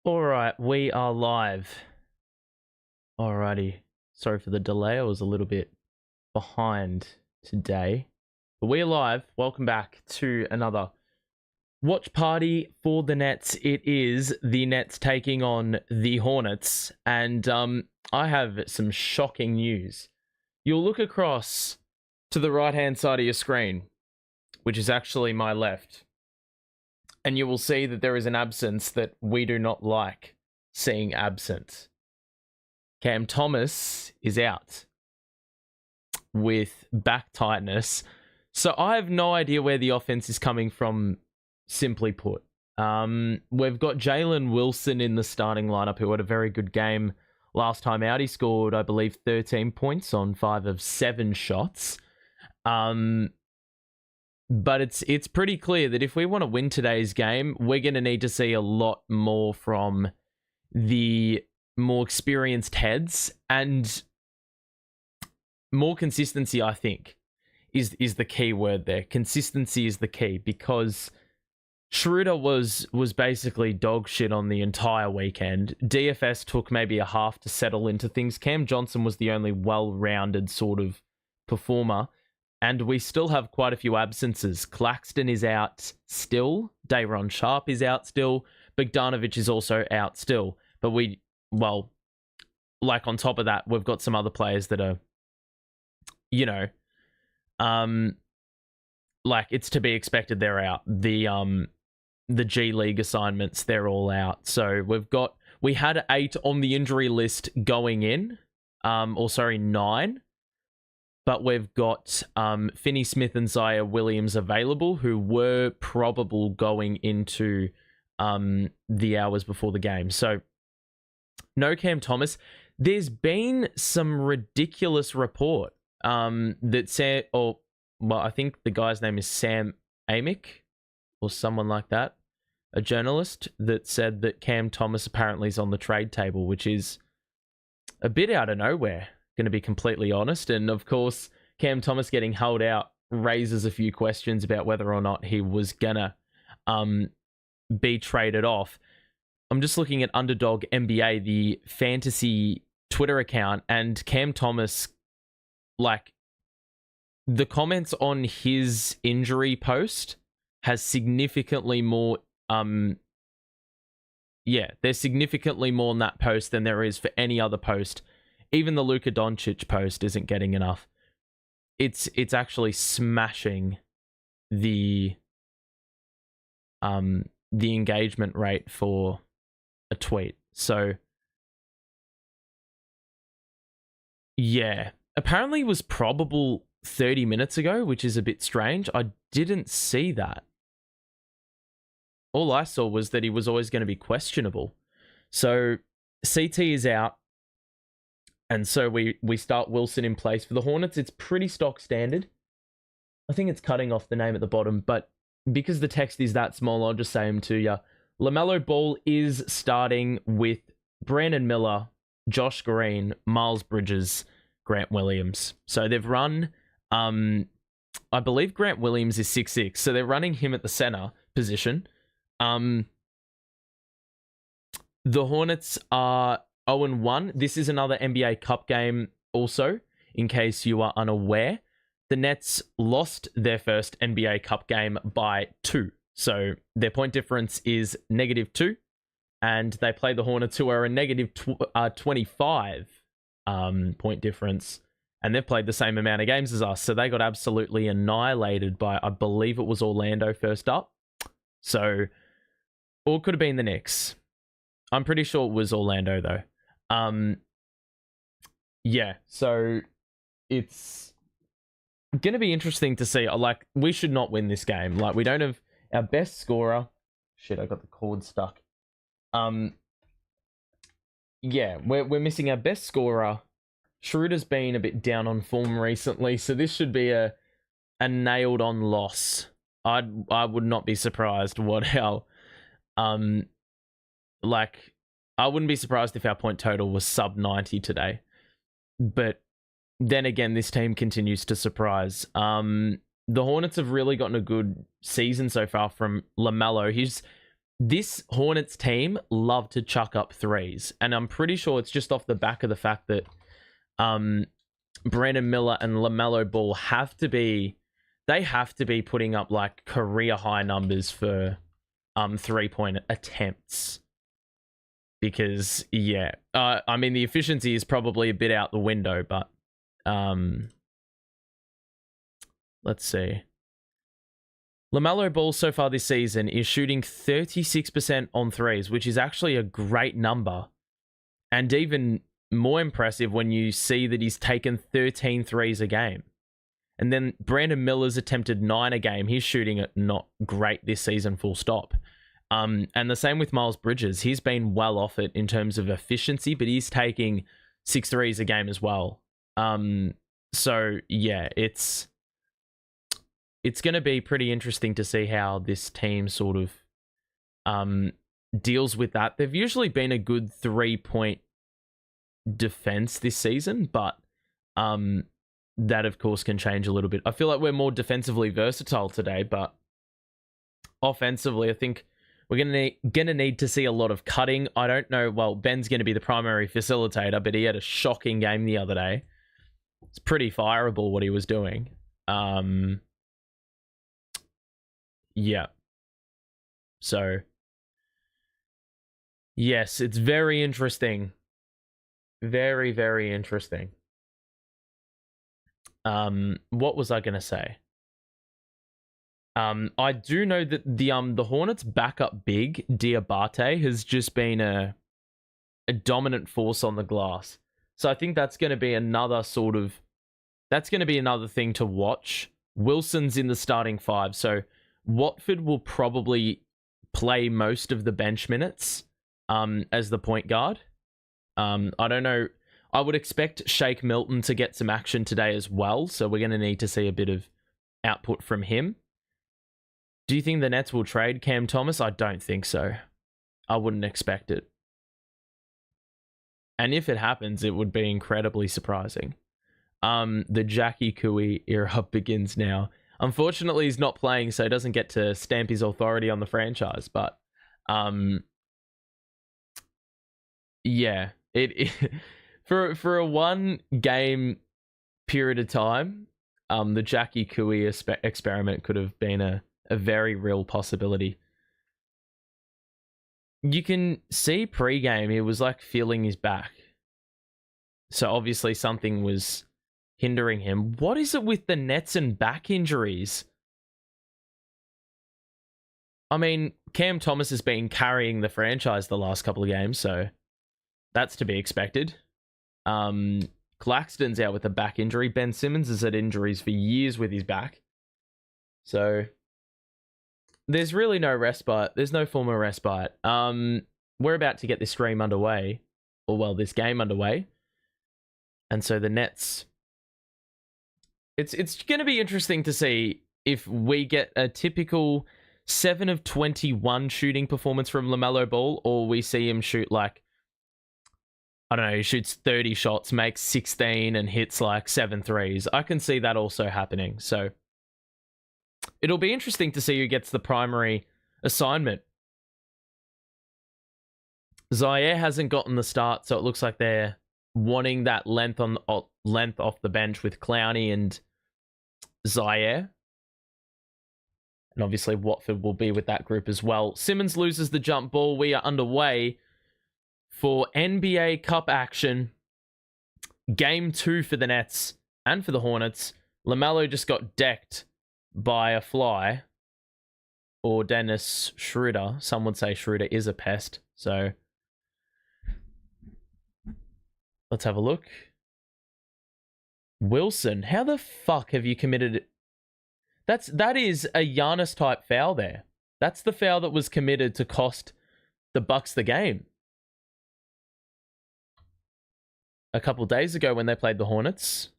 All right, we are live. Alrighty. Sorry for the delay. I was a little bit behind today. But we're live. Welcome back to another watch party for the Nets. It is the Nets taking on the Hornets. And I have some shocking news. You'll look across to the right-hand side of your screen, which is actually my left, and you will see that there is an absence that we do not like seeing absent. Cam Thomas is out with back tightness. So I have no idea where the offense is coming from, simply put. We've got Jalen Wilson in the starting lineup, who had a very good game last time out. He scored, I believe, 13 points on 5 of 7 shots. But it's pretty clear that if we want to win today's game, we're going to need to see a lot more from the more experienced heads, and more consistency, I think, is the key word there. Consistency is the key, because Schroeder was basically dog shit on the entire weekend. DFS took maybe a half to settle into things. Cam Johnson was the only well-rounded sort of performer. And we still have quite a few absences. Claxton is out still. Dayron Sharp is out still. Bogdanovic is also out still. But on top of that, we've got some other players that are, it's to be expected they're out. The G League assignments, they're all out. So we had 8 on the injury list going in. 9. But we've got Finney Smith and Zaire Williams available, who were probable going into the hours before the game. So no Cam Thomas. There's been some ridiculous report that said, I think the guy's name is Sam Amick or someone like that, a journalist, that said that Cam Thomas apparently is on the trade table, which is a bit out of nowhere, going to be completely honest. And of course, Cam Thomas getting held out raises a few questions about whether or not he was gonna be traded off. I'm just looking at Underdog NBA, the fantasy Twitter account, and Cam Thomas, the comments on his injury post has significantly more there's significantly more in that post than there is for any other post. Even the Luka Doncic post isn't getting enough. It's actually smashing the engagement rate for a tweet. So yeah, apparently it was probable 30 minutes ago, which is a bit strange. I didn't see that. All I saw was that he was always going to be questionable. So CT is out. And so we start Wilson in place. For the Hornets, it's pretty stock standard. I think it's cutting off the name at the bottom, but because the text is that small, I'll just say them to you. Lamelo Ball is starting with Brandon Miller, Josh Green, Miles Bridges, Grant Williams. So they've run, I believe Grant Williams is 6'6", so they're running him at the center position. The Hornets are 0-1. This is another NBA Cup game also, in case you are unaware. The Nets lost their first NBA Cup game by 2. So their point difference is -2. And they play the Hornets, who are a -25 point difference. And they've played the same amount of games as us. So they got absolutely annihilated by, I believe it was Orlando first up. So, or it could have been the Knicks. I'm pretty sure it was Orlando, though. So it's going to be interesting to see. We should not win this game. We don't have our best scorer. Shit, I got the cord stuck. We're missing our best scorer. Schroeder's been a bit down on form recently, so this should be a nailed-on loss. I would not be surprised I wouldn't be surprised if our point total was sub 90 today. But then again, this team continues to surprise. The Hornets have really gotten a good season so far from Lamelo. this Hornets team love to chuck up threes, and I'm pretty sure it's just off the back of the fact that Brandon Miller and Lamelo Ball have to be putting up like career high numbers for 3-point attempts. Because I mean the efficiency is probably a bit out the window, but let's see. Lamelo Ball so far this season is shooting 36% on threes, which is actually a great number. And even more impressive when you see that he's taken 13 threes a game. And then Brandon Miller's attempted 9 a game. He's shooting it not great this season, full stop. And the same with Miles Bridges. He's been well off it in terms of efficiency, but he's taking 6 threes a game as well. So, yeah, it's going to be pretty interesting to see how this team sort of deals with that. They've usually been a good 3-point defense this season, but that, of course, can change a little bit. I feel like we're more defensively versatile today, but offensively, I think we're gonna need to see a lot of cutting. I don't know. Well, Ben's going to be the primary facilitator, but he had a shocking game the other day. It's pretty fireable what he was doing. Yeah. So, yes, it's very interesting. Very, very interesting. What was I going to say? I do know that the Hornets backup big, Diabate, has just been a dominant force on the glass. So I think that's going to be another thing to watch. Wilson's in the starting 5, so Watford will probably play most of the bench minutes as the point guard. I don't know. I would expect Shake Milton to get some action today as well, so we're going to need to see a bit of output from him. Do you think the Nets will trade Cam Thomas? I don't think so. I wouldn't expect it. And if it happens, it would be incredibly surprising. The Jackie Cooey era begins now. Unfortunately, he's not playing, so he doesn't get to stamp his authority on the franchise. But, yeah, it for a 1-game period of time, the Jackie Cooey experiment could have been a very real possibility. You can see pre-game, he was like feeling his back. So obviously something was hindering him. What is it with the Nets and back injuries? I mean, Cam Thomas has been carrying the franchise the last couple of games, so that's to be expected. Claxton's out with a back injury. Ben Simmons has had injuries for years with his back. So there's really no respite. There's no form of respite. We're about to get this stream underway. Or, well, this game underway. And so the Nets... It's going to be interesting to see if we get a typical 7 of 21 shooting performance from Lamelo Ball, or we see him shoot like, I don't know, he shoots 30 shots, makes 16, and hits like 7 threes. I can see that also happening. So it'll be interesting to see who gets the primary assignment. Zaire hasn't gotten the start, so it looks like they're wanting that length off the bench with Clowney and Zaire. And obviously Watford will be with that group as well. Simmons loses the jump ball. We are underway for NBA Cup action. Game 2 for the Nets and for the Hornets. Lamelo just got decked by a fly. Or Dennis Schroeder. Some would say Schroeder is a pest. So let's have a look. Wilson, how the fuck have you committed... That is a Giannis type foul there. That's the foul that was committed to cost the Bucks the game. A couple days ago when they played the Hornets.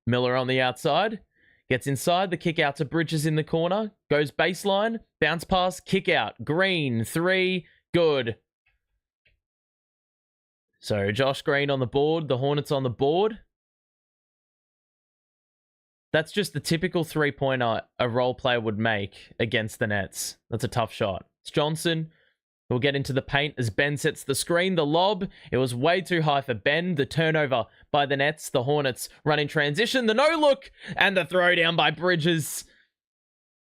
Miller on the outside. Gets inside. The kick out to Bridges in the corner. Goes baseline. Bounce pass. Kick out. Green. 3. Good. So Josh Green on the board. The Hornets on the board. That's just the typical three-pointer a role player would make against the Nets. That's a tough shot. It's Johnson. We'll get into the paint as Ben sets the screen. The lob, it was way too high for Ben. The turnover by the Nets. The Hornets run in transition. The no-look and the throwdown by Bridges.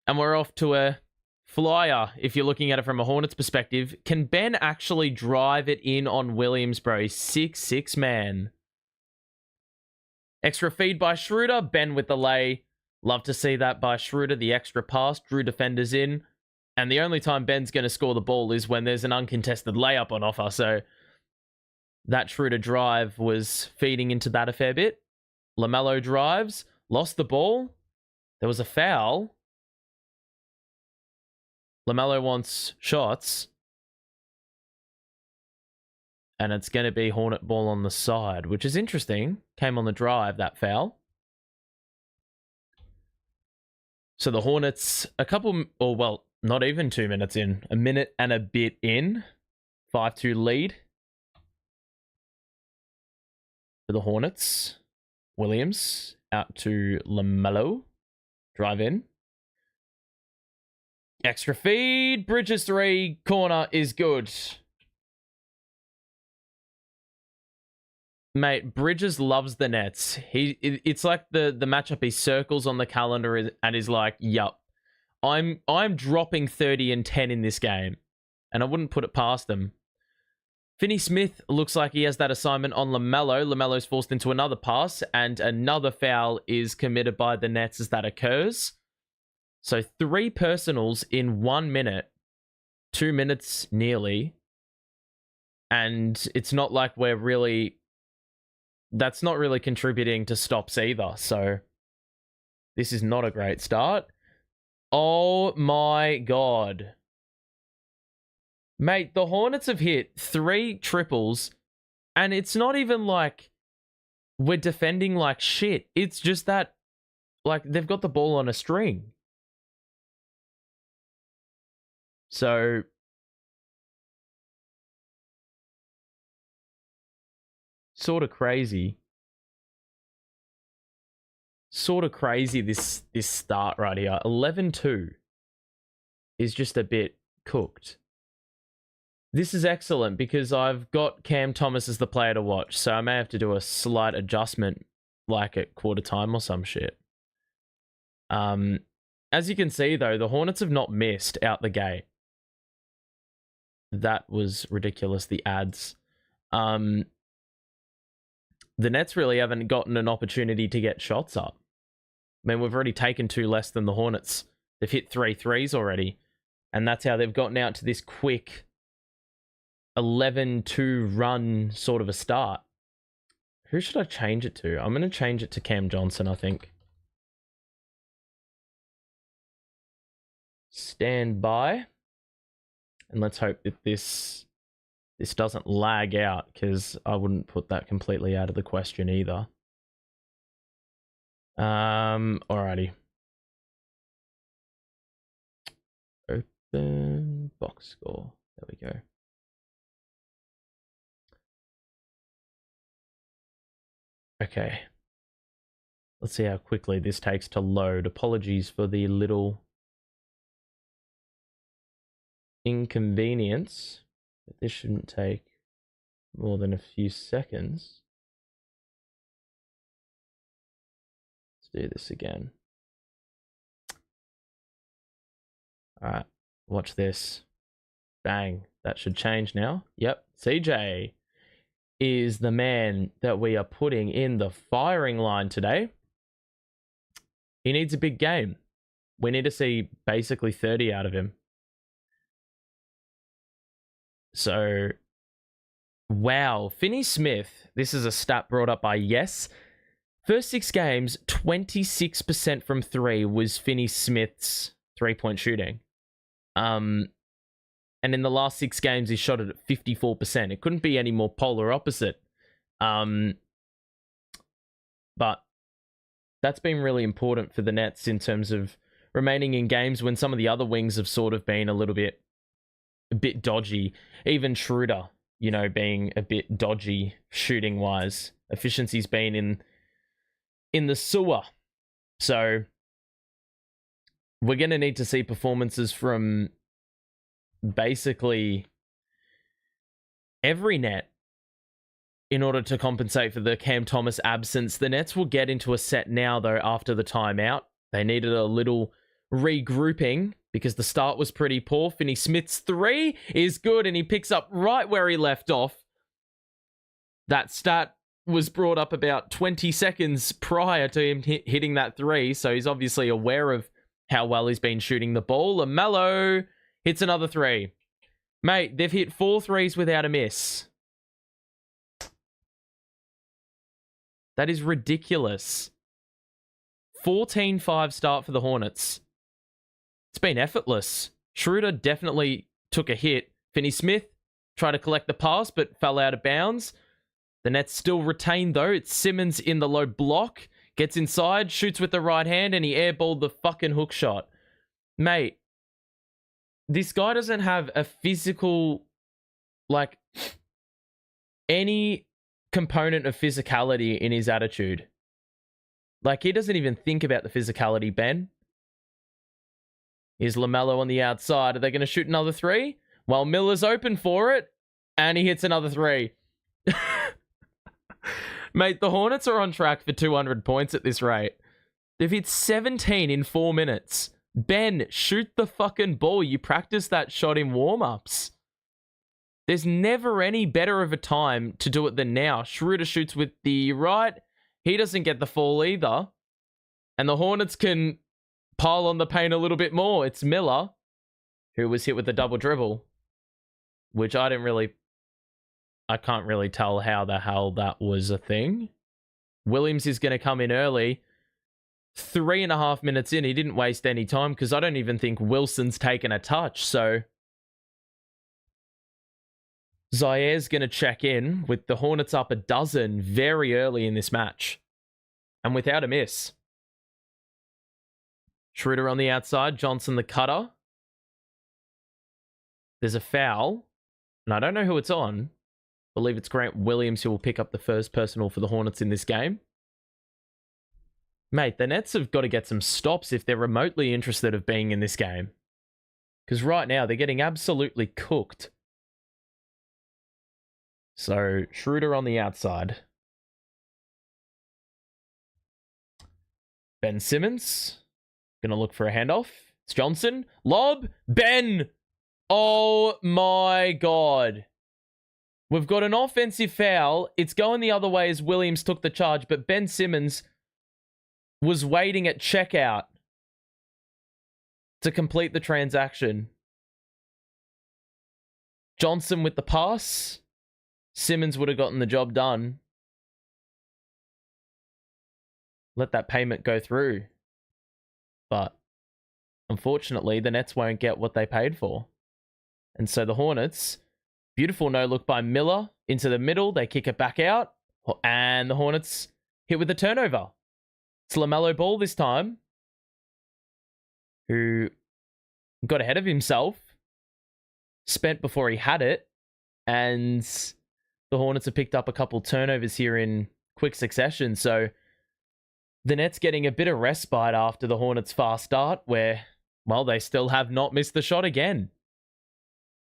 And we're off to a flyer, if you're looking at it from a Hornets perspective. Can Ben actually drive it in on Williams, bro? 6'6", man. Extra feed by Schroeder. Ben with the lay. Love to see that by Schroeder. The extra pass. Drew defenders in. And the only time Ben's going to score the ball is when there's an uncontested layup on offer. So that Schroeder drive was feeding into that a fair bit. Lamelo drives. Lost the ball. There was a foul. Lamelo wants shots. And it's going to be Hornet ball on the side, which is interesting. Came on the drive, that foul. So the Hornets, not even 2 minutes in. A minute and a bit in. 5-2 lead. For the Hornets. Williams out to Lamelo. Drive in. Extra feed. Bridges 3. Corner is good. Mate, Bridges loves the Nets. It's like the matchup he circles on the calendar and is like, yup, I'm dropping 30 and 10 in this game. And I wouldn't put it past them. Finney Smith looks like he has that assignment on Lamelo. Lamelo's forced into another pass, and another foul is committed by the Nets as that occurs. So 3 personals in 1 minute. 2 minutes nearly. And it's not like that's not really contributing to stops either. So this is not a great start. Oh my God. Mate, the Hornets have hit 3 triples and it's not even like we're defending like shit. It's just that like they've got the ball on a string. So sort of crazy. This start right here. 11-2 is just a bit cooked. This is excellent because I've got Cam Thomas as the player to watch, so I may have to do a slight adjustment like at quarter time or some shit. As you can see though, the Hornets have not missed out the gate. That was ridiculous, the ads. The Nets really haven't gotten an opportunity to get shots up. I mean, we've already taken 2 less than the Hornets. They've hit 3 threes already. And that's how they've gotten out to this quick 11-2 run sort of a start. Who should I change it to? I'm going to change it to Cam Johnson, I think. Stand by. And let's hope that this doesn't lag out, because I wouldn't put that completely out of the question either. Alrighty. Open box score. There we go. Okay. Let's see how quickly this takes to load. Apologies for the little inconvenience. But this shouldn't take more than a few seconds. Let's do this again. Alright, watch this. Bang. That should change now. Yep, CJ is the man that we are putting in the firing line today. He needs a big game. We need to see basically 30 out of him. So, wow. Finney Smith, this is a stat brought up by Yes. First 6 games, 26% from 3 was Finney Smith's 3-point shooting. And in the last 6 games, he shot it at 54%. It couldn't be any more polar opposite. But that's been really important for the Nets in terms of remaining in games when some of the other wings have sort of been a bit dodgy. Even Schroeder, being a bit dodgy shooting wise. Efficiency's been in the sewer. So we're going to need to see performances from basically every net in order to compensate for the Cam Thomas absence. The Nets will get into a set now, though, after the timeout. They needed a little regrouping because the start was pretty poor. Finney-Smith's 3 is good, and he picks up right where he left off. That stat was brought up about 20 seconds prior to him hitting that 3, so he's obviously aware of how well he's been shooting the ball. Lamelo hits another 3. Mate, they've hit 4 threes without a miss. That is ridiculous. 14-5 start for the Hornets. It's been effortless. Schroeder definitely took a hit. Finney-Smith tried to collect the pass, but fell out of bounds. The Nets still retain, though. It's Simmons in the low block. Gets inside, shoots with the right hand, and he airballed the fucking hook shot. Mate, this guy doesn't have a physical, like, any component of physicality in his attitude. Like, he doesn't even think about the physicality, Ben. Here's Lamelo on the outside. Are they going to shoot another 3? Well, Miller's open for it, and he hits another 3. Mate, the Hornets are on track for 200 points at this rate. They've hit 17 in 4 minutes. Ben, shoot the fucking ball. You practiced that shot in warm-ups. There's never any better of a time to do it than now. Schroeder shoots with the right. He doesn't get the fall either. And the Hornets can pile on the paint a little bit more. It's Miller, who was hit with the double dribble, which I can't really tell how the hell that was a thing. Williams is going to come in early. 3.5 minutes in, he didn't waste any time because I don't even think Wilson's taken a touch. So Zaire's going to check in with the Hornets up a dozen very early in this match. And without a miss. Schroeder on the outside, Johnson the cutter. There's a foul, and I don't know who it's on. I believe it's Grant Williams who will pick up the first personal for the Hornets in this game. Mate, the Nets have got to get some stops if they're remotely interested of being in this game. Because right now, they're getting absolutely cooked. So, Schroeder on the outside. Ben Simmons. Going to look for a handoff. It's Johnson. Lob. Ben. Oh my God. We've got an offensive foul. It's going the other way as Williams took the charge, but Ben Simmons was waiting at checkout to complete the transaction. Johnson with the pass. Simmons would have gotten the job done. Let that payment go through. But unfortunately, the Nets won't get what they paid for. And so the Hornets, beautiful no-look by Miller into the middle. They kick it back out. And the Hornets hit with a turnover. It's Lamelo Ball this time, who got ahead of himself, spent before he had it, and the Hornets have picked up a couple turnovers here in quick succession. So the Nets getting a bit of respite after the Hornets' fast start, where, well, they still have not missed the shot again.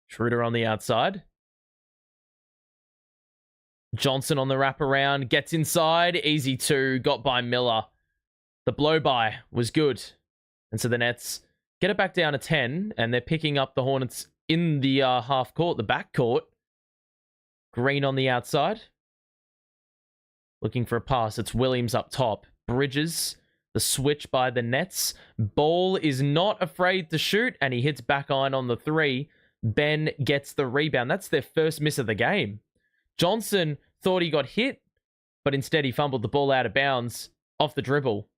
Schroeder on the outside. Johnson on the wraparound, gets inside, easy 2, got by Miller. The blow-by was good. And so the Nets get it back down to 10, and they're picking up the Hornets in the half court, the back court. Green on the outside. Looking for a pass. It's Williams up top. Bridges, the switch by the Nets. Ball is not afraid to shoot, and he hits back iron on the 3. Ben gets the rebound. That's their first miss of the game. Johnson thought he got hit, but instead he fumbled the ball out of bounds off the dribble.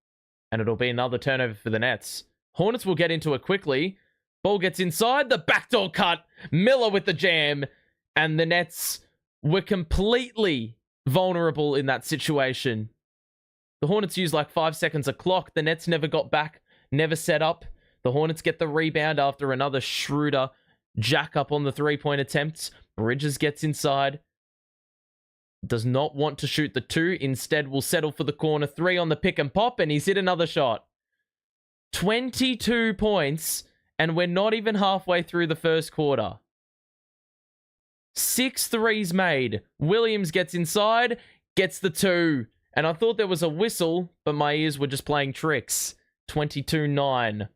And it'll be another turnover for the Nets. Hornets will get into it quickly. Ball gets inside. The backdoor cut. Miller with the jam. And the Nets were completely vulnerable in that situation. The Hornets used like 5 seconds of clock. The Nets never got back, never set up. The Hornets get the rebound after another Schroeder jack up on the 3-point attempts. Bridges gets inside. does not want to shoot the 2. Instead, will settle for the corner 3 on the pick and pop, and he's hit another shot. 22 points, and we're not even halfway through the first quarter. 6 threes made. Williams gets inside, gets the 2. And I thought there was a whistle, but my ears were just playing tricks. 22-9.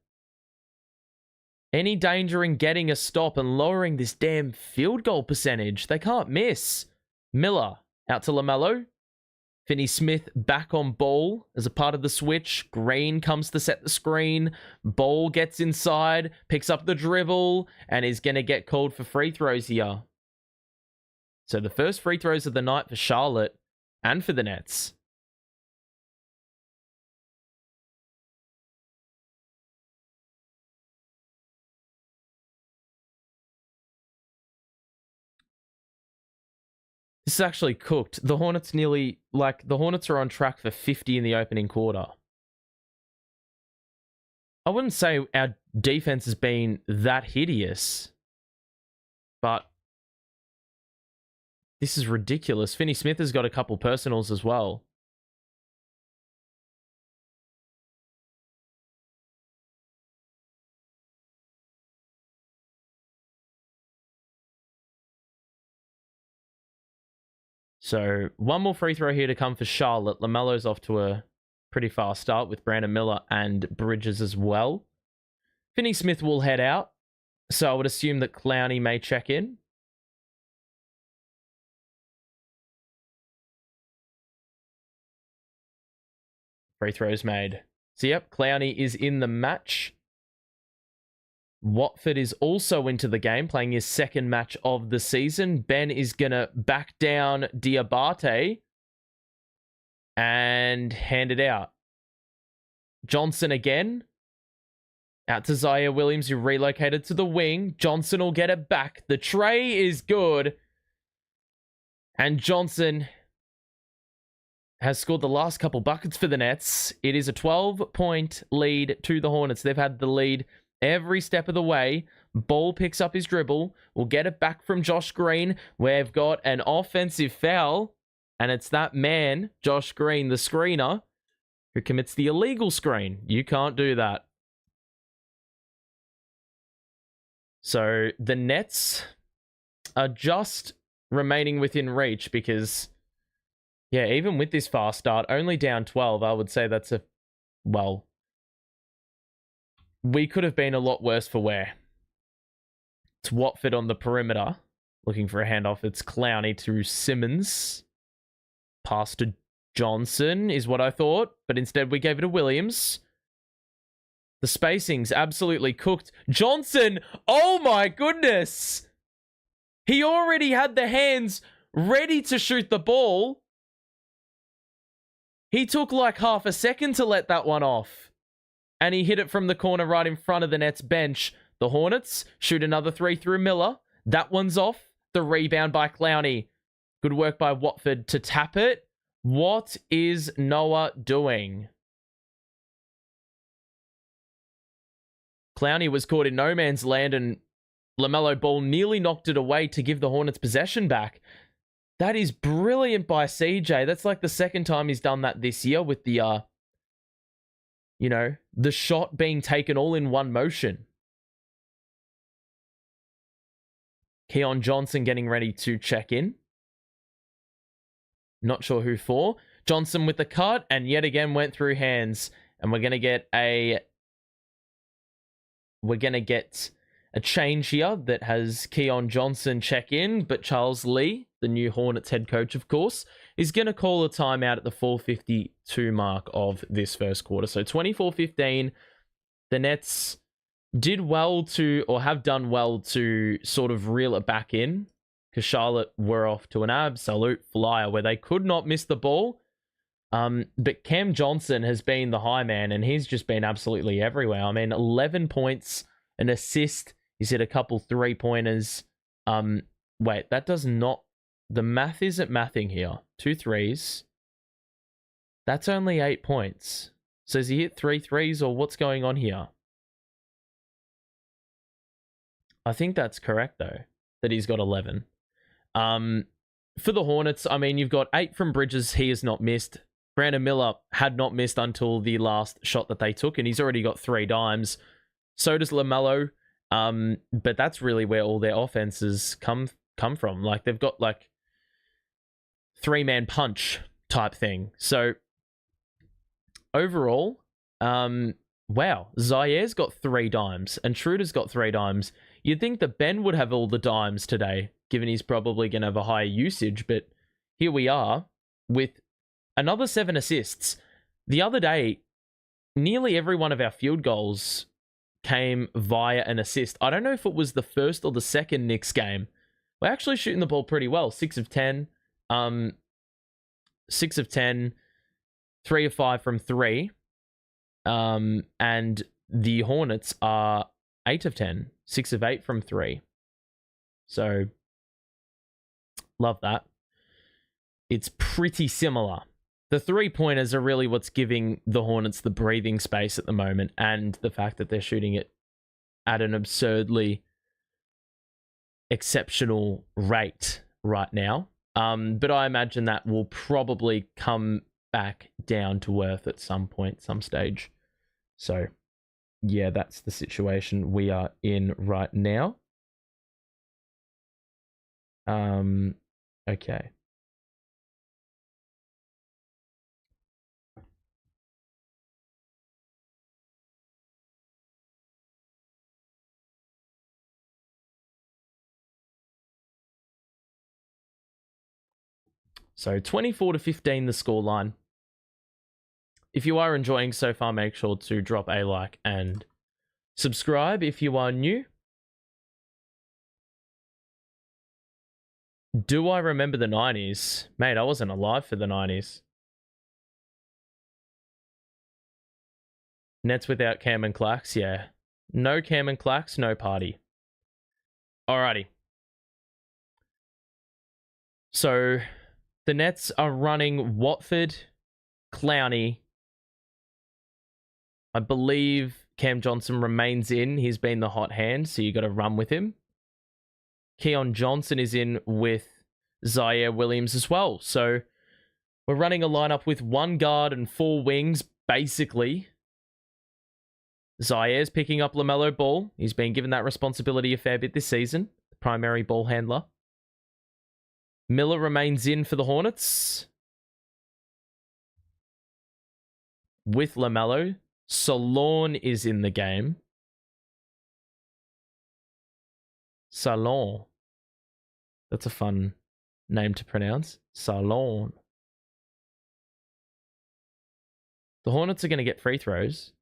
Any danger in getting a stop and lowering this damn field goal percentage? They can't miss. Miller out to Lamelo. Finney-Smith back on Ball as a part of the switch. Green comes to set the screen. Ball gets inside, picks up the dribble, and is going to get called for free throws here. So the first free throws of the night for Charlotte and for the Nets. This is actually cooked. The Hornets the Hornets are on track for 50 in the opening quarter. I wouldn't say our defense has been that hideous, but this is ridiculous. Finney-Smith has got a couple personals as well. So, one more free throw here to come for Charlotte. Lamelo's off to a pretty fast start with Brandon Miller and Bridges as well. Finney-Smith will head out. So, I would assume that Clowney may check in. Free throws made. So, yep, Clowney is in the match. Watford is also into the game, playing his second match of the season. Ben is going to back down Diabate and hand it out. Johnson again. Out to Zaire Williams, who relocated to the wing. Johnson will get it back. The tray is good. And Johnson has scored the last couple buckets for the Nets. It is a 12-point lead to the Hornets. They've had the lead every step of the way. Ball picks up his dribble. We'll get it back from Josh Green. We've got an offensive foul. And it's that man, Josh Green, the screener, who commits the illegal screen. You can't do that. So the Nets are just remaining within reach because, yeah, even with this fast start, only down 12, I would say that's well, we could have been a lot worse for wear. It's Watford on the perimeter, looking for a handoff. It's Clowney to Simmons. Pass to Johnson is what I thought, but instead we gave it to Williams. The spacing's absolutely cooked. Johnson, oh my goodness! He already had the hands ready to shoot the ball. He took like half a second to let that one off. And he hit it from the corner right in front of the Nets bench. The Hornets shoot another 3 through Miller. That one's off. The rebound by Clowney. Good work by Watford to tap it. What is Noah doing? Clowney was caught in no man's land and Lamelo Ball nearly knocked it away to give the Hornets possession back. That is brilliant by CJ. That's like the second time he's done that this year with the, the shot being taken all in one motion. Keon Johnson getting ready to check in. Not sure who for. Johnson with the cut and yet again went through hands. And we're going to get a change here that has Keon Johnson check in, but Charles Lee, the new Hornets head coach, of course, is going to call a timeout at the 4:52 mark of this first quarter. So 24-15, the Nets did well to, or have done well to sort of reel it back in, because Charlotte were off to an absolute flyer where they could not miss the ball. But Cam Johnson has been the high man, and he's just been absolutely everywhere. I mean, 11 points, an assist. He's hit a couple 3-pointers. Wait, that does not... The math isn't mathing here. 2 threes. That's only 8 points. So has he hit 3 threes, or what's going on here? I think that's correct, though, that he's got 11. for the Hornets, I mean, you've got 8 from Bridges. He has not missed. Brandon Miller had not missed until the last shot that they took, and he's already got 3 dimes. So does Lamelo. But that's really where all their offenses come from. Like, they've got like 3-man punch type thing. So overall, wow, Zaires got 3 dimes and Schroeder's got 3 dimes. You'd think that Ben would have all the dimes today, given he's probably going to have a higher usage, but here we are with another 7 assists. The other day, nearly every one of our field goals came via an assist. I don't know if it was the first or the second Knicks game. We're actually shooting the ball pretty well. 6 of 10. 6 of 10. 3 of 5 from 3. And the Hornets are 8 of 10. 6 of 8 from 3. So, love that. It's pretty similar. The 3-pointers are really what's giving the Hornets the breathing space at the moment, and the fact that they're shooting it at an absurdly exceptional rate right now. But I imagine that will probably come back down to earth at some point, some stage. So, yeah, that's the situation we are in right now. Okay. So 24-15 the scoreline. If you are enjoying so far, make sure to drop a like and subscribe if you are new. Do I remember the 90s? Mate, I wasn't alive for the 90s. Nets without Cam and Clax, yeah. No Cam and Clax, no party. Alrighty. So, the Nets are running Watford, Clowney. I believe Cam Johnson remains in. He's been the hot hand, so you got to run with him. Keon Johnson is in with Zaire Williams as well. So we're running a lineup with 1 guard and 4 wings, basically. Zaire's picking up Lamelo Ball. He's been given that responsibility a fair bit this season. The primary ball handler. Miller remains in for the Hornets. With Lamelo. Salon is in the game. Salon. That's a fun name to pronounce. Salon. The Hornets are going to get free throws.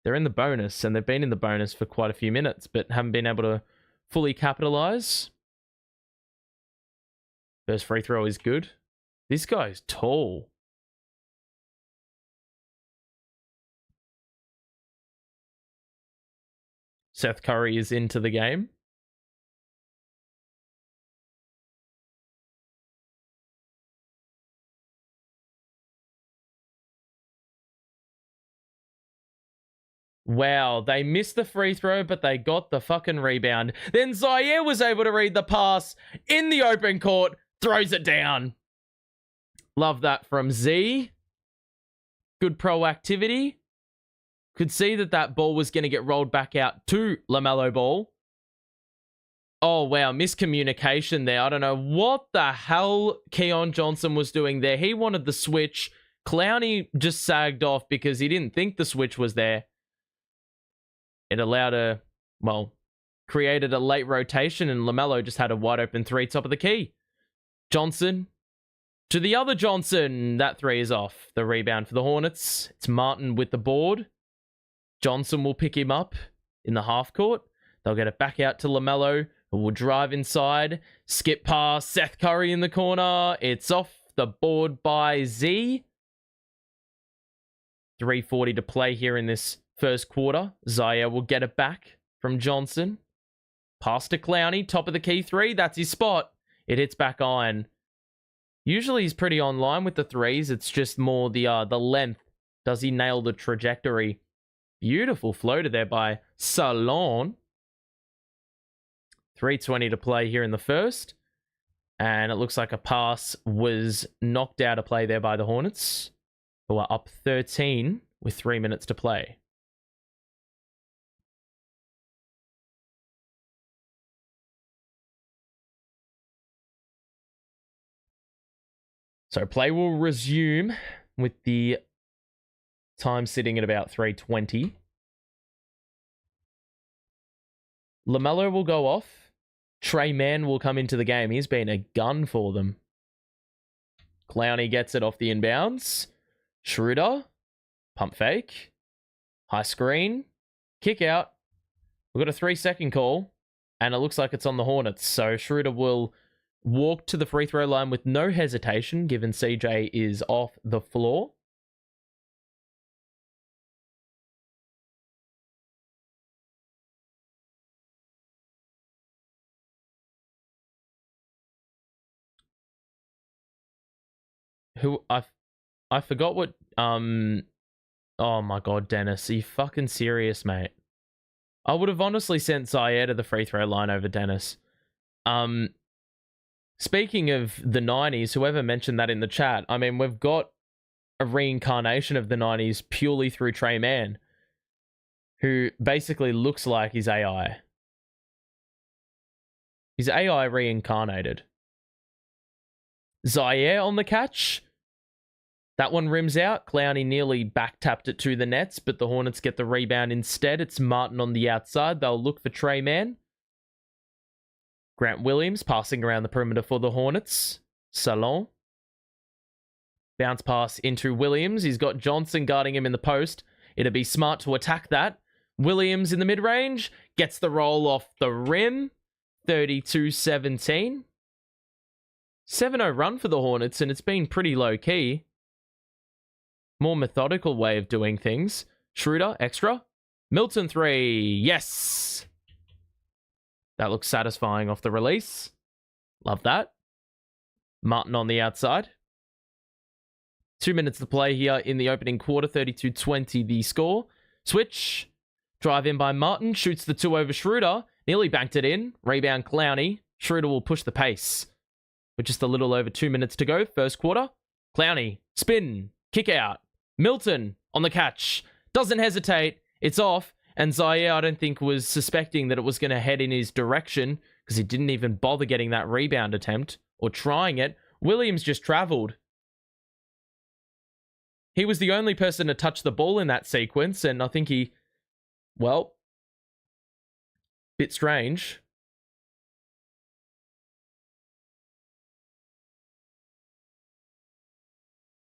They're in the bonus, and they've been in the bonus for quite a few minutes, but haven't been able to fully capitalize. First free throw is good. This guy's tall. Seth Curry is into the game. Wow, they missed the free throw, but they got the fucking rebound. Then Zaire was able to read the pass in the open court, throws it down. Love that from Z. Good proactivity. Could see that that ball was going to get rolled back out to Lamelo Ball. Oh, wow, miscommunication there. I don't know what the hell Keon Johnson was doing there. He wanted the switch. Clowney just sagged off because he didn't think the switch was there. It allowed created a late rotation, and Lamelo just had a wide open 3 top of the key. Johnson to the other Johnson. That 3 is off. The rebound for the Hornets. It's Martin with the board. Johnson will pick him up in the half court. They'll get it back out to Lamelo, who will drive inside. Skip pass. Seth Curry in the corner. It's off the board by Z. 3:40 to play here in this first quarter. Zaire will get it back from Johnson. Pass to Clowney. Top of the key 3. That's his spot. It hits back iron. Usually he's pretty online with the 3s. It's just more the length. Does he nail the trajectory? Beautiful floater there by Salon. 3:20 to play here in the first. And it looks like a pass was knocked out of play there by the Hornets, who are up 13 with 3 minutes to play. So play will resume with the time sitting at about 3:20. Lamelo will go off. Trey Mann will come into the game. He's been a gun for them. Clowney gets it off the inbounds. Schroeder. Pump fake. High screen. Kick out. We've got a 3-second call. And it looks like it's on the Hornets. So Schroeder will walk to the free throw line with no hesitation, given CJ is off the floor. I forgot what oh my god, Dennis, are you fucking serious, mate? I would have honestly sent Zaire to the free throw line over Dennis. Speaking of the 90s, whoever mentioned that in the chat, I mean, we've got a reincarnation of the 90s purely through Trey Mann, who basically looks like his AI. His AI reincarnated. Zaire on the catch. That one rims out. Clowney nearly back-tapped it to the nets, but the Hornets get the rebound instead. It's Martin on the outside. They'll look for Trey Mann. Grant Williams passing around the perimeter for the Hornets. Salon. Bounce pass into Williams. He's got Johnson guarding him in the post. It'd be smart to attack that. Williams in the mid-range. Gets the roll off the rim. 32-17. 7-0 run for the Hornets, and it's been pretty low-key. More methodical way of doing things. Schroeder, extra. Milton 3. Yes! That looks satisfying off the release. Love that. Martin on the outside. 2 minutes to play here in the opening quarter. 32-20 the score. Switch. Drive in by Martin. Shoots the 2 over Schroeder. Nearly banked it in. Rebound Clowney. Schroeder will push the pace. With just a little over 2 minutes to go. First quarter. Clowney. Spin. Kick out. Milton on the catch. Doesn't hesitate. It's off. And Zaire, I don't think, was suspecting that it was going to head in his direction because he didn't even bother getting that rebound attempt or trying it. Williams just traveled. He was the only person to touch the ball in that sequence, and I think he, well, bit strange.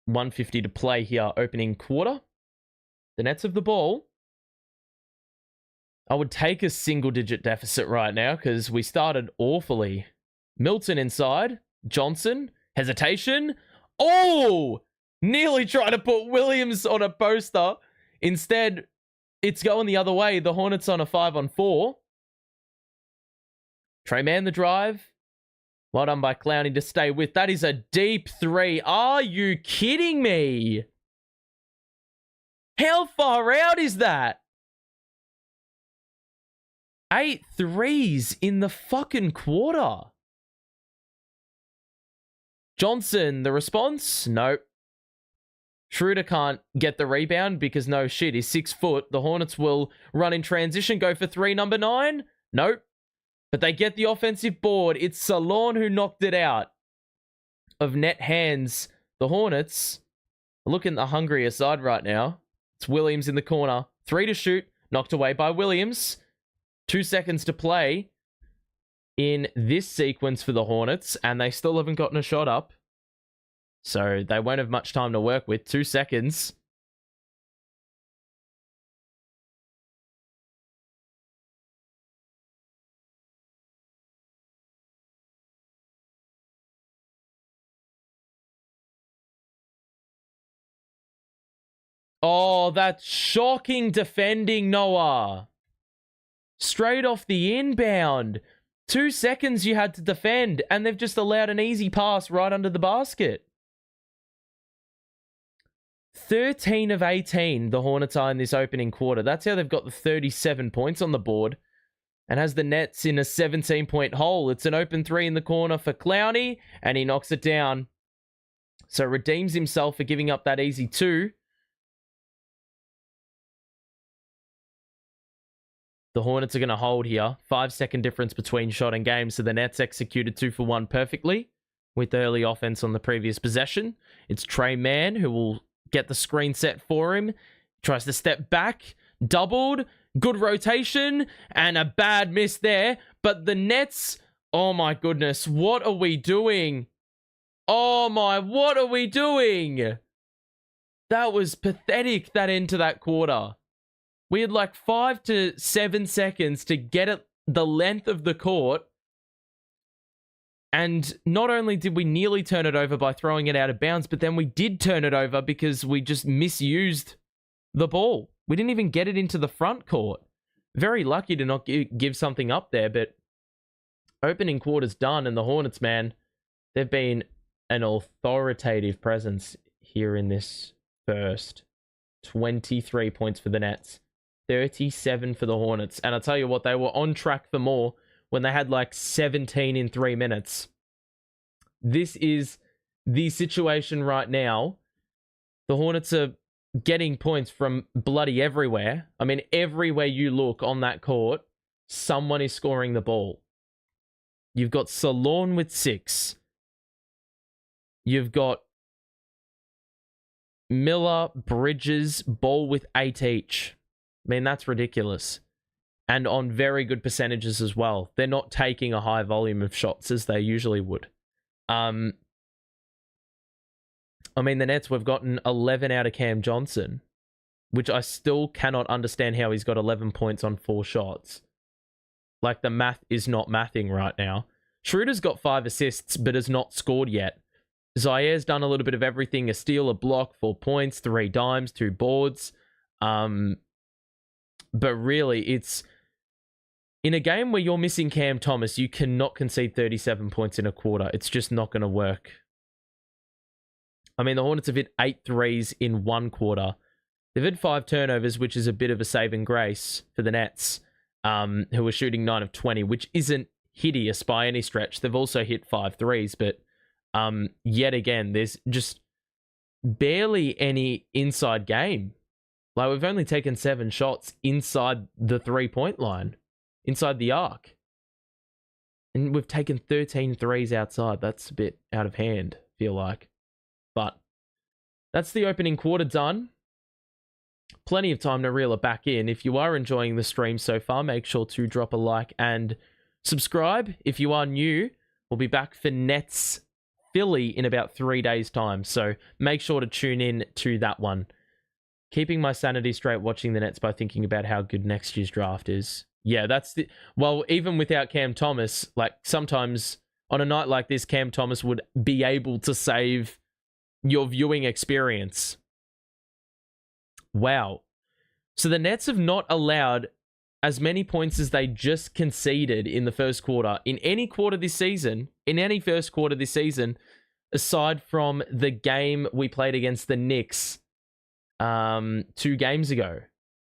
$150 to play here, opening quarter. The Nets have the ball. I would take a single-digit deficit right now because we started awfully. Milton inside. Johnson. Hesitation. Oh! Nearly trying to put Williams on a poster. Instead, it's going the other way. The Hornets on a 5-on-4. Trey Mann the drive. Well done by Clowney to stay with. That is a deep 3. Are you kidding me? How far out is that? 8 threes in the fucking quarter. Johnson, the response? Nope. Schroeder can't get the rebound because no shit, he's 6 foot. The Hornets will run in transition, go for 3, number 9. Nope. But they get the offensive board. It's Salon who knocked it out of net hands. The Hornets are looking the hungrier side right now. It's Williams in the corner. 3 to shoot. Knocked away by Williams. 2 seconds to play in this sequence for the Hornets, and they still haven't gotten a shot up. So they won't have much time to work with. 2 seconds. Oh, that's shocking defending, Noah. Straight off the inbound. 2 seconds you had to defend, and they've just allowed an easy pass right under the basket. 13 of 18, the Hornets are in this opening quarter. That's how they've got the 37 points on the board. and has the Nets in a 17-point hole. It's an open three in the corner for Clowney, and he knocks it down. So redeems himself for giving up that easy two. The Hornets are going to hold here. 5-second difference between shot and game. So the Nets executed 2 for 1 perfectly with early offense on the previous possession. It's Trey Mann who will get the screen set for him. Tries to step back. Doubled. Good rotation. And a bad miss there. But the Nets... Oh my goodness. What are we doing? Oh my... What are we doing? That was pathetic, that end to that quarter. We had like 5 to 7 seconds to get it the length of the court. And not only did we nearly turn it over by throwing it out of bounds, but then we did turn it over because we just misused the ball. We didn't even get it into the front court. Very lucky to not give something up there, but opening quarter's done, and the Hornets, man, they've been an authoritative presence here in this first. 23 points for the Nets. 37 for the Hornets. And I'll tell you what, they were on track for more when they had like 17 in 3 minutes. This is the situation right now. The Hornets are getting points from bloody everywhere. I mean, everywhere you look on that court, someone is scoring the ball. You've got Salon with 6. You've got Miller, Bridges, Ball with 8 each. I mean, that's ridiculous. And on very good percentages as well. They're not taking a high volume of shots as they usually would. I mean, the Nets, we've gotten 11 out of Cam Johnson, which I still cannot understand how he's got 11 points on 4 shots. Like, the math is not mathing right now. Schroeder's got 5 assists, but has not scored yet. Zaires done a little bit of everything. A steal, a block, 4 points, 3 dimes, 2 boards. But really, it's... In a game where you're missing Cam Thomas, you cannot concede 37 points in a quarter. It's just not going to work. I mean, the Hornets have hit 8 threes in 1 quarter. They've had 5 turnovers, which is a bit of a saving grace for the Nets, who are shooting 9 of 20, which isn't hideous by any stretch. They've also hit 5 threes, but yet again, there's just barely any inside game. Like, we've only taken 7 shots inside the 3-point line, inside the arc. And we've taken 13 threes outside. That's a bit out of hand, I feel like. But that's the opening quarter done. Plenty of time to reel it back in. If you are enjoying the stream so far, make sure to drop a like and subscribe. If you are new, we'll be back for Nets Philly in about 3 days' time. So make sure to tune in to that one. Keeping my sanity straight watching the Nets by thinking about how good next year's draft is. Yeah, that's the... Well, even without Cam Thomas, like, sometimes on a night like this, Cam Thomas would be able to save your viewing experience. Wow. So the Nets have not allowed as many points as they just conceded in the first quarter. In any quarter this season, in any first quarter this season, aside from the game we played against the Knicks 2 games ago.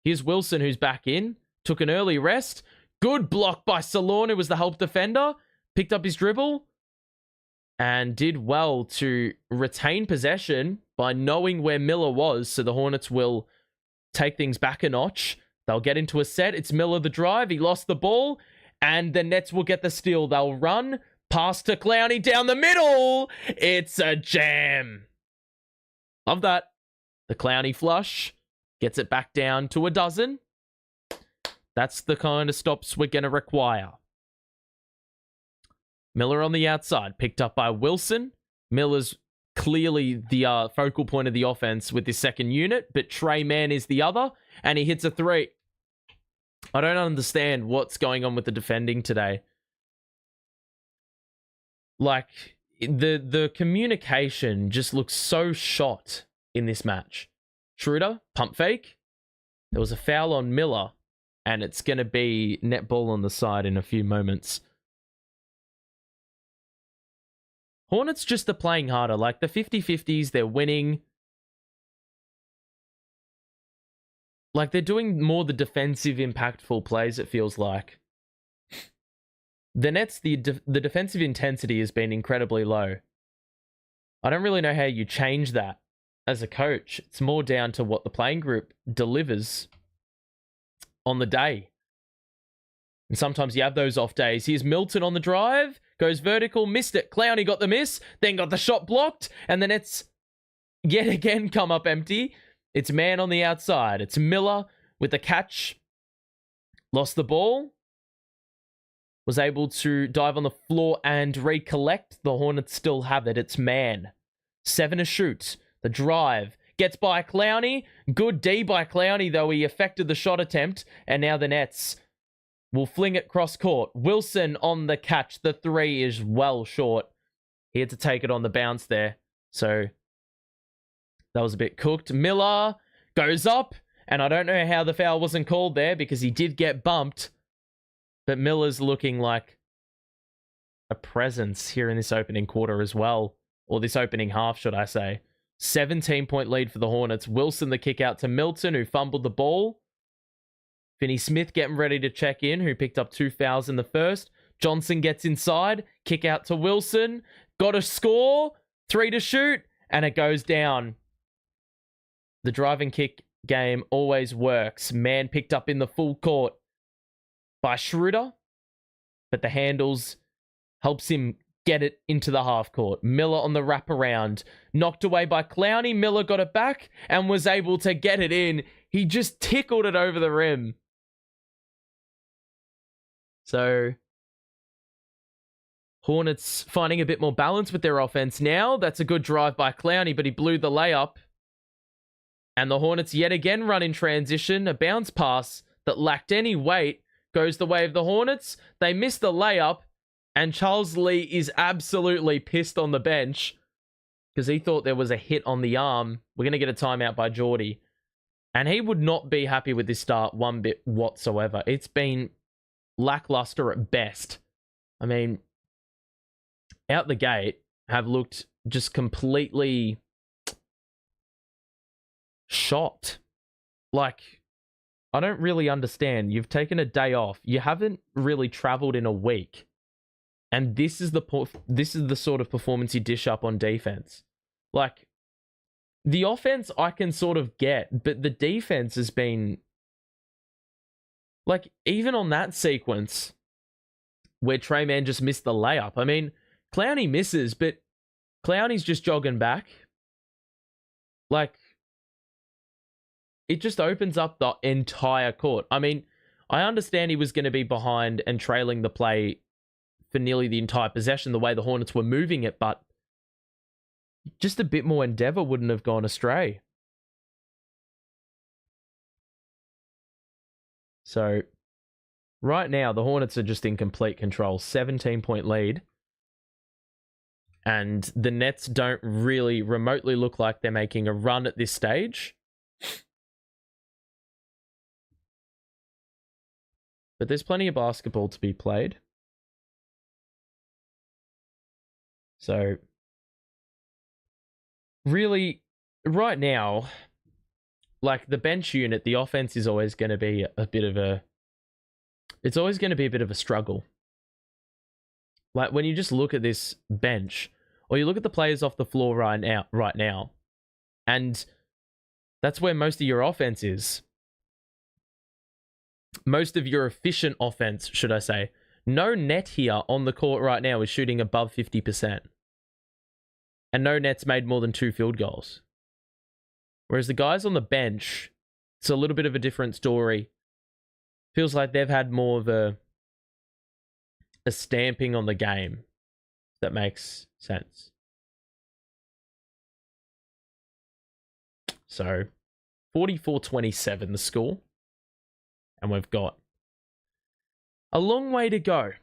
Here's Wilson, who's back in. Took an early rest. Good block by Salon, who was the help defender. Picked up his dribble. And did well to retain possession by knowing where Miller was. So the Hornets will take things back a notch. They'll get into a set. It's Miller the drive. He lost the ball. And the Nets will get the steal. They'll run. Pass to Clowney down the middle. It's a jam. Love that. The Clowney flush gets it back down to a dozen. That's the kind of stops we're going to require. Miller on the outside, picked up by Wilson. Miller's clearly the focal point of the offense with his second unit, but Trey Mann is the other, and he hits a 3. I don't understand what's going on with the defending today. Like, the communication just looks so shot in this match. Schroeder, pump fake. There was a foul on Miller, and it's going to be net ball on the side in a few moments. Hornets just are playing harder. Like, the 50-50s, they're winning. Like, they're doing more the defensive, impactful plays, it feels like. the Nets, the defensive intensity has been incredibly low. I don't really know how you change that as a coach. It's more down to what the playing group delivers on the day. And sometimes you have those off days. Here's Milton on the drive, goes vertical, missed it. Clowney got the miss, then got the shot blocked, and the Nets yet again come up empty. It's man on the outside. It's Miller with the catch. Lost the ball. Was able to dive on the floor and recollect. The Hornets still have it. It's man. 7 to shoot. The drive. Gets by Clowney. Good D by Clowney, though he affected the shot attempt. And now the Nets will fling it cross court. Wilson on the catch. The 3 is well short. He had to take it on the bounce there. So that was a bit cooked. Miller goes up. And I don't know how the foul wasn't called there because he did get bumped. But Miller's looking like a presence here in this opening quarter as well. Or this opening half, should I say. 17-point lead for the Hornets. Wilson the kick out to Milton, who fumbled the ball. Finney Smith getting ready to check in, who picked up 2 fouls in the first. Johnson gets inside. Kick out to Wilson. Got a score. 3 to shoot. And it goes down. The driving kick game always works. Man picked up in the full court by Schroeder. But the handles helps him get it into the half court. Miller on the wraparound. Knocked away by Clowney. Miller got it back and was able to get it in. He just tickled it over the rim. So Hornets finding a bit more balance with their offense now. That's a good drive by Clowney, but he blew the layup. And the Hornets yet again run in transition. A bounce pass that lacked any weight goes the way of the Hornets. They miss the layup. And Charles Lee is absolutely pissed on the bench because he thought there was a hit on the arm. We're going to get a timeout by Geordie. And he would not be happy with this start one bit whatsoever. It's been lackluster at best. I mean, out the gate, have looked just completely shocked. Like, I don't really understand. You've taken a day off. You haven't really traveled in a week. And this is the sort of performance you dish up on defense. Like, the offense I can sort of get, but the defense has been... Like, even on that sequence where Trey Mann just missed the layup. I mean, Clowney misses, but Clowney's just jogging back. Like, it just opens up the entire court. I mean, I understand he was going to be behind and trailing the play for nearly the entire possession, the way the Hornets were moving it, but just a bit more endeavor wouldn't have gone astray. So, right now, the Hornets are just in complete control. 17-point lead. And the Nets don't really remotely look like they're making a run at this stage. But there's plenty of basketball to be played. So, really, right now, like the bench unit, the offense is always going to be a bit of a... It's always going to be a bit of a struggle. Like, when you just look at this bench, or you look at the players off the floor right now, and that's where most of your offense is. Most of your efficient offense, should I say. No net here on the court right now is shooting above 50%. And no net's made more than 2 field goals. Whereas the guys on the bench, it's a little bit of a different story. Feels like they've had more of a stamping on the game. If that makes sense. So, 44-27 the score. And we've got a long way to go.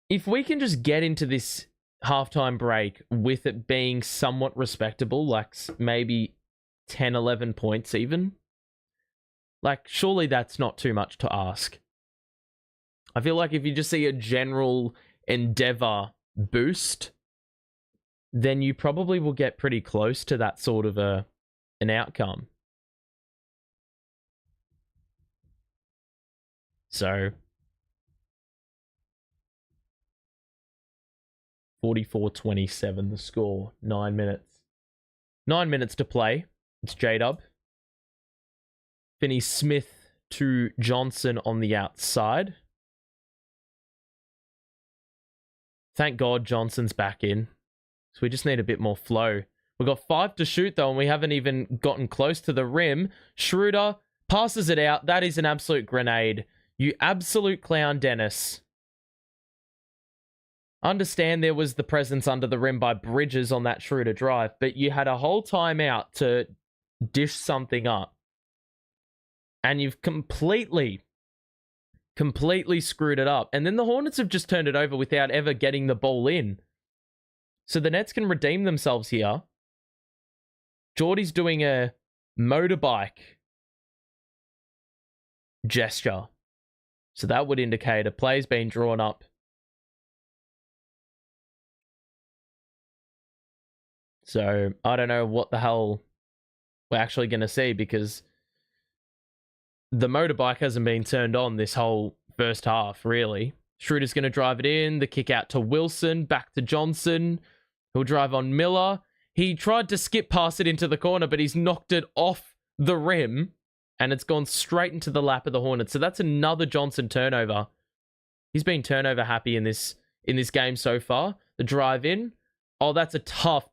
If we can just get into this halftime break with it being somewhat respectable, like maybe 10, 11 points even, like surely that's not too much to ask. I feel like if you just see a general endeavor boost, then you probably will get pretty close to that sort of an outcome. So, 44-27 the score. 9 minutes. 9 minutes to play. It's J-Dub. Finney-Smith to Johnson on the outside. Thank God Johnson's back in. So we just need a bit more flow. We've got 5 to shoot, though, and we haven't even gotten close to the rim. Schroeder passes it out. That is an absolute grenade. You absolute clown, Dennis. Understand there was the presence under the rim by Bridges on that Schroeder drive, but you had a whole timeout to dish something up. And you've completely screwed it up. And then the Hornets have just turned it over without ever getting the ball in. So the Nets can redeem themselves here. Geordie's doing a motorbike gesture. So that would indicate a play's been drawn up. So I don't know what the hell we're actually going to see, because the motorbike hasn't been turned on this whole first half, really. Schroeder's going to drive it in. The kick out to Wilson. Back to Johnson. He'll drive on Miller. He tried to skip past it into the corner, but he's knocked it off the rim, and it's gone straight into the lap of the Hornets. So that's another Johnson turnover. He's been turnover happy in this game so far. The drive in. Oh, that's a tough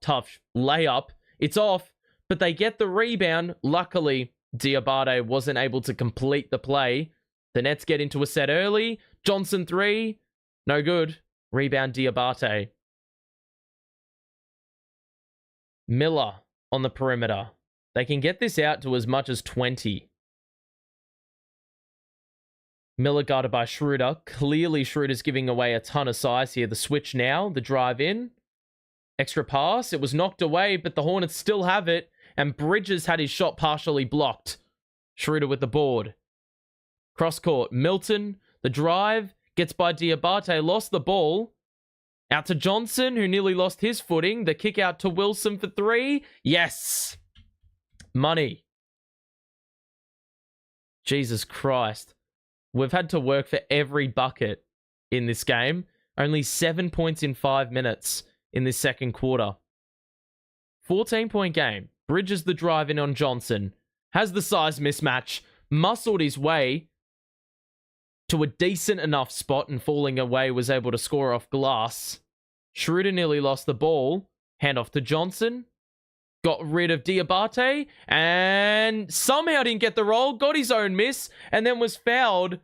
layup. It's off, but they get the rebound. Luckily, Diabate wasn't able to complete the play. The Nets get into a set early. Johnson 3. No good. Rebound Diabate. Miller on the perimeter. They can get this out to as much as 20. Miller guarded by Schroeder. Clearly, Schroeder's giving away a ton of size here. The switch now. The drive in. Extra pass. It was knocked away, but the Hornets still have it. And Bridges had his shot partially blocked. Schroeder with the board. Cross court. Milton. The drive. Gets by Diabate. Lost the ball. Out to Johnson, who nearly lost his footing. The kick out to Wilson for 3. Yes. Money. Jesus Christ. We've had to work for every bucket in this game. Only 7 points in 5 minutes in this second quarter. 14-point game. Bridges the drive in on Johnson. Has the size mismatch. Muscled his way to a decent enough spot, and falling away was able to score off glass. Schroeder nearly lost the ball. Hand off to Johnson. Got rid of Diabate and somehow didn't get the roll. Got his own miss and then was fouled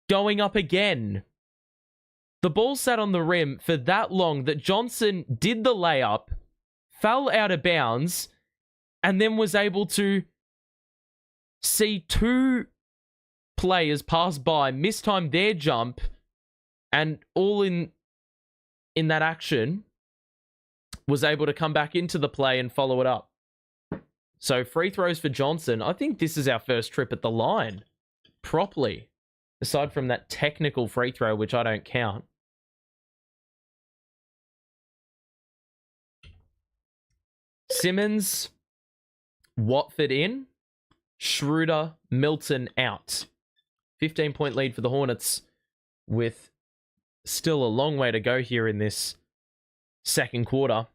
going up again. The ball sat on the rim for that long that Johnson did the layup, fell out of bounds, and then was able to see 2 players pass by, mistime their jump, and all in that action was able to come back into the play and follow it up. So free throws for Johnson. I think this is our first trip at the line properly, aside from that technical free throw, which I don't count. Simmons, Watford in, Schroeder, Milton out. 15-point lead for the Hornets, with still a long way to go here in this second quarter.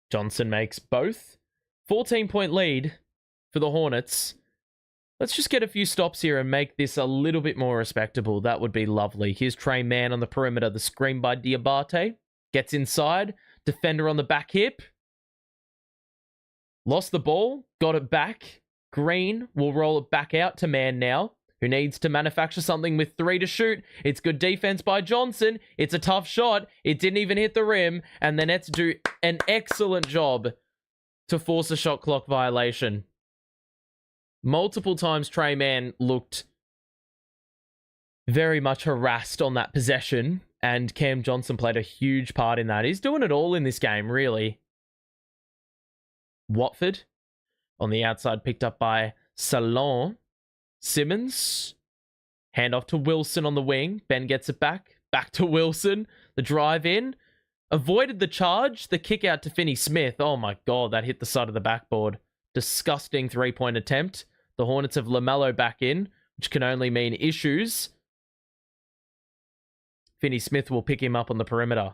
Johnson makes both. 14-point lead for the Hornets. Let's just get a few stops here and make this a little bit more respectable. That would be lovely. Here's Trey Mann on the perimeter. The screen by Diabate. Gets inside. Defender on the back hip. Lost the ball. Got it back. Green will roll it back out to Mann now, who needs to manufacture something with 3 to shoot. It's good defense by Johnson. It's a tough shot. It didn't even hit the rim. And the Nets do an excellent job to force a shot clock violation. Multiple times Trey Mann looked very much harassed on that possession, and Cam Johnson played a huge part in that. He's doing it all in this game, really. Watford on the outside, picked up by Salon. Simmons. Hand off to Wilson on the wing. Ben gets it back. Back to Wilson. The drive in. avoided the charge. The kick out to Finney Smith. Oh my God, that hit the side of the backboard. Disgusting 3-point attempt. The Hornets have Lamelo back in, which can only mean issues. Finney Smith will pick him up on the perimeter.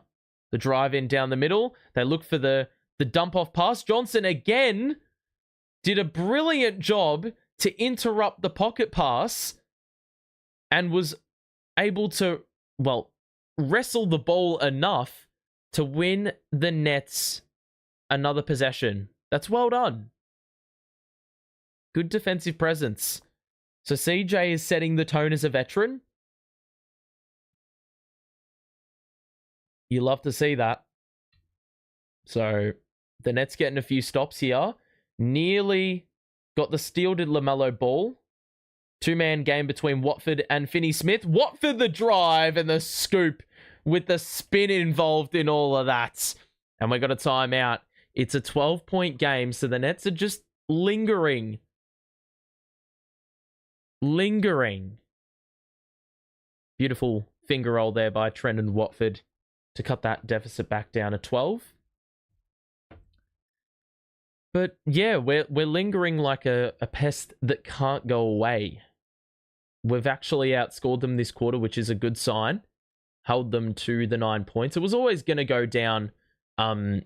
The drive in down the middle. They look for the dump off pass. Johnson again did a brilliant job to interrupt the pocket pass and was able to, well, wrestle the ball enough to win the Nets another possession. That's well done. Good defensive presence. So CJ is setting the tone as a veteran. You love to see that. So the Nets getting a few stops here. Nearly got the steal to Lamelo Ball. Two-man game between Watford and Finney Smith. Watford the drive and the scoop with the spin involved in all of that. And we got a timeout. It's a 12-point game, so the Nets are just lingering. Beautiful finger roll there by Trendon Watford to cut that deficit back down to 12. But yeah, we're lingering like a pest that can't go away. We've actually outscored them this quarter, which is a good sign. Held them to the 9 points. It was always going to go down the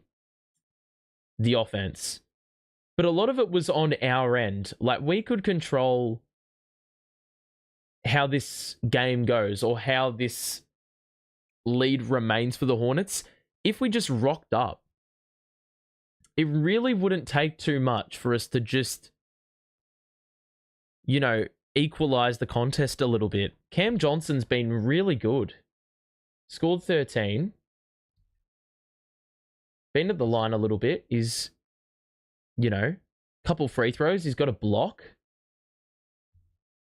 offense. But a lot of it was on our end. Like, we could control how this game goes or how this lead remains for the Hornets if we just rocked up. It really wouldn't take too much for us to just, you know, equalize the contest a little bit. Cam Johnson's been really good. Scored 13. Been at the line a little bit. Is, you know, couple free throws. He's got a block.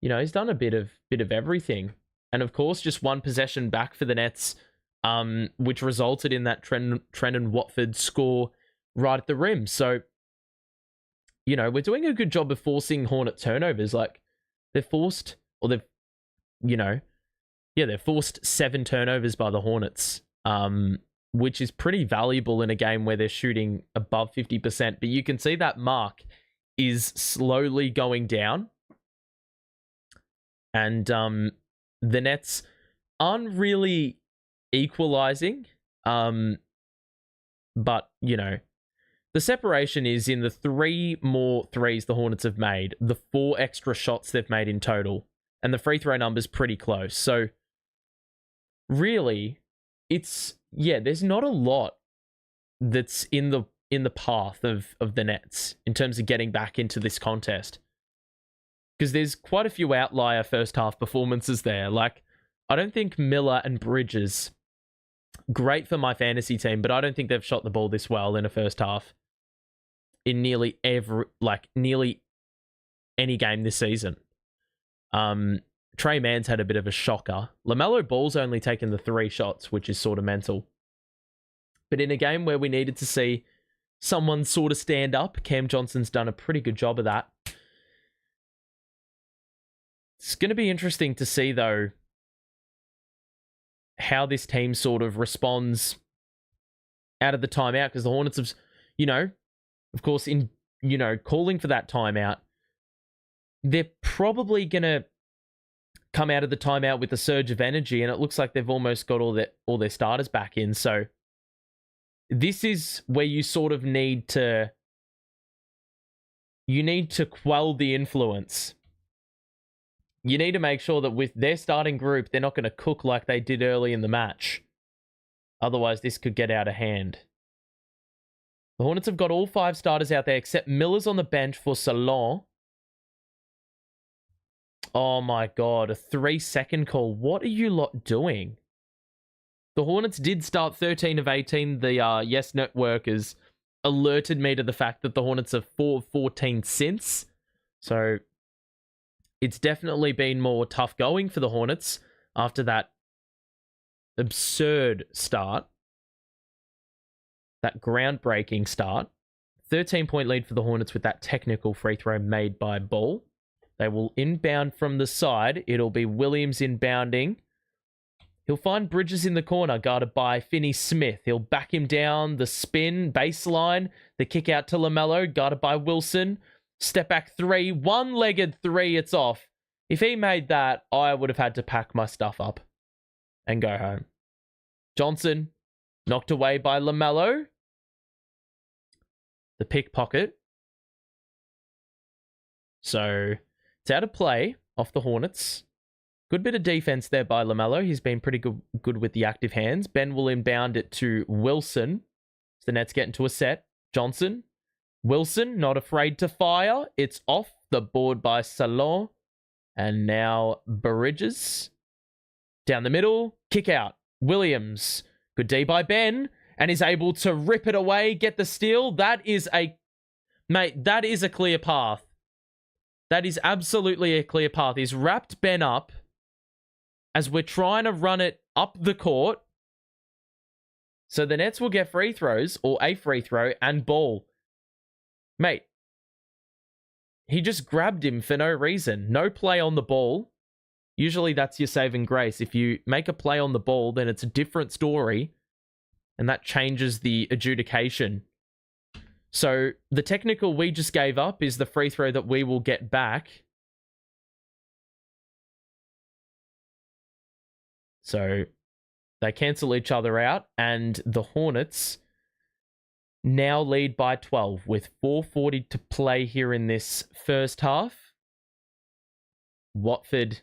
You know, he's done a bit of everything. And of course, just one possession back for the Nets, which resulted in that Trendon Watford score right at the rim. So, you know, we're doing a good job of forcing Hornet turnovers. Like, they've forced 7 turnovers by the Hornets, which is pretty valuable in a game where they're shooting above 50%. But you can see that mark is slowly going down. And the Nets aren't really equalizing. But, you know, the separation is in the 3 more threes the Hornets have made, the 4 extra shots they've made in total, and the free throw number's pretty close. So, really, there's not a lot that's in the path of the Nets in terms of getting back into this contest. Because there's quite a few outlier first half performances there. Like, I don't think Miller and Bridges, great for my fantasy team, but I don't think they've shot the ball this well in a first half in nearly any game this season. Trey Mann's had a bit of a shocker. Lamelo Ball's only taken the 3 shots, which is sort of mental. But in a game where we needed to see someone sort of stand up, Cam Johnson's done a pretty good job of that. It's going to be interesting to see, though, how this team sort of responds out of the timeout, because the Hornets have, you know, of course, calling for that timeout, they're probably going to come out of the timeout with a surge of energy, and it looks like they've almost got all their starters back in. So this is where you sort of need to quell the influence. You need to make sure that with their starting group, they're not going to cook like they did early in the match. Otherwise, this could get out of hand. The Hornets have got all 5 starters out there, except Miller's on the bench for Salon. Oh my God, a 3-second call. What are you lot doing? The Hornets did start 13 of 18. The Yes Network has alerted me to the fact that the Hornets are 4 of 14 since. So it's definitely been more tough going for the Hornets after that absurd start. That groundbreaking start. 13-point lead for the Hornets with that technical free throw made by Ball. They will inbound from the side. It'll be Williams inbounding. He'll find Bridges in the corner, guarded by Finney-Smith. He'll back him down, the spin, baseline, the kick out to Lamelo, guarded by Wilson. Step back three, one-legged three, it's off. If he made that, I would have had to pack my stuff up and go home. Johnson, knocked away by Lamelo. The pickpocket. So, it's out of play off the Hornets. Good bit of defense there by Lamelo. He's been pretty good with the active hands. Ben will inbound it to Wilson. So the Nets get into a set. Johnson. Wilson, not afraid to fire. It's off the board by Salon. And now Bridges. Down the middle. Kick out. Williams. Good D by Ben. And is able to rip it away. Get the steal. That is a... Mate, that is a clear path. That is absolutely a clear path. He's wrapped Ben up as we're trying to run it up the court. So the Nets will get free throws, or a free throw, and ball. Mate, he just grabbed him for no reason. No play on the ball. Usually that's your saving grace. If you make a play on the ball, then it's a different story, and that changes the adjudication. So the technical we just gave up is the free throw that we will get back. So they cancel each other out, and the Hornets now lead by 12 with 4:40 to play here in this first half. Watford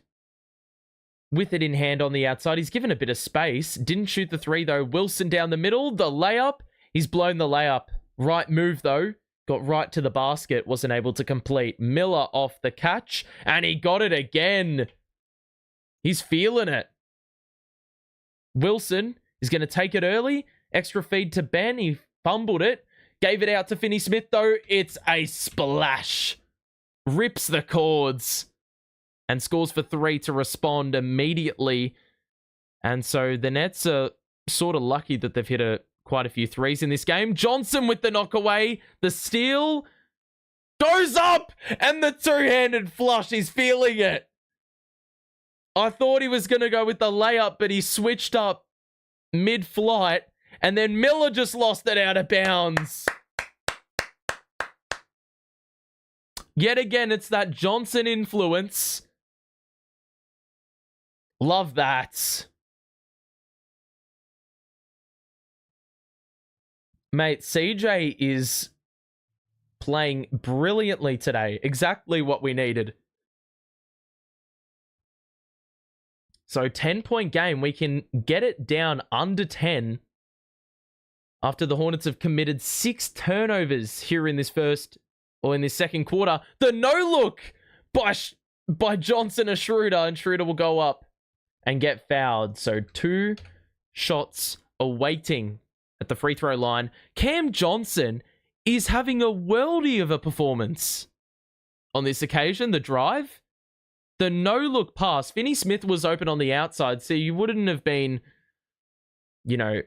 with it in hand on the outside. He's given a bit of space. Didn't shoot the three, though. Wilson down the middle. The layup. He's blown the layup. Right move, though. Got right to the basket. Wasn't able to complete. Miller off the catch. And he got it again. He's feeling it. Wilson is going to take it early. Extra feed to Ben. He fumbled it. Gave it out to Finney-Smith, though. It's a splash. Rips the cords. And scores for three to respond immediately. And so the Nets are sort of lucky that they've hit quite a few threes in this game. Johnson with the knockaway. The steal goes up. And the two-handed flush. He's feeling it. I thought he was going to go with the layup, but he switched up mid-flight. And then Miller just lost it out of bounds. Yet again, it's that Johnson influence. Love that. Mate, CJ is playing brilliantly today. Exactly what we needed. So 10-point game. We can get it down under 10 after the Hornets have committed 6 turnovers here in this second quarter. The no-look by Johnson or Schroeder, and Schroeder will go up and get fouled. So 2 shots awaiting at the free throw line. Cam Johnson is having a worldie of a performance on this occasion. The drive. The no-look pass. Finney-Smith was open on the outside, so you wouldn't have been,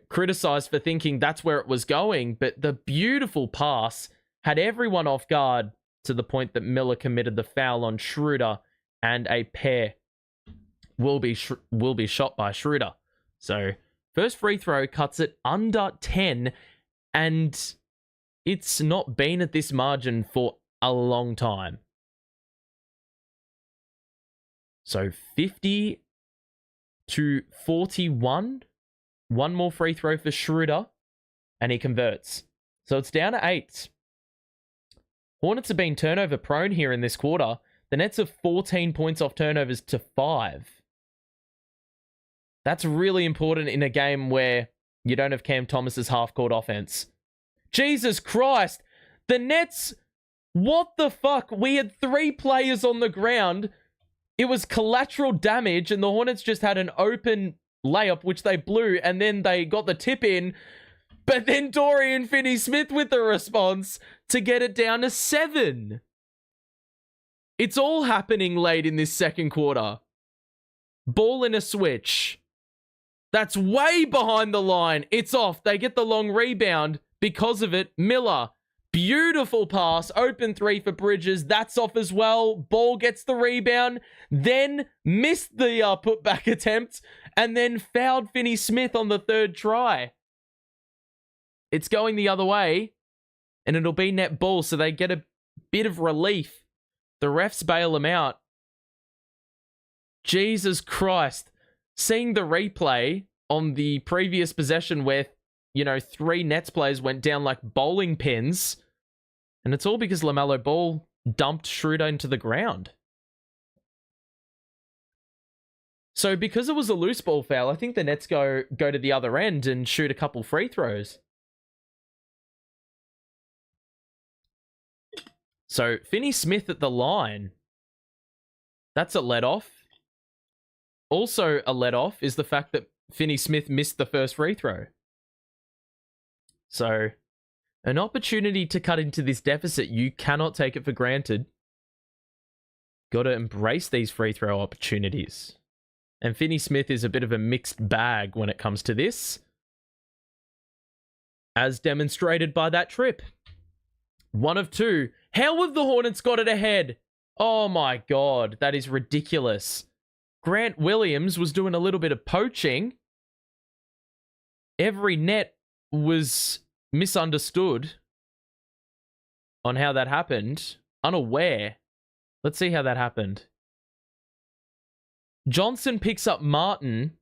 criticized for thinking that's where it was going. But the beautiful pass had everyone off guard to the point that Miller committed the foul on Schroeder, and a pair will be shot by Schroeder. So first free throw cuts it under 10, and it's not been at this margin for a long time. So 50 to 41. One more free throw for Schroeder, and he converts. So it's down to 8. Hornets have been turnover prone here in this quarter. The Nets have 14 points off turnovers to 5. That's really important in a game where you don't have Cam Thomas's half-court offense. Jesus Christ. The Nets, what the fuck? We had 3 players on the ground. It was collateral damage, and the Hornets just had an open layup, which they blew, and then they got the tip in. But then Dorian Finney-Smith with the response to get it down to 7. It's all happening late in this second quarter. Ball in a switch. That's way behind the line. It's off. They get the long rebound because of it. Miller. Beautiful pass. Open 3 for Bridges. That's off as well. Ball gets the rebound. Then missed the putback attempt. and then fouled Finney Smith on the third try. It's going the other way, and it'll be net ball, so they get a bit of relief. The refs bail them out. Jesus Christ. Seeing the replay on the previous possession where, 3 Nets players went down like bowling pins, and it's all because Lamelo Ball dumped Schroeder into the ground. So because it was a loose ball foul, I think the Nets go to the other end and shoot a couple free throws. So Finney Smith at the line. That's a let-off. Also a let-off is the fact that Finney Smith missed the first free throw. So an opportunity to cut into this deficit. You cannot take it for granted. Got to embrace these free throw opportunities. And Finney Smith is a bit of a mixed bag when it comes to this, as demonstrated by that trip. 1 of 2. How have the Hornets got it ahead? Oh my God, that is ridiculous. Grant Williams was doing a little bit of poaching. Every net was misunderstood on how that happened. Unaware. Let's see how that happened. Johnson picks up Martin,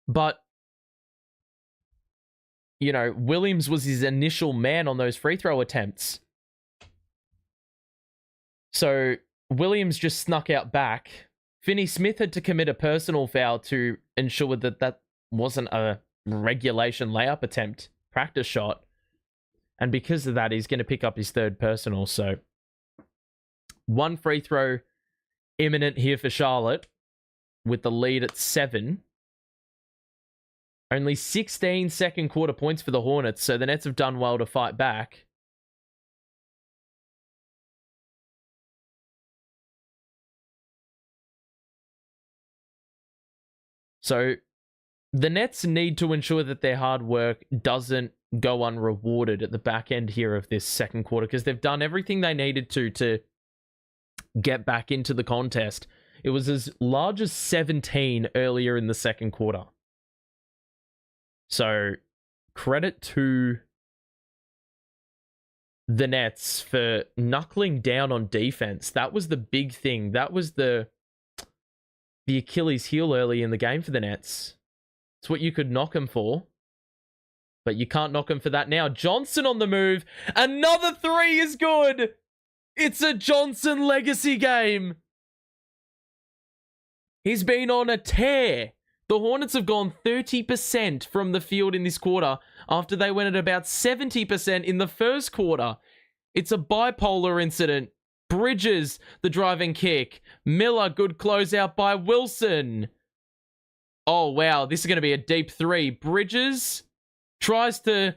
but, Williams was his initial man on those free throw attempts. So Williams just snuck out back. Finney Smith had to commit a personal foul to ensure that that wasn't a regulation layup attempt, practice shot. And because of that, he's going to pick up his third personal. So 1 free throw imminent here for Charlotte, with the lead at 7. Only 16 second quarter points for the Hornets, so the Nets have done well to fight back. So the Nets need to ensure that their hard work doesn't go unrewarded at the back end here of this second quarter, because they've done everything they needed to get back into the contest. It was as large as 17 earlier in the second quarter. So credit to the Nets for knuckling down on defense. That was the big thing. That was the Achilles heel early in the game for the Nets. It's what you could knock them for, but you can't knock them for that now. Johnson on the move. Another 3 is good. It's a Johnson legacy game. He's been on a tear. The Hornets have gone 30% from the field in this quarter after they went at about 70% in the first quarter. It's a bipolar incident. Bridges, the driving kick. Miller, good closeout by Wilson. Oh, wow. This is going to be a deep 3. Bridges tried to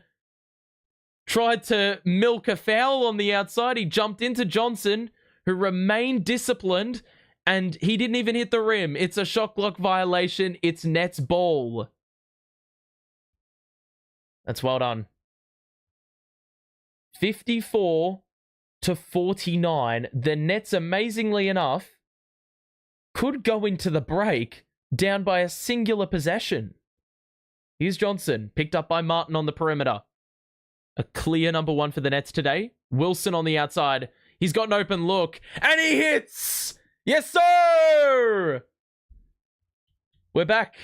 milk a foul on the outside. He jumped into Johnson, who remained disciplined, and he didn't even hit the rim. It's a shot clock violation. It's Nets ball. That's well done. 54-49. The Nets, amazingly enough, could go into the break down by a singular possession. Here's Johnson, picked up by Martin on the perimeter. A clear number 1 for the Nets today. Wilson on the outside. He's got an open look, and he hits! Yes, sir! We're back.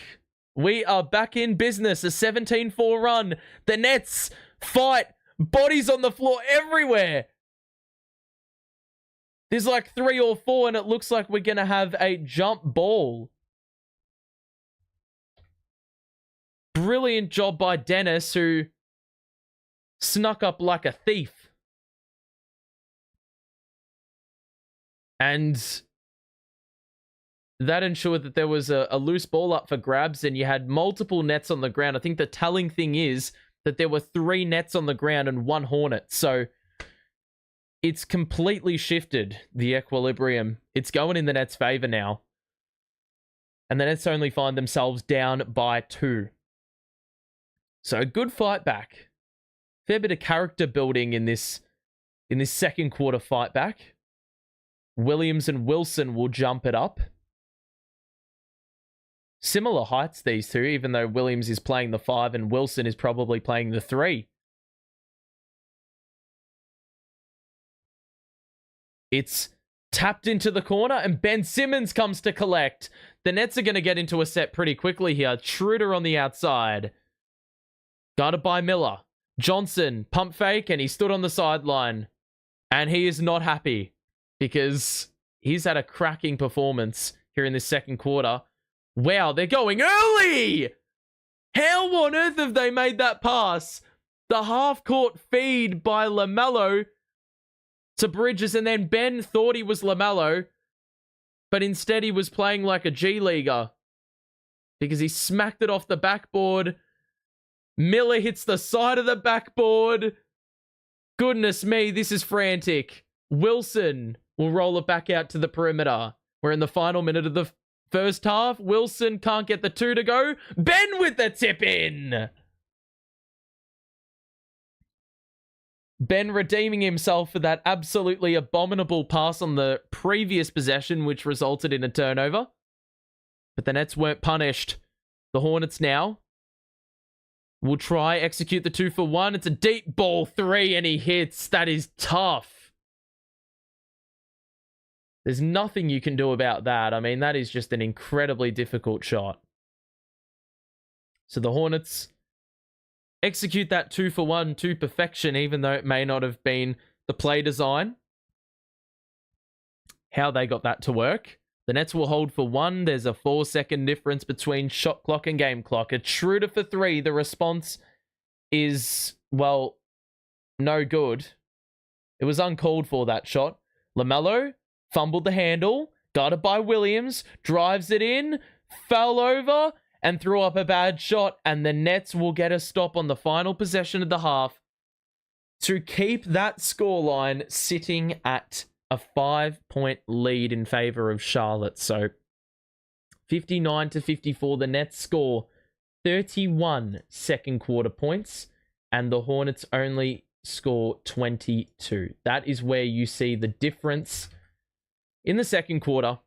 We are back in business. A 17-4 run. The Nets fight. Bodies on the floor everywhere. There's like 3 or 4, and it looks like we're going to have a jump ball. Brilliant job by Dennis, who snuck up like a thief. And that ensured that there was a loose ball up for grabs, and you had multiple Nets on the ground. I think the telling thing is that there were 3 Nets on the ground and 1 Hornet. So it's completely shifted the equilibrium. It's going in the Nets' favor now. And the Nets only find themselves down by 2. So a good fight back. Fair bit of character building in this second quarter fight back. Williams and Wilson will jump it up. Similar heights, these two, even though Williams is playing the 5 and Wilson is probably playing the 3. It's tapped into the corner, and Ben Simmons comes to collect. The Nets are going to get into a set pretty quickly here. Schroeder on the outside. Guarded by Miller. Johnson, pump fake, and he stood on the sideline. And he is not happy because he's had a cracking performance here in this second quarter. Wow, they're going early! How on earth have they made that pass? The half-court feed by Lamelo to Bridges, and then Ben thought he was Lamelo, but instead he was playing like a G-leaguer because he smacked it off the backboard. Miller hits the side of the backboard. Goodness me, this is frantic. Wilson will roll it back out to the perimeter. We're in the final minute of the first half. Wilson can't get the 2 to go. Ben with the tip in. Ben redeeming himself for that absolutely abominable pass on the previous possession, which resulted in a turnover. But the Nets weren't punished. The Hornets now will try execute the 2 for 1. It's a deep ball 3 and he hits. That is tough. There's nothing you can do about that. I mean, that is just an incredibly difficult shot. So the Hornets execute that 2 for 1 to perfection, even though it may not have been the play design. How they got that to work. The Nets will hold for 1. There's a 4-second difference between shot clock and game clock. It's Schroeder for 3. The response is, well, no good. It was uncalled for, that shot. Lamelo fumbled the handle, guarded by Williams, drives it in, fell over, and threw up a bad shot, and the Nets will get a stop on the final possession of the half to keep that scoreline sitting at a 5-point lead in favor of Charlotte. So 59-54, the Nets score 31 second quarter points, and the Hornets only score 22. That is where you see the difference in the second quarter.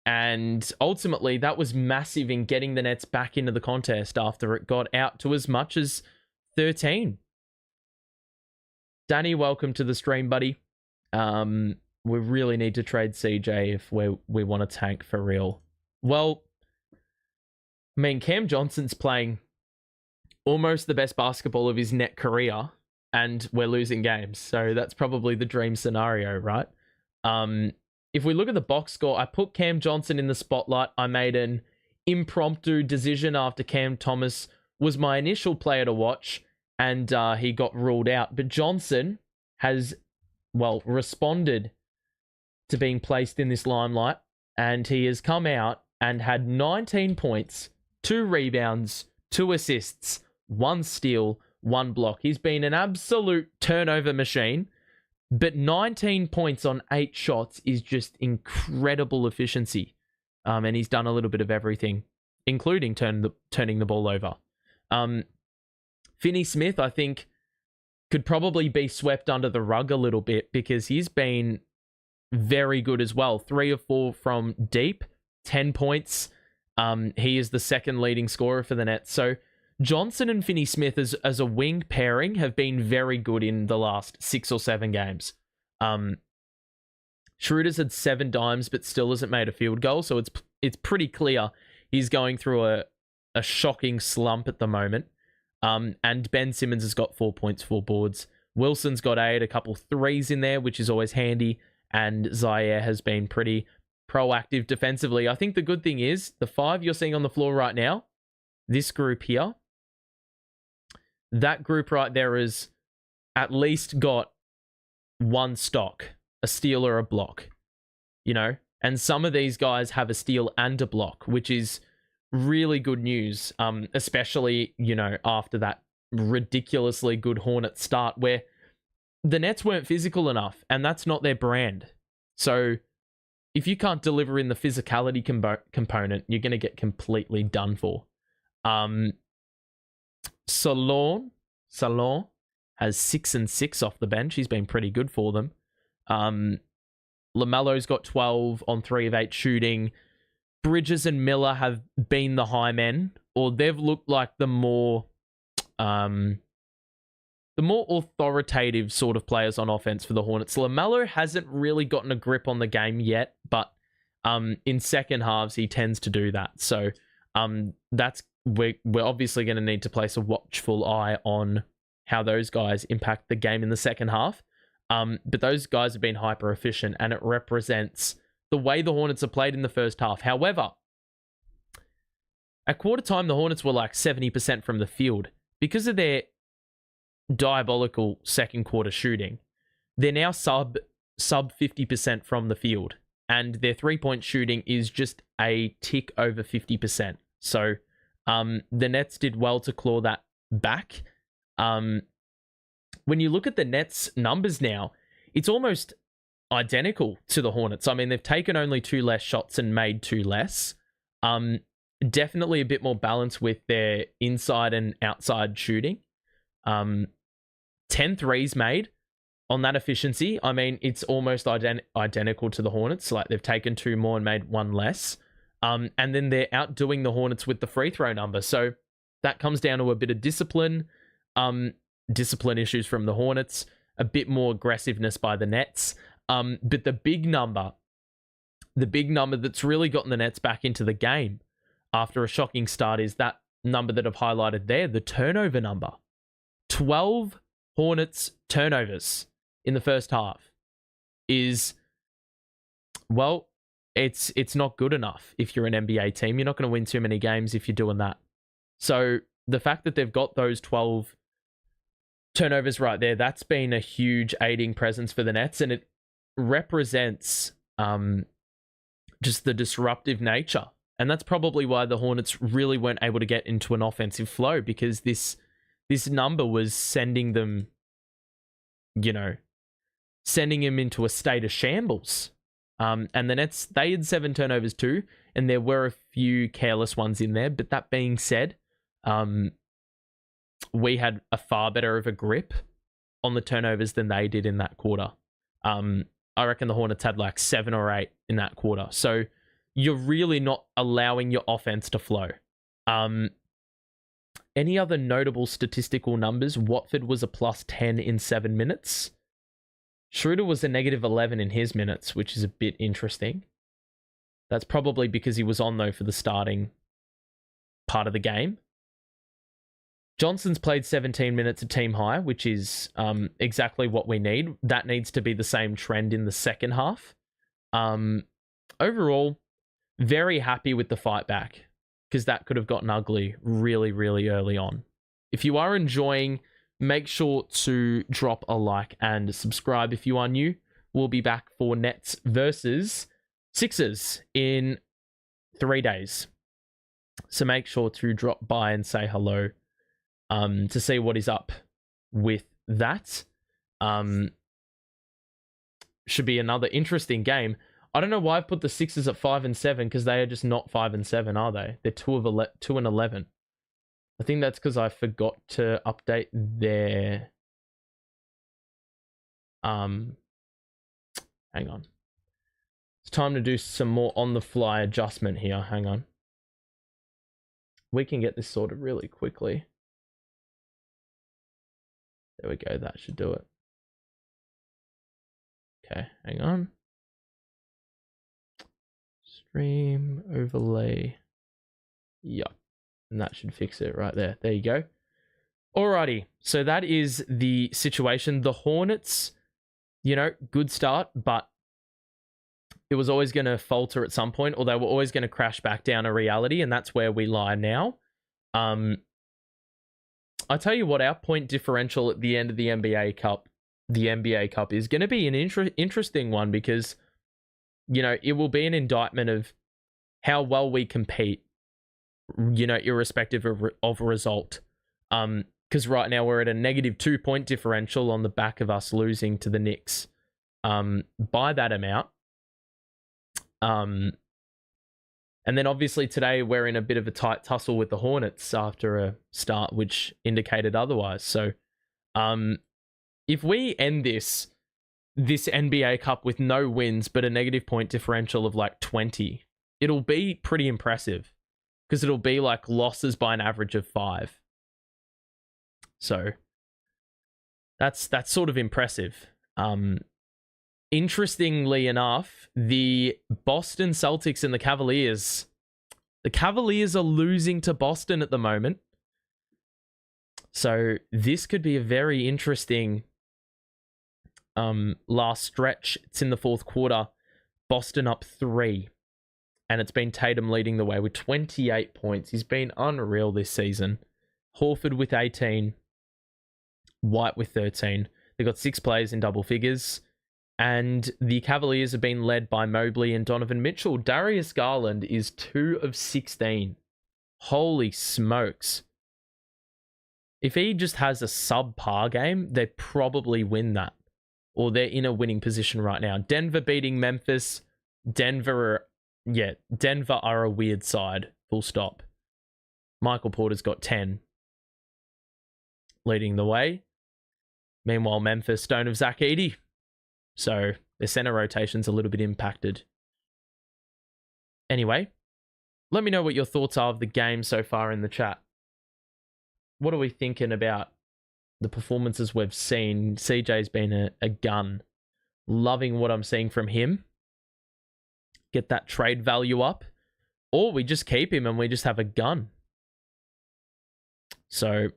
And ultimately, that was massive in getting the Nets back into the contest after it got out to as much as 13. Danny, welcome to the stream, buddy. We really need to trade CJ if we want to tank for real. Well, I mean, Cam Johnson's playing almost the best basketball of his net career, and we're losing games. So that's probably the dream scenario, right? If we look at the box score, I put Cam Johnson in the spotlight. I made an impromptu decision after Cam Thomas was my initial player to watch, and he got ruled out. But Johnson has, well, responded to being placed in this limelight, and he has come out and had 19 points, 2 rebounds, 2 assists, 1 steal, 1 block. He's been an absolute turnover machine. But 19 points on 8 shots is just incredible efficiency. And he's done a little bit of everything, including turning the ball over. Finney Smith, I think, could probably be swept under the rug a little bit because he's been very good as well. 3 of 4 from deep, 10 points. He is the second leading scorer for the Nets. So Johnson and Finney Smith as a wing pairing have been very good in the last 6 or 7 games. Schroeder's had 7 dimes, but still hasn't made a field goal, so it's pretty clear he's going through a shocking slump at the moment. And Ben Simmons has got 4 points, 4 boards. Wilson's got 8, a couple threes in there, which is always handy. And Zaire has been pretty proactive defensively. I think the good thing is the 5 you're seeing on the floor right now, this group here, that group right there is at least got 1 stock, a steal or a block, you know? And some of these guys have a steal and a block, which is really good news, especially, you know, after that ridiculously good Hornet start where the Nets weren't physical enough, and that's not their brand. So if you can't deliver in the physicality component, you're going to get completely done for. Salon has 6 and 6 off the bench. He's been pretty good for them. Lamelo's got 12 on 3 of 8 shooting. Bridges and Miller have been the high men, or they've looked like the more authoritative sort of players on offense for the Hornets. Lamelo hasn't really gotten a grip on the game yet, but in second halves he tends to do that. So that's we're obviously going to need to place a watchful eye on how those guys impact the game in the second half. But those guys have been hyper efficient, and it represents the way the Hornets have played in the first half. However, at quarter time, the Hornets were like 70% from the field. Because of their diabolical second quarter shooting, they're now sub 50% from the field, and their 3-point shooting is just a tick over 50%. So the Nets did well to claw that back. When you look at the Nets numbers now, it's almost identical to the Hornets. I mean, they've taken only 2 less shots and made 2 less. Definitely a bit more balance with their inside and outside shooting. 10 threes made on that efficiency. I mean, it's almost identical to the Hornets. Like, they've taken 2 more and made 1 less. And then they're outdoing the Hornets with the free throw number. So that comes down to a bit of discipline. Discipline issues from the Hornets, a bit more aggressiveness by the Nets. But the big number that's really gotten the Nets back into the game after a shocking start is that number that I've highlighted there, the turnover number. 12 Hornets turnovers in the first half is, well, it's not good enough if you're an NBA team. You're not going to win too many games if you're doing that. So the fact that they've got those 12 turnovers right there, that's been a huge aiding presence for the Nets, and it represents just the disruptive nature. And that's probably why the Hornets really weren't able to get into an offensive flow, because this number was sending them, sending him into a state of shambles. And the Nets, they had 7 turnovers too, and there were a few careless ones in there. But that being said, we had a far better of a grip on the turnovers than they did in that quarter. I reckon the Hornets had like 7 or 8 in that quarter. So you're really not allowing your offense to flow. Any other notable statistical numbers? Watford was a plus 10 in 7 minutes. Schroeder was a negative 11 in his minutes, which is a bit interesting. That's probably because he was on, though, for the starting part of the game. Johnson's played 17 minutes at team high, which is exactly what we need. That needs to be the same trend in the second half. Overall, very happy with the fight back, because that could have gotten ugly really, really early on. If you are enjoying, make sure to drop a like and subscribe if you are new. We'll be back for Nets versus Sixers in 3 days. So make sure to drop by and say hello to see what is up with that. Should be another interesting game. I don't know why I've put the Sixers at 5 and 7, because they are just not 5 and 7, are they? They're 2 and 11. I think that's because I forgot to update their hang on. It's time to do some more on the fly adjustment here. Hang on. We can get this sorted really quickly. There we go. That should do it. Okay, hang on. Stream overlay. Yep. And that should fix it right there. There you go. Alrighty. So that is the situation. The Hornets, good start, but it was always going to falter at some point, or they were always going to crash back down to reality, and that's where we lie now. I tell you what, our point differential at the end of the NBA Cup is going to be an interesting one, because, it will be an indictment of how well we compete, irrespective of a result. Because right now we're at a negative 2 point differential on the back of us losing to the Knicks by that amount. And then obviously today we're in a bit of a tight tussle with the Hornets after a start which indicated otherwise. So if we end this NBA Cup with no wins but a negative point differential of like 20, it'll be pretty impressive because it'll be like losses by an average of 5. So that's sort of impressive. Interestingly enough, the Boston Celtics and the Cavaliers are losing to Boston at the moment. So this could be a very interesting last stretch. It's in the fourth quarter. Boston up 3. And it's been Tatum leading the way with 28 points. He's been unreal this season. Horford with 18. White with 13. They've got 6 players in double figures. And the Cavaliers have been led by Mobley and Donovan Mitchell. Darius Garland is 2 of 16. Holy smokes. If he just has a subpar game, they probably win that. Or they're in a winning position right now. Denver beating Memphis. Denver are a weird side. Full stop. Michael Porter's got 10. Leading the way. Meanwhile, Memphis don't have Zach Edey. So their center rotation's a little bit impacted. Anyway, let me know what your thoughts are of the game so far in the chat. What are we thinking about the performances we've seen? CJ's been a gun. Loving what I'm seeing from him. Get that trade value up. Or we just keep him and we just have a gun. So,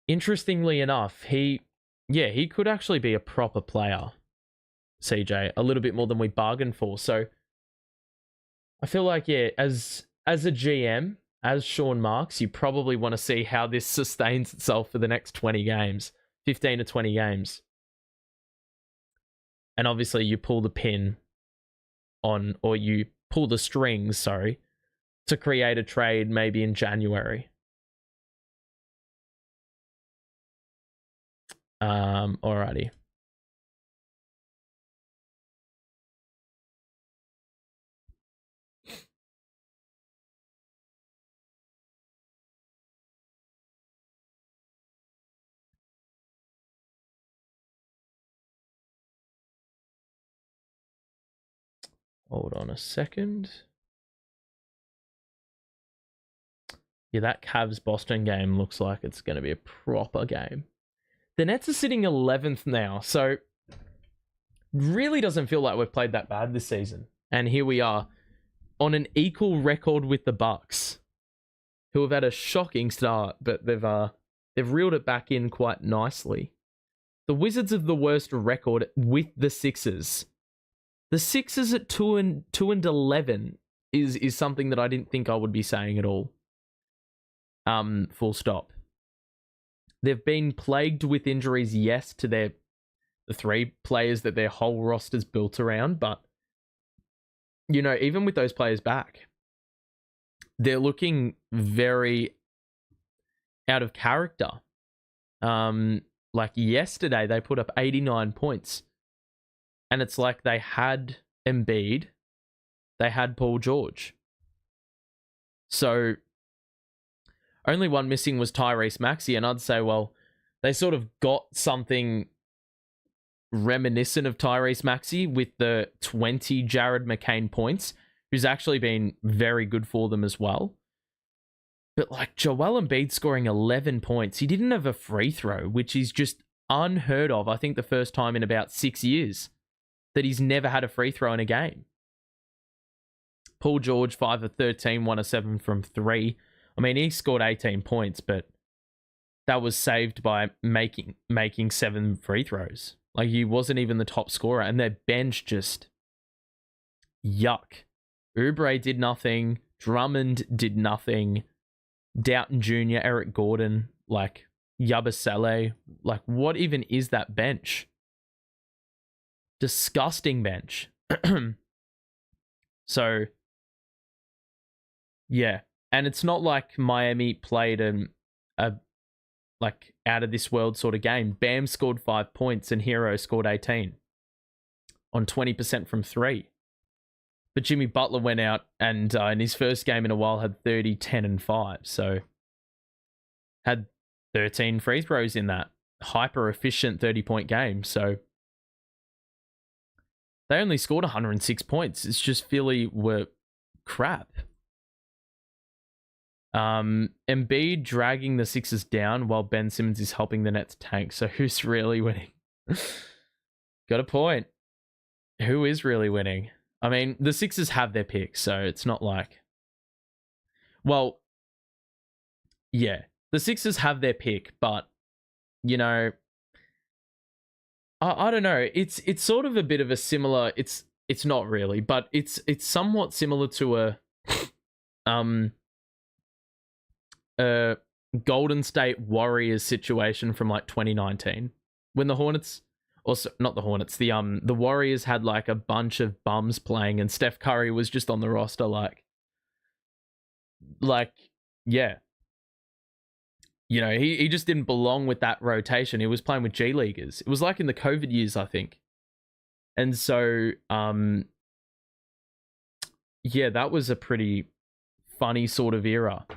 interestingly enough, he could actually be a proper player, CJ. A little bit more than we bargained for. So, I feel like, as a GM, as Sean Marks, you probably want to see how this sustains itself for the next 20 games. 15 to 20 games. And obviously you pull the pin on, or you pull the strings, to create a trade maybe in January. Alrighty. Hold on a second. Yeah, that Cavs-Boston game looks like it's going to be a proper game. The Nets are sitting 11th now, so really doesn't feel like we've played that bad this season. And here we are on an equal record with the Bucks, who have had a shocking start, but they've reeled it back in quite nicely. The Wizards have the worst record with the Sixers. The Sixers at 2-11 is something that I didn't think I would be saying at all. Full stop. They've been plagued with injuries, yes, to the 3 players that their whole roster's built around, but even with those players back, they're looking very out of character. Like yesterday, they put up 89 points. And it's like they had Embiid, they had Paul George. So, only one missing was Tyrese Maxey, and I'd say, well, they sort of got something reminiscent of Tyrese Maxey with the 20 Jared McCain points, who's actually been very good for them as well. But like Joel Embiid scoring 11 points, he didn't have a free throw, which is just unheard of. I think the first time in about 6 years that he's never had a free throw in a game. Paul George, 5 of 13, 1 of 7 from 3. I mean, he scored 18 points, but that was saved by making 7 free throws. Like, he wasn't even the top scorer, and their bench just yuck. Oubre did nothing. Drummond did nothing. Doughton Jr., Eric Gordon, like Yabusele. Like, what even is that bench? Disgusting bench. So, yeah. And it's not like Miami played a like out of this world sort of game. Bam scored 5 points and Hero scored 18 on 20% from 3. But Jimmy Butler went out and in his first game in a while had 30, 10, and 5. So had 13 free throws in that hyper efficient 30-point game. So They only scored 106 points. It's just Philly were crap. Embiid dragging the Sixers down while Ben Simmons is helping the Nets tank. So who's really winning? Got a point. Who is really winning? I mean, the Sixers have their pick, so it's not like... Well, yeah, the Sixers have their pick, but, you know, I don't know. It's sort of a bit of a similar... It's not really, but it's somewhat similar to a Golden State Warriors situation from like 2019 when the Hornets... Also, not the Hornets. The Warriors had like a bunch of bums playing, and Steph Curry was just on the roster. Like, yeah, you know, he just didn't belong with that rotation. He was playing with G Leaguers. It was like in the COVID years, I think. And so, yeah, that was a pretty funny sort of era.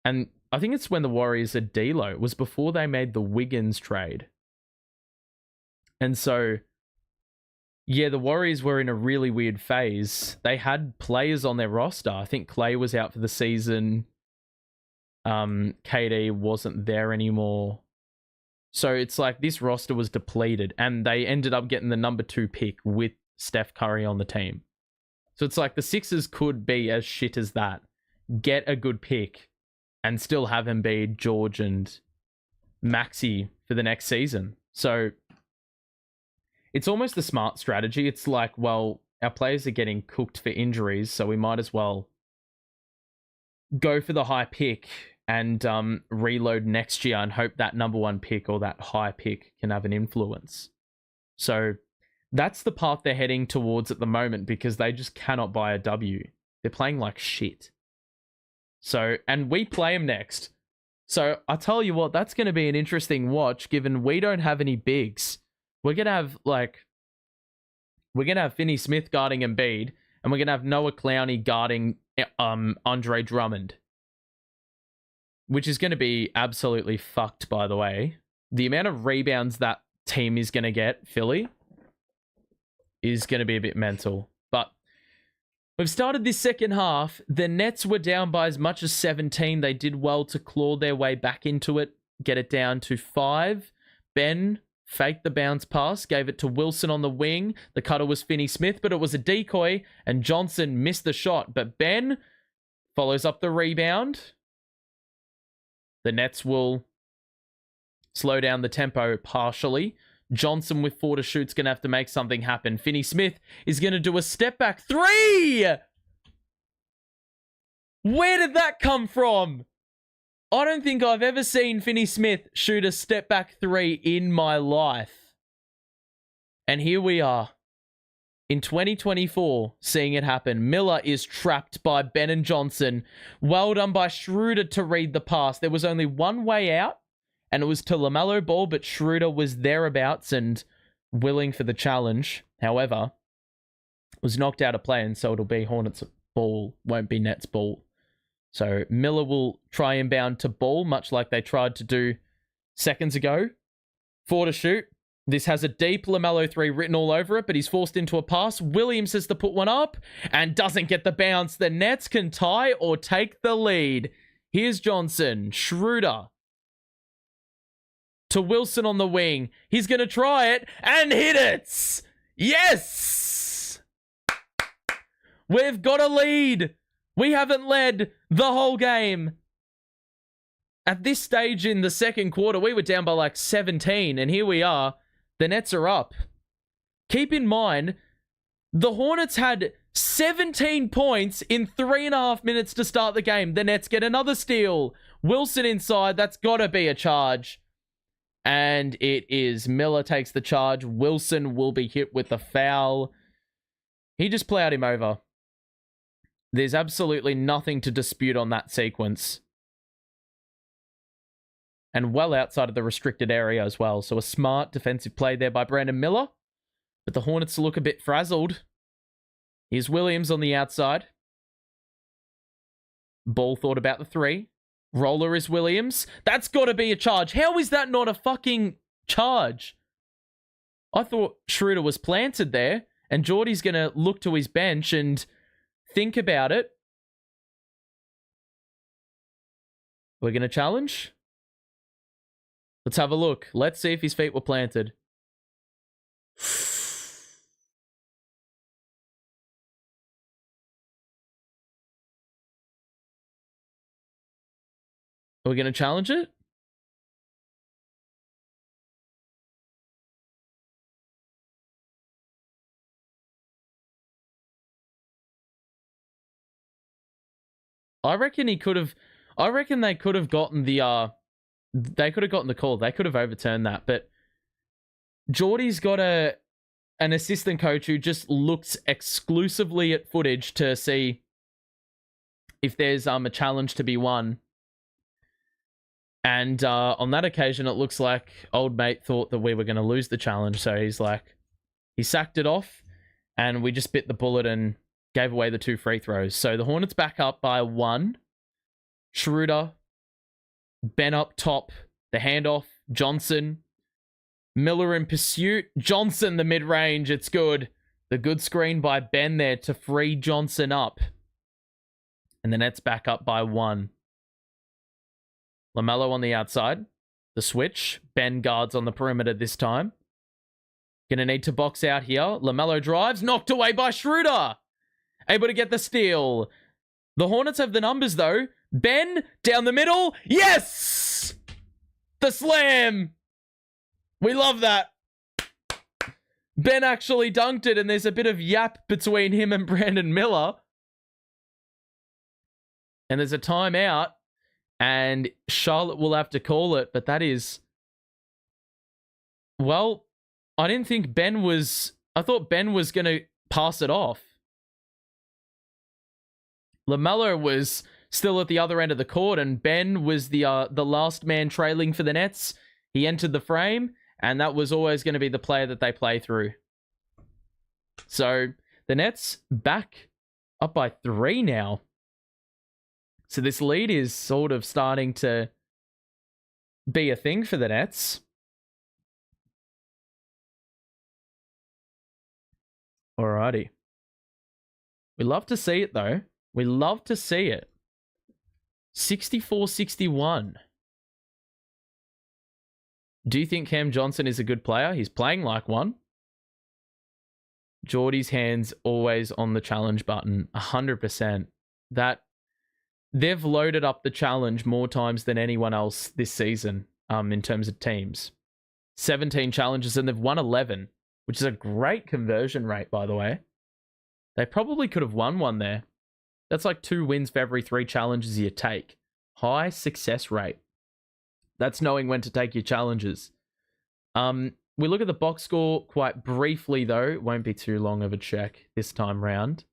And I think it's when the Warriors had D'Lo. It was before they made the Wiggins trade. And so, yeah, the Warriors were in a really weird phase. They had players on their roster. I think Clay was out for the season. KD wasn't there anymore. So it's like this roster was depleted, and they ended up getting the number 2 pick with Steph Curry on the team. So it's like the Sixers could be as shit as that, get a good pick, and still have Embiid, George, and Maxey for the next season. So... it's almost the smart strategy. It's like, well, our players are getting cooked for injuries, so we might as well go for the high pick and reload next year and hope that number 1 pick or that high pick can have an influence. So that's the path they're heading towards at the moment because they just cannot buy a W. They're playing like shit. So, and we play them next. So I tell you what, that's going to be an interesting watch given we don't have any bigs. We're going to have Finney Smith guarding Embiid, and we're going to have Noah Clowney guarding Andre Drummond, which is going to be absolutely fucked, by the way. The amount of rebounds that team is going to get, Philly, is going to be a bit mental. But we've started this second half. The Nets were down by as much as 17. They did well to claw their way back into it, get it down to 5. Ben faked the bounce pass, gave it to Wilson on the wing. The cutter was Finney Smith, but it was a decoy, and Johnson missed the shot. But Ben follows up the rebound. The Nets will slow down the tempo partially. Johnson with 4 to shoot's going to have to make something happen. Finney Smith is going to do a step-back 3! Where did that come from? I don't think I've ever seen Finney Smith shoot a step-back 3 in my life. And here we are, in 2024, seeing it happen. Miller is trapped by Ben and Johnson. Well done by Schroeder to read the pass. There was only one way out, and it was to Lamelo Ball, but Schroeder was thereabouts and willing for the challenge. However, was knocked out of play, and so it'll be Hornets ball, won't be Nets ball. So Miller will try inbound to Ball, much like they tried to do seconds ago. 4 to shoot. This has a deep Lamelo 3 written all over it, but he's forced into a pass. Williams has to put one up and doesn't get the bounce. The Nets can tie or take the lead. Here's Johnson. Schroeder to Wilson on the wing. He's going to try it and hit it. Yes! We've got a lead. We haven't led the whole game. At this stage in the second quarter, we were down by like 17, and here we are. The Nets are up. Keep in mind, the Hornets had 17 points in 3.5 minutes to start the game. The Nets get another steal. Wilson inside. That's got to be a charge. And it is. Miller takes the charge. Wilson will be hit with the foul. He just plowed him over. There's absolutely nothing to dispute on that sequence. And well outside of the restricted area as well. So a smart defensive play there by Brandon Miller. But the Hornets look a bit frazzled. Here's Williams on the outside. Ball thought about the 3. Roller is Williams. That's got to be a charge. How is that not a fucking charge? I thought Schroeder was planted there. And Geordie's going to look to his bench and think about it. We're going to challenge. Let's have a look. Let's see if his feet were planted. Are we going to challenge it? I reckon they could have gotten the call. They could have overturned that, but Geordie's got an assistant coach who just looks exclusively at footage to see if there's a challenge to be won. And on that occasion, it looks like old mate thought that we were going to lose the challenge, so he sacked it off, and we just bit the bullet and gave away the 2 free throws. So the Hornets back up by 1. Schroeder, Ben up top, the handoff, Johnson, Miller in pursuit, Johnson the mid-range, it's good. The good screen by Ben there to free Johnson up. And the Nets back up by 1. Lamelo on the outside, the switch, Ben guards on the perimeter this time. Gonna need to box out here. Lamelo drives, knocked away by Schroeder. Able to get the steal. The Hornets have the numbers, though. Ben, down the middle. Yes! The slam. We love that. Ben actually dunked it, and there's a bit of yap between him and Brandon Miller. And there's a timeout, and Charlotte will have to call it, but that is... Well, I didn't think Ben was... I thought Ben was going to pass it off. Lamelo was still at the other end of the court, and Ben was the last man trailing for the Nets. He entered the frame, and that was always going to be the player that they play through. So the Nets back up by 3 now. So this lead is sort of starting to be a thing for the Nets. Alrighty. We love to see it, though. We love to see it. 64-61. Do you think Cam Johnson is a good player? He's playing like one. Geordie's hands always on the challenge button. 100%. That they've loaded up the challenge more times than anyone else this season in terms of teams. 17 challenges, and they've won 11, which is a great conversion rate, by the way. They probably could have won one there. That's like 2 wins for every 3 challenges you take. High success rate. That's knowing when to take your challenges. We look at the box score quite briefly, though. It won't be too long of a check this time round.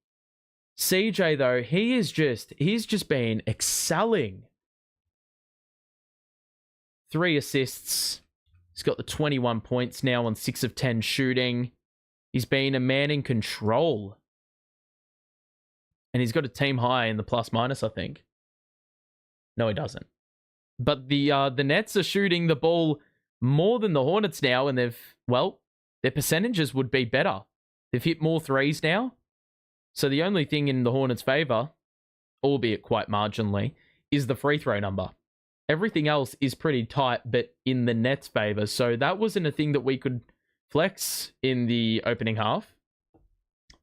CJ, though, he's just been excelling. 3 assists. He's got the 21 points now on 6 of 10 shooting. He's been a man in control. And he's got a team high in the plus-minus, I think. No, he doesn't. But the Nets are shooting the ball more than the Hornets now, and their percentages would be better. They've hit more threes now. So the only thing in the Hornets' favor, albeit quite marginally, is the free throw number. Everything else is pretty tight, but in the Nets' favor. So that wasn't a thing that we could flex in the opening half,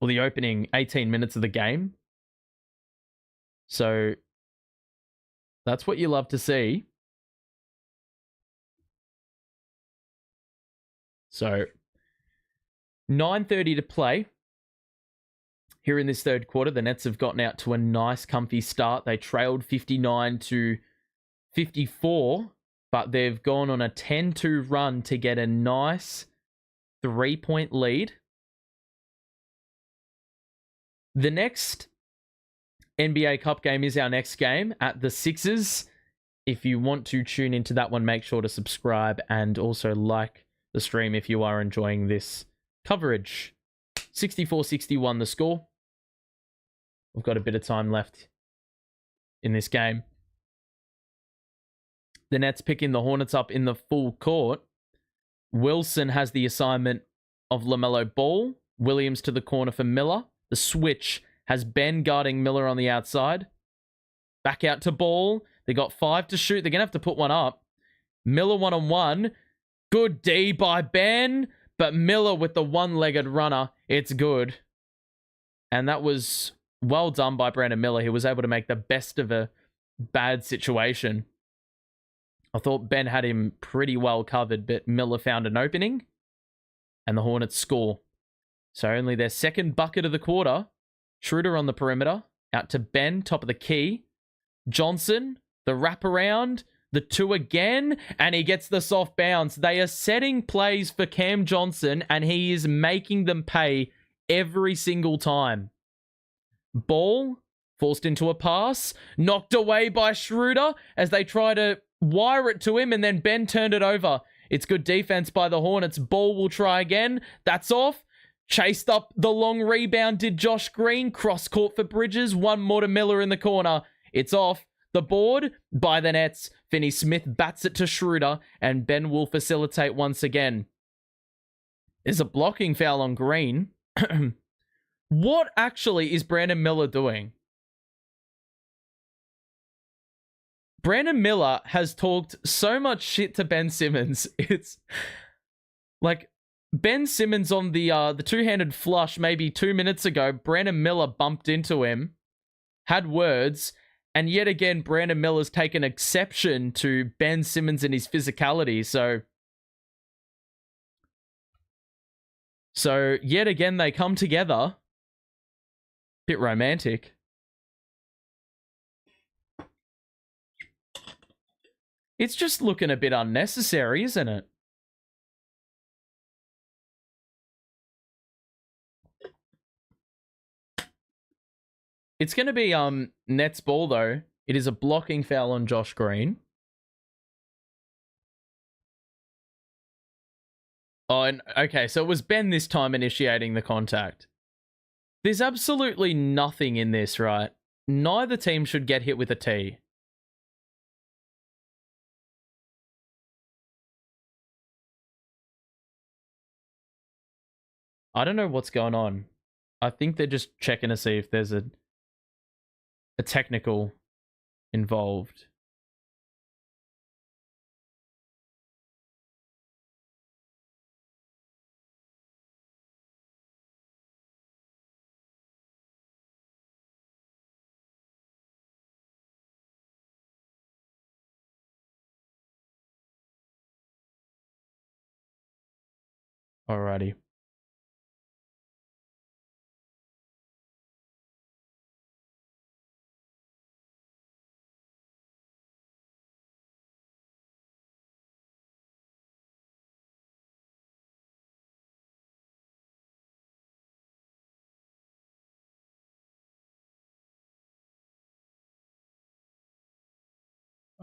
or the opening 18 minutes of the game. So that's what you love to see. So 9:30 to play. Here in this third quarter, the Nets have gotten out to a nice, comfy start. They trailed 59-54, but they've gone on a 10-2 run to get a nice 3-point lead. The next NBA Cup game is our next game at the Sixers. If you want to tune into that one, make sure to subscribe and also like the stream if you are enjoying this coverage. 64-61 the score. We've got a bit of time left in this game. The Nets picking the Hornets up in the full court. Wilson has the assignment of Lamelo Ball. Williams to the corner for Miller. The switch has Ben guarding Miller on the outside. Back out to Ball. They got 5 to shoot. They're going to have to put one up. Miller one-on-one. Good D by Ben. But Miller with the one-legged runner. It's good. And that was well done by Brandon Miller. He was able to make the best of a bad situation. I thought Ben had him pretty well covered, but Miller found an opening. And the Hornets score. So only their second bucket of the quarter. Schroeder on the perimeter. Out to Ben, top of the key. Johnson, the wraparound, the 2 again, and he gets the soft bounce. They are setting plays for Cam Johnson, and he is making them pay every single time. Ball, forced into a pass, knocked away by Schroeder as they try to wire it to him, and then Ben turned it over. It's good defense by the Hornets. Ball will try again. That's off. Chased up the long rebound did Josh Green. Cross court for Bridges. One more to Miller in the corner. It's off the board by the Nets. Finney-Smith bats it to Schroeder, and Ben will facilitate once again. There's a blocking foul on Green. What actually is Brandon Miller doing? Brandon Miller has talked so much shit to Ben Simmons. It's like Ben Simmons on the two-handed flush maybe 2 minutes ago. Brandon Miller bumped into him, had words, and yet again, Brandon Miller's taken exception to Ben Simmons and his physicality. So yet again, they come together. Bit romantic. It's just looking a bit unnecessary, isn't it? It's going to be Nets ball, though. It is a blocking foul on Josh Green. Oh, and okay, so it was Ben this time initiating the contact. There's absolutely nothing in this, right? Neither team should get hit with a T. I don't know what's going on. I think they're just checking to see if there's a technical involved. Alrighty.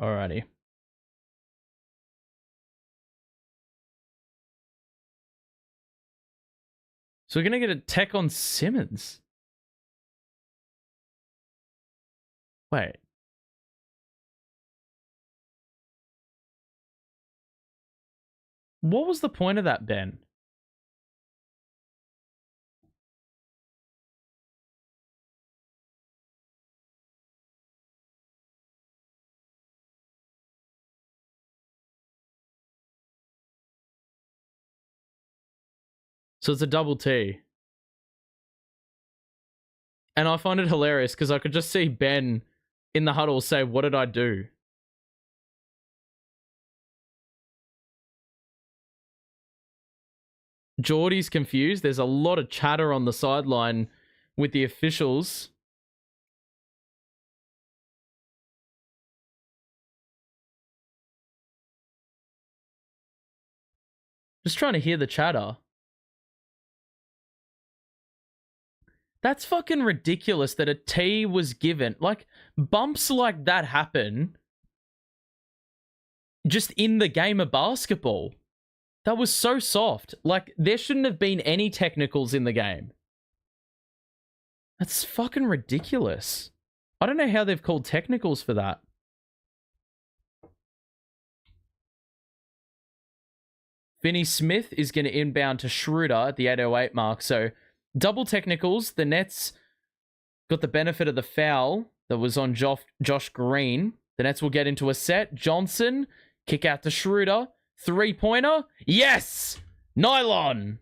Alrighty. So we're going to get a tech on Simmons. Wait. What was the point of that, Ben? So it's a double T. And I find it hilarious because I could just see Ben in the huddle say, "What did I do?" Geordie's confused. There's a lot of chatter on the sideline with the officials. Just trying to hear the chatter. That's fucking ridiculous that a T was given. Like, bumps like that happen just in the game of basketball. That was so soft. Like, there shouldn't have been any technicals in the game. That's fucking ridiculous. I don't know how they've called technicals for that. Finney Smith is going to inbound to Schroeder at the 8:08 mark. So double technicals. The Nets got the benefit of the foul that was on Josh Green. The Nets will get into a set. Johnson, kick out to Schroeder. 3-pointer. Yes! Nylon!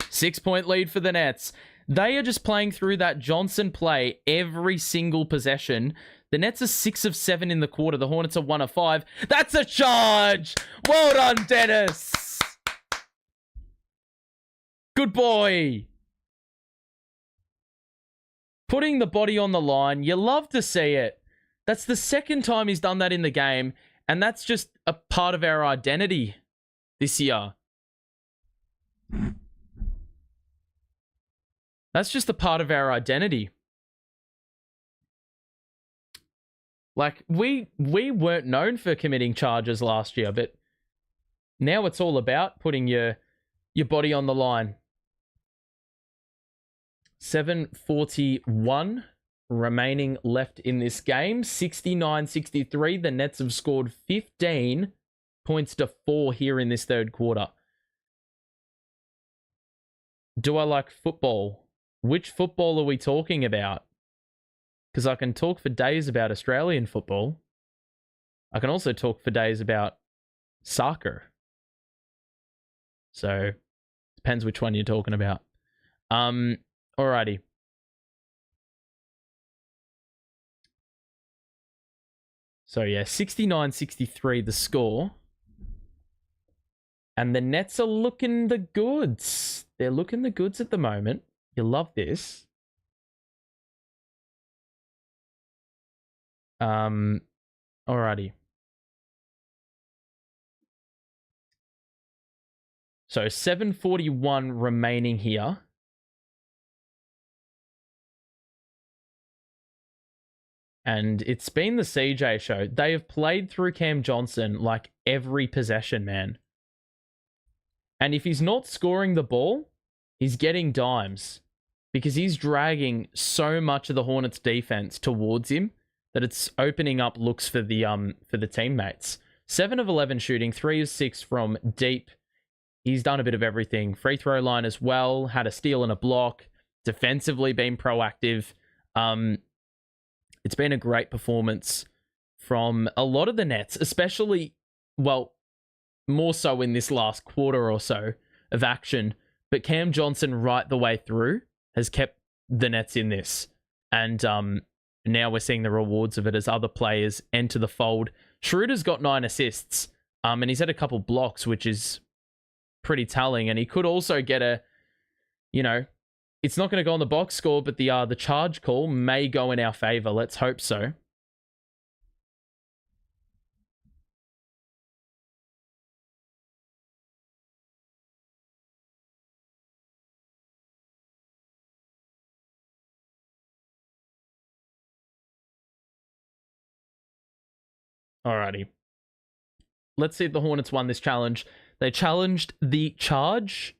6-point lead for the Nets. They are just playing through that Johnson play every single possession. The Nets are 6 of 7 in the quarter. The Hornets are 1 of 5. That's a charge! Well done, Dennis! Good boy! Putting the body on the line. You love to see it. That's the second time he's done that in the game, and that's just a part of our identity this year. That's just a part of our identity. Like, we weren't known for committing charges last year, but now it's all about putting your body on the line. 7:41 remaining left in this game. 69-63. The Nets have scored 15 points to 4 here in this third quarter. Do I like football? Which football are we talking about? Because I can talk for days about Australian football. I can also talk for days about soccer. So, depends which one you're talking about. Alrighty. So, yeah, 69-63 the score. And the Nets are looking the goods. They're looking the goods at the moment. You love this. Alrighty. So 7:41 remaining here. And it's been the CJ show. They have played through Cam Johnson like every possession, man. And if he's not scoring the ball, he's getting dimes. Because he's dragging so much of the Hornets defense towards him that it's opening up looks for the teammates. 7 of 11 shooting, 3 of 6 from deep. He's done a bit of everything. Free throw line as well. Had a steal and a block. Defensively been proactive. It's been a great performance from a lot of the Nets, especially, well, more so in this last quarter or so of action. But Cam Johnson right the way through has kept the Nets in this. And now we're seeing the rewards of it as other players enter the fold. Schroeder's got 9 assists, and he's had a couple blocks, which is pretty telling. And he could also get a, it's not going to go on the box score, but the charge call may go in our favor. Let's hope so. Alrighty. Let's see if the Hornets won this challenge. They challenged the charge.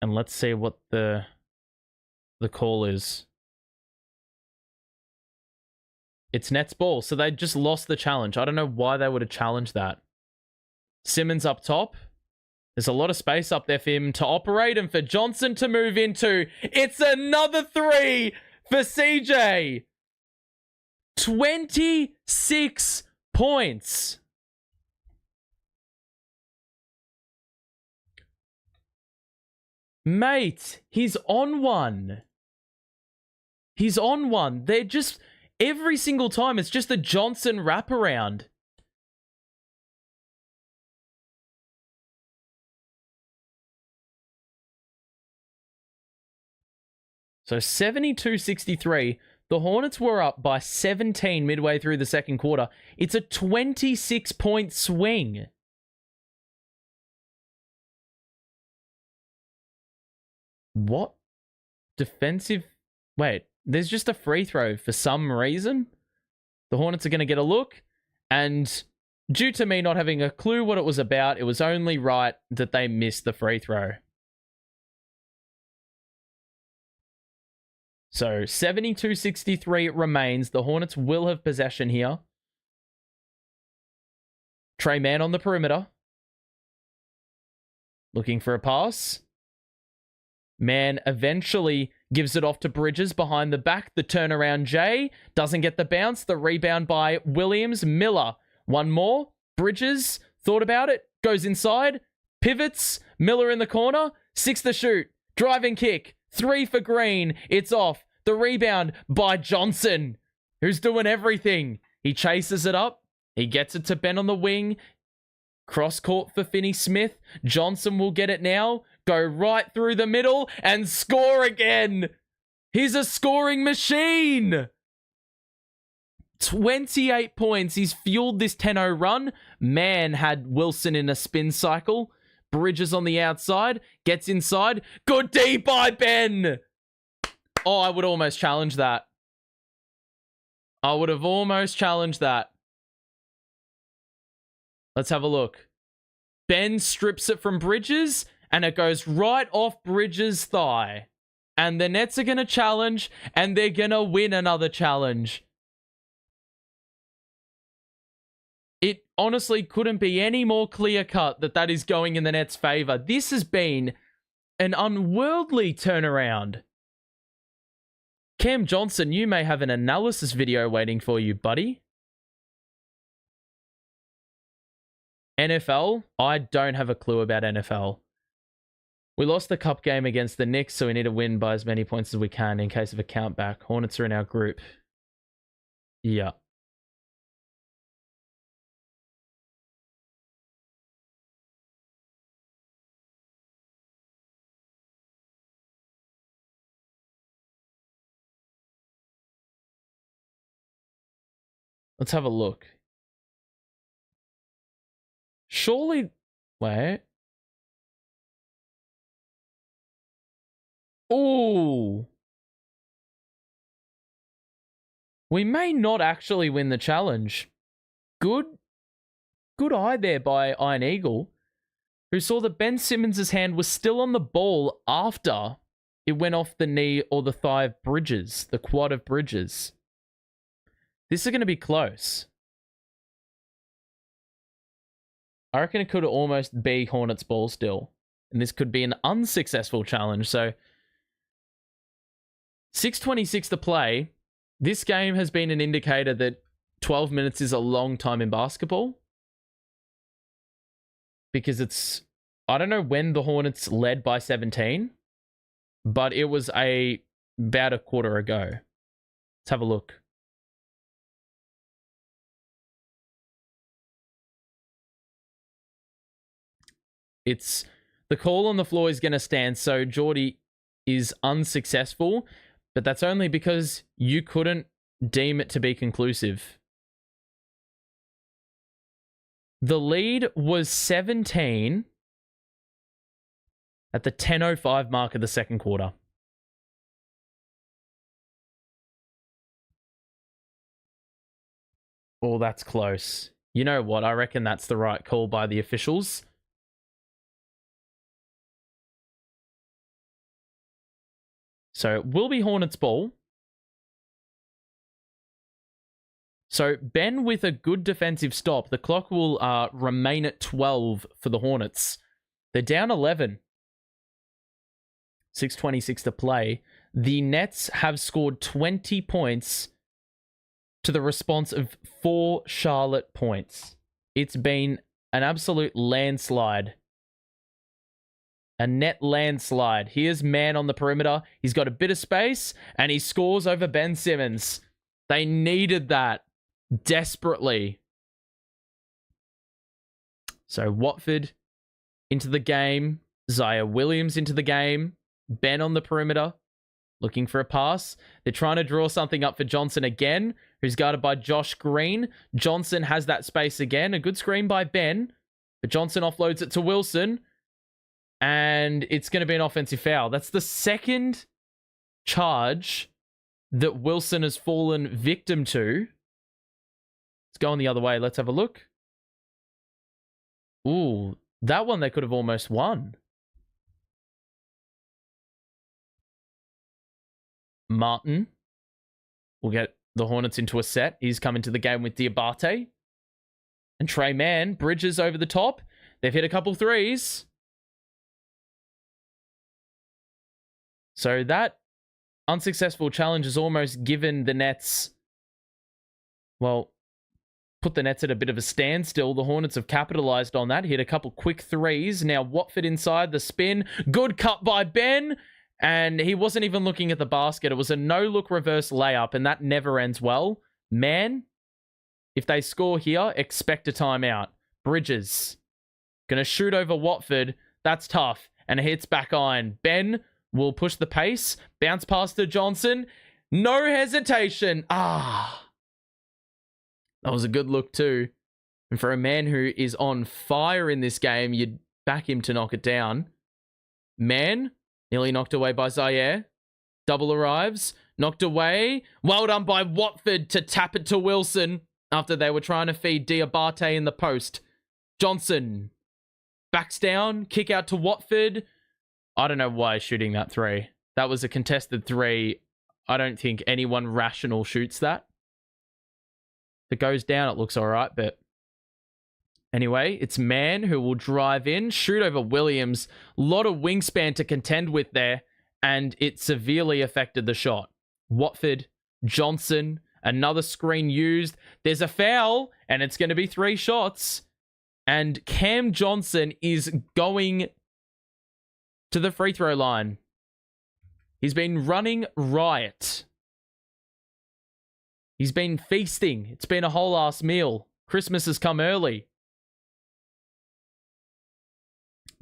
And let's see what the call is. It's Nets ball, so they just lost the challenge. I don't know why they would have challenged that. Simmons up top. There's a lot of space up there for him to operate and for Johnson to move into. It's another 3 for CJ. 26 points. Mate, he's on one. He's on one. They're just, every single time, it's just a Johnson wraparound. So 72-63. The Hornets were up by 17 midway through the second quarter. It's a 26-point swing. What? Defensive? Wait, there's just a free throw for some reason. The Hornets are going to get a look. And due to me not having a clue what it was about, it was only right that they missed the free throw. So 72-63 remains. The Hornets will have possession here. Trey Mann on the perimeter. Looking for a pass. Mann eventually gives it off to Bridges behind the back. The turnaround Jay doesn't get the bounce. The rebound by Williams. Miller. One more. Bridges thought about it. Goes inside. Pivots. Miller in the corner. 6 to shoot. Driving kick. 3 for Green. It's off. The rebound by Johnson, who's doing everything. He chases it up. He gets it to Ben on the wing. Cross court for Finney Smith. Johnson will get it now. Go right through the middle and score again. He's a scoring machine. 28 points. He's fueled this 10-0 run. Man had Wilson in a spin cycle. Bridges on the outside. Gets inside. Good D by Ben. Oh, I would almost challenge that. I would have almost challenged that. Let's have a look. Ben strips it from Bridges, and it goes right off Bridges' thigh. And the Nets are going to challenge, and they're going to win another challenge. It honestly couldn't be any more clear-cut that that is going in the Nets' favor. This has been an unworldly turnaround. Cam Johnson, you may have an analysis video waiting for you, buddy. NFL? I don't have a clue about NFL. We lost the cup game against the Knicks, so we need to win by as many points as we can in case of a countback. Hornets are in our group. Yeah. Let's have a look. Surely... Wait. Ooh. We may not actually win the challenge. Good eye there by Iron Eagle, who saw that Ben Simmons' hand was still on the ball after it went off the knee or the thigh of Bridges, the quad of Bridges. This is going to be close. I reckon it could almost be Hornets ball still. And this could be an unsuccessful challenge. So 6:26 to play. This game has been an indicator that 12 minutes is a long time in basketball. Because it's... I don't know when the Hornets led by 17. But it was about a quarter ago. Let's have a look. It's... The call on the floor is going to stand, so Geordie is unsuccessful, but that's only because you couldn't deem it to be conclusive. The lead was 17 at the 10:05 mark of the second quarter. Oh, that's close. You know what? I reckon that's the right call by the officials. So it will be Hornets ball. So Ben with a good defensive stop. The clock will remain at 12 for the Hornets. They're down 11. 6:26 to play. The Nets have scored 20 points to the response of 4 Charlotte points. It's been an absolute landslide. A net landslide. Here's Man on the perimeter. He's got a bit of space, and he scores over Ben Simmons. They needed that desperately. So Watford into the game. Zaya Williams into the game. Ben on the perimeter, looking for a pass. They're trying to draw something up for Johnson again, who's guarded by Josh Green. Johnson has that space again. A good screen by Ben, but Johnson offloads it to Wilson. And it's going to be an offensive foul. That's the second charge that Wilson has fallen victim to. It's going the other way. Let's have a look. Ooh, that one they could have almost won. Martin will get the Hornets into a set. He's coming to the game with Diabate. And Trey Mann, Bridges over the top. They've hit a couple threes. So that unsuccessful challenge has almost given the Nets, well, put the Nets at a bit of a standstill. The Hornets have capitalized on that. Hit a couple quick threes. Now Watford inside the spin. Good cut by Ben. And he wasn't even looking at the basket. It was a no-look reverse layup, and that never ends well. Man, if they score here, expect a timeout. Bridges gonna shoot over Watford. That's tough. And it hits back iron. Ben will push the pace. Bounce pass to Johnson. No hesitation. That was a good look too. And for a man who is on fire in this game, you'd back him to knock it down. Man, nearly knocked away by Zaire. Double arrives. Knocked away. Well done by Watford to tap it to Wilson after they were trying to feed Diabate in the post. Johnson backs down. Kick out to Watford. I don't know why he's shooting that three. That was a contested three. I don't think anyone rational shoots that. If it goes down, it looks all right, but anyway, it's Mann who will drive in, shoot over Williams. A lot of wingspan to contend with there, and it severely affected the shot. Watford, Johnson, another screen used. There's a foul, and it's going to be 3 shots. And Cam Johnson is going to the free throw line. He's been running riot. He's been feasting. It's been a whole ass meal. Christmas has come early.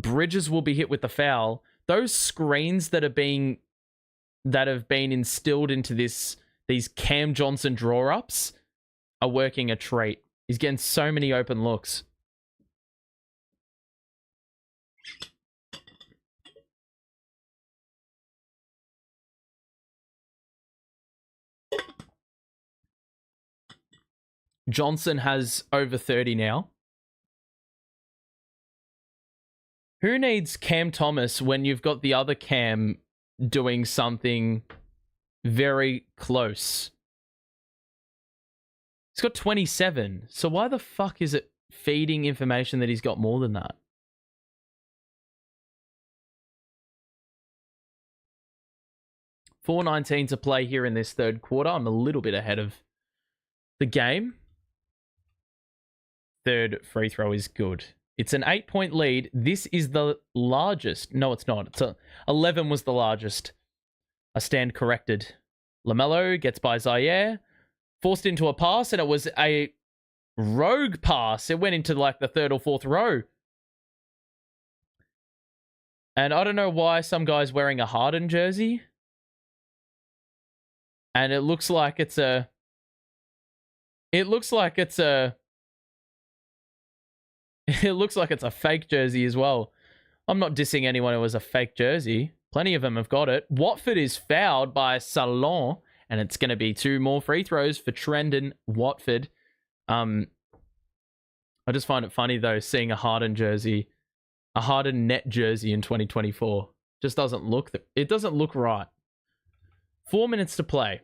Bridges will be hit with the foul. Those screens that have been instilled into these Cam Johnson draw-ups are working a treat. He's getting so many open looks. Johnson has over 30 now. Who needs Cam Thomas when you've got the other Cam doing something very close? He's got 27. So why the fuck is it feeding information that he's got more than that? $4:19 to play here in this third quarter. I'm a little bit ahead of the game. Third free throw is good. It's an 8-point lead. This is the largest. No, it's not. 11 was the largest. I stand corrected. Lamelo gets by Zaire. Forced into a pass, and it was a rogue pass. It went into like the 3rd or 4th row. And I don't know why some guy's wearing a Harden jersey. And it looks like it's a... It looks like it's a fake jersey as well. I'm not dissing anyone who has a fake jersey. Plenty of them have got it. Watford is fouled by Salon, and it's going to be 2 more free throws for Trendon Watford. I just find it funny, though, seeing a Harden jersey, a Harden net jersey in 2024. Just doesn't look... It doesn't look right. 4 minutes to play.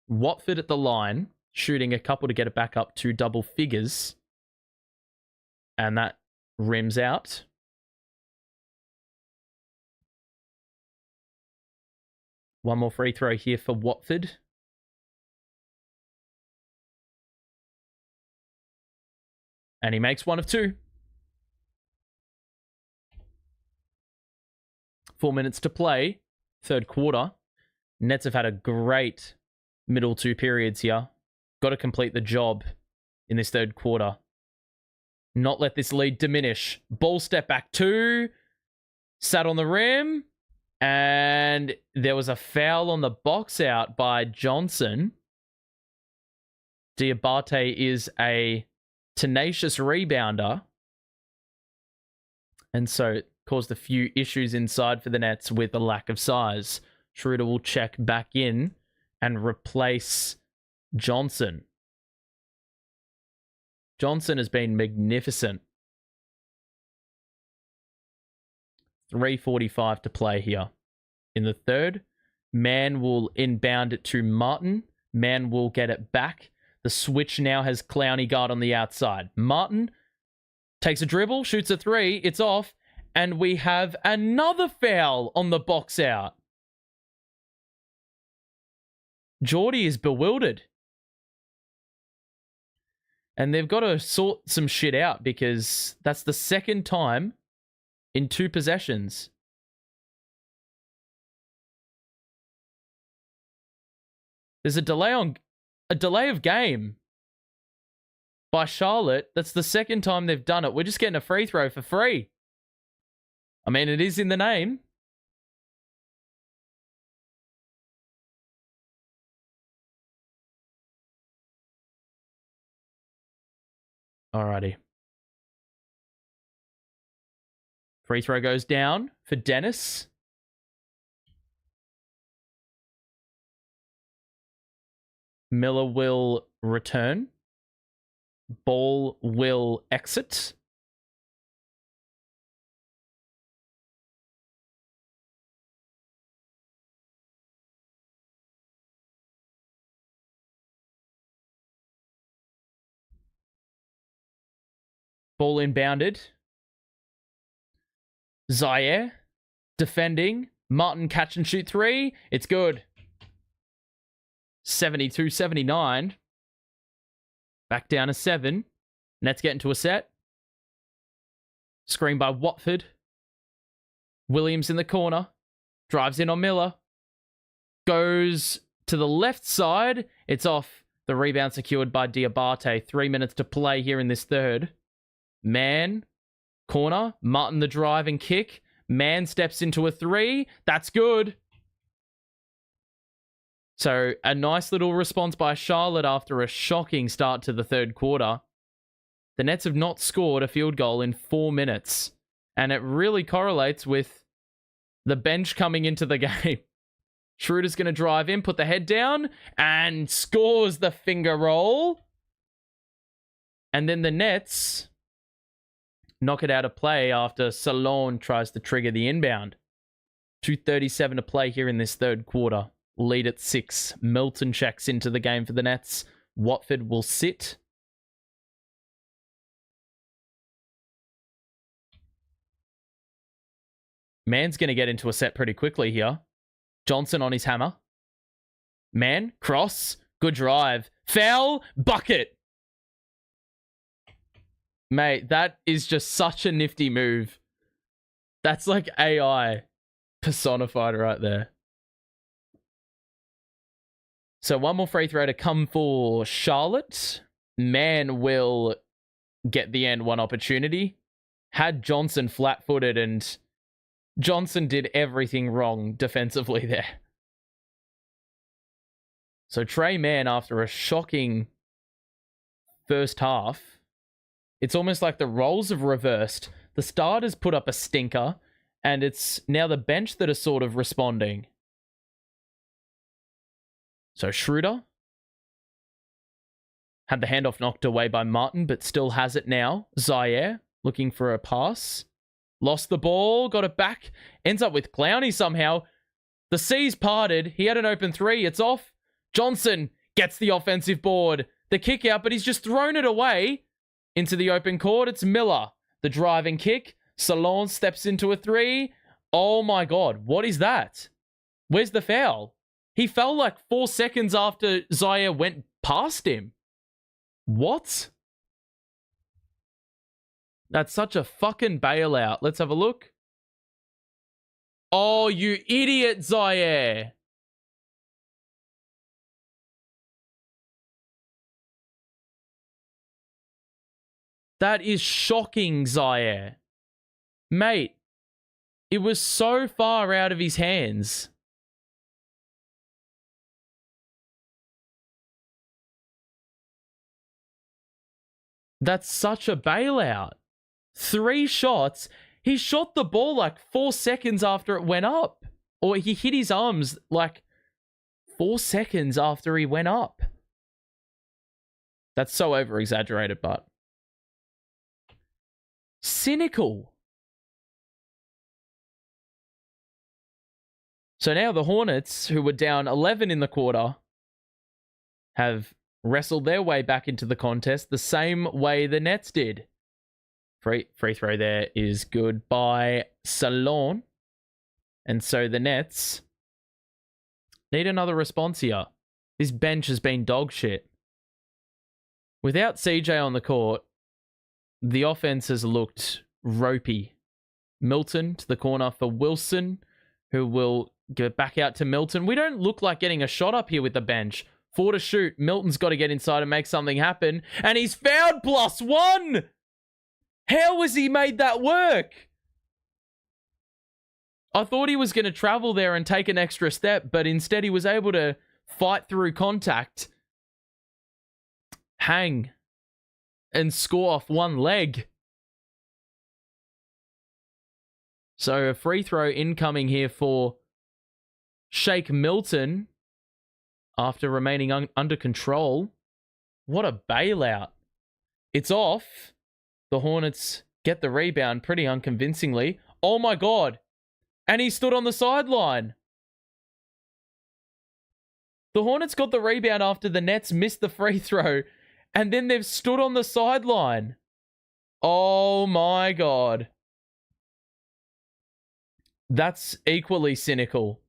Watford at the line, shooting a couple to get it back up to double figures. And that rims out. One more free throw here for Watford. And he makes 1 of 2. 4 minutes to play. Third quarter. Nets have had a great middle 2 periods here. Got to complete the job in this third quarter. Not let this lead diminish. Ball step back 2. Sat on the rim. And there was a foul on the box out by Johnson. Diabate is a tenacious rebounder. And so it caused a few issues inside for the Nets with a lack of size. Schroeder will check back in and replace Johnson. Johnson has been magnificent. 3:45 to play here in the third. Man will inbound it to Martin. Man will get it back. The switch now has Clowney guard on the outside. Martin takes a dribble, shoots a three. It's off. And we have another foul on the box out. Geordie is bewildered. And they've got to sort some shit out because that's the second time in 2 possessions. There's a delay of game by Charlotte. That's the second time they've done it. We're just getting a free throw for free. I mean, it is in the name. Alrighty. Free throw goes down for Dennis. Miller will return. Ball will exit. Ball inbounded. Zaire defending. Martin catch and shoot three. It's good. 72-79. Back down to 7. Nets get into a set. Screen by Watford. Williams in the corner. Drives in on Miller. Goes to the left side. It's off. The rebound secured by Diabate. 3 minutes to play here in this third. Man. Corner. Martin the drive and kick. Man steps into a three. That's good. So a nice little response by Charlotte after a shocking start to the third quarter. The Nets have not scored a field goal in 4 minutes. And it really correlates with the bench coming into the game. Schroeder's going to drive in, put the head down, and scores the finger roll. And then the Nets knock it out of play after Salon tries to trigger the inbound. 2:37 to play here in this third quarter. Lead at 6. Milton checks into the game for the Nets. Watford will sit. Man's going to get into a set pretty quickly here. Johnson on his hammer. Man, cross. Good drive. Foul. Bucket. Mate, that is just such a nifty move. That's like AI personified right there. So one more free throw to come for Charlotte. Man will get the end one opportunity. Had Johnson flat-footed and Johnson did everything wrong defensively there. So Trey Mann, after a shocking first half, it's almost like the roles have reversed. The starters put up a stinker, and it's now the bench that are sort of responding. So Schroeder had the handoff knocked away by Martin, but still has it now. Zaire looking for a pass. Lost the ball, got it back. Ends up with Clowney somehow. The C's parted. He had an open three. It's off. Johnson gets the offensive board. The kick out, but he's just thrown it away into the open court. It's Miller. The driving kick. Salon steps into a three. Oh my God. What is that? Where's the foul? He fell like 4 seconds after Zaire went past him. What? That's such a fucking bailout. Let's have a look. Oh, you idiot, Zaire. That is shocking, Zaire. Mate, it was so far out of his hands. That's such a bailout. 3 shots. He shot the ball like 4 seconds after it went up. Or he hit his arms like 4 seconds after he went up. That's so over-exaggerated, but cynical. So now the Hornets, who were down 11 in the quarter, have wrestled their way back into the contest the same way the Nets did. Free throw there is good by Salon. And so the Nets need another response here. This bench has been dog shit. Without CJ on the court, the offense has looked ropey. Milton to the corner for Wilson, who will give it back out to Milton. We don't look like getting a shot up here with the bench. 4 to shoot. Milton's got to get inside and make something happen. And he's fouled +1! How has he made that work? I thought he was going to travel there and take an extra step, but instead he was able to fight through contact, hang, and score off one leg. So a free throw incoming here for Shake Milton after remaining under control. What a bailout. It's off. The Hornets get the rebound pretty unconvincingly. Oh my God. And he stood on the sideline. The Hornets got the rebound after the Nets missed the free throw, and then they've stood on the sideline. Oh my God. That's equally cynical.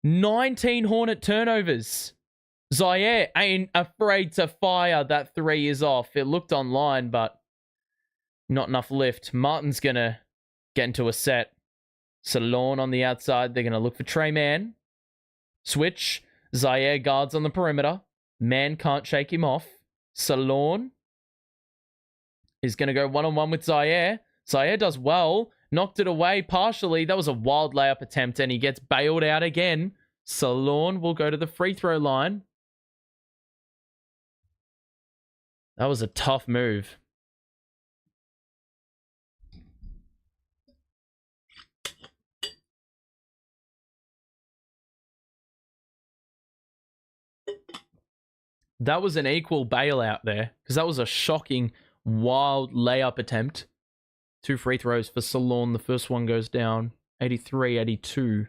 19 Hornet turnovers. Zaire ain't afraid to fire. That 3 is off. It looked online, but not enough lift. Martin's going to get into a set. Salon on the outside. They're going to look for Trey Mann. Switch. Zaire guards on the perimeter. Man can't shake him off. Salon is going to go one-on-one with Zaire. Zaire does well. Knocked it away partially. That was a wild layup attempt, and he gets bailed out again. Salon will go to the free throw line. That was a tough move. That was an equal bailout there, because that was a shocking, wild layup attempt. 2 free throws for Salon. The first one goes down 83-82.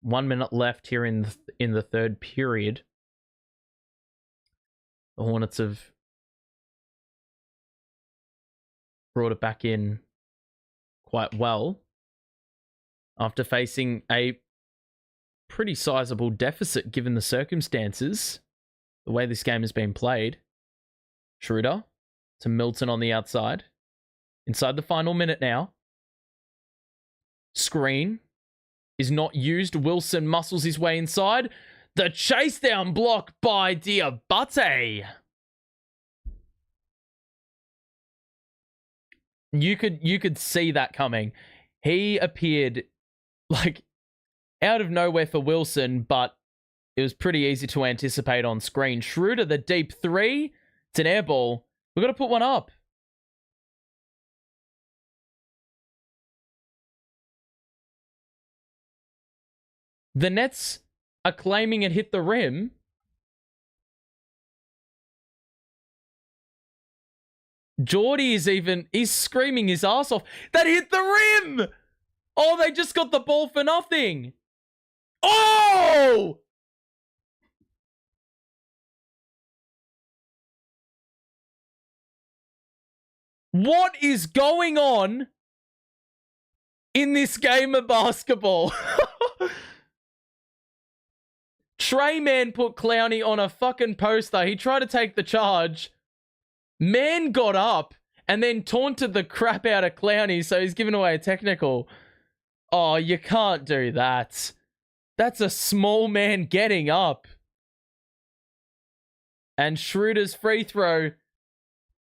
1 minute left here in the third period. The Hornets have brought it back in quite well after facing a pretty sizable deficit given the circumstances, the way this game has been played. Schroeder to Milton on the outside. Inside the final minute now. Screen is not used. Wilson muscles his way inside. The chase down block by Diabate. You could see that coming. He appeared like out of nowhere for Wilson, but it was pretty easy to anticipate on screen. Schroeder, the deep 3. It's an air ball. We've got to put one up. The Nets are claiming it hit the rim. Geordie he's screaming his ass off. That hit the rim! Oh, they just got the ball for nothing. Oh! What is going on in this game of basketball? Trey Mann put Clowney on a fucking poster. He tried to take the charge. Man got up and then taunted the crap out of Clowney, so he's given away a technical. Oh, you can't do that. That's a small man getting up. And Schroeder's free throw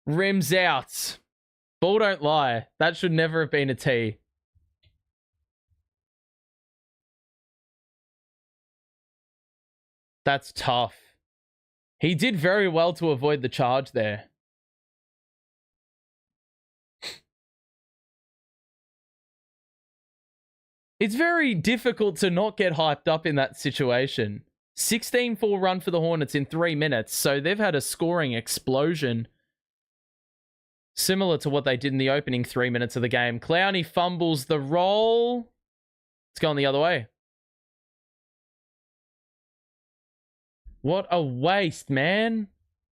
rims out. Ball don't lie. That should never have been a tee. That's tough. He did very well to avoid the charge there. It's very difficult to not get hyped up in that situation. 16-4 run for the Hornets in 3 minutes, so they've had a scoring explosion similar to what they did in the opening 3 minutes of the game. Clowney fumbles the roll. It's going the other way. What a waste, man.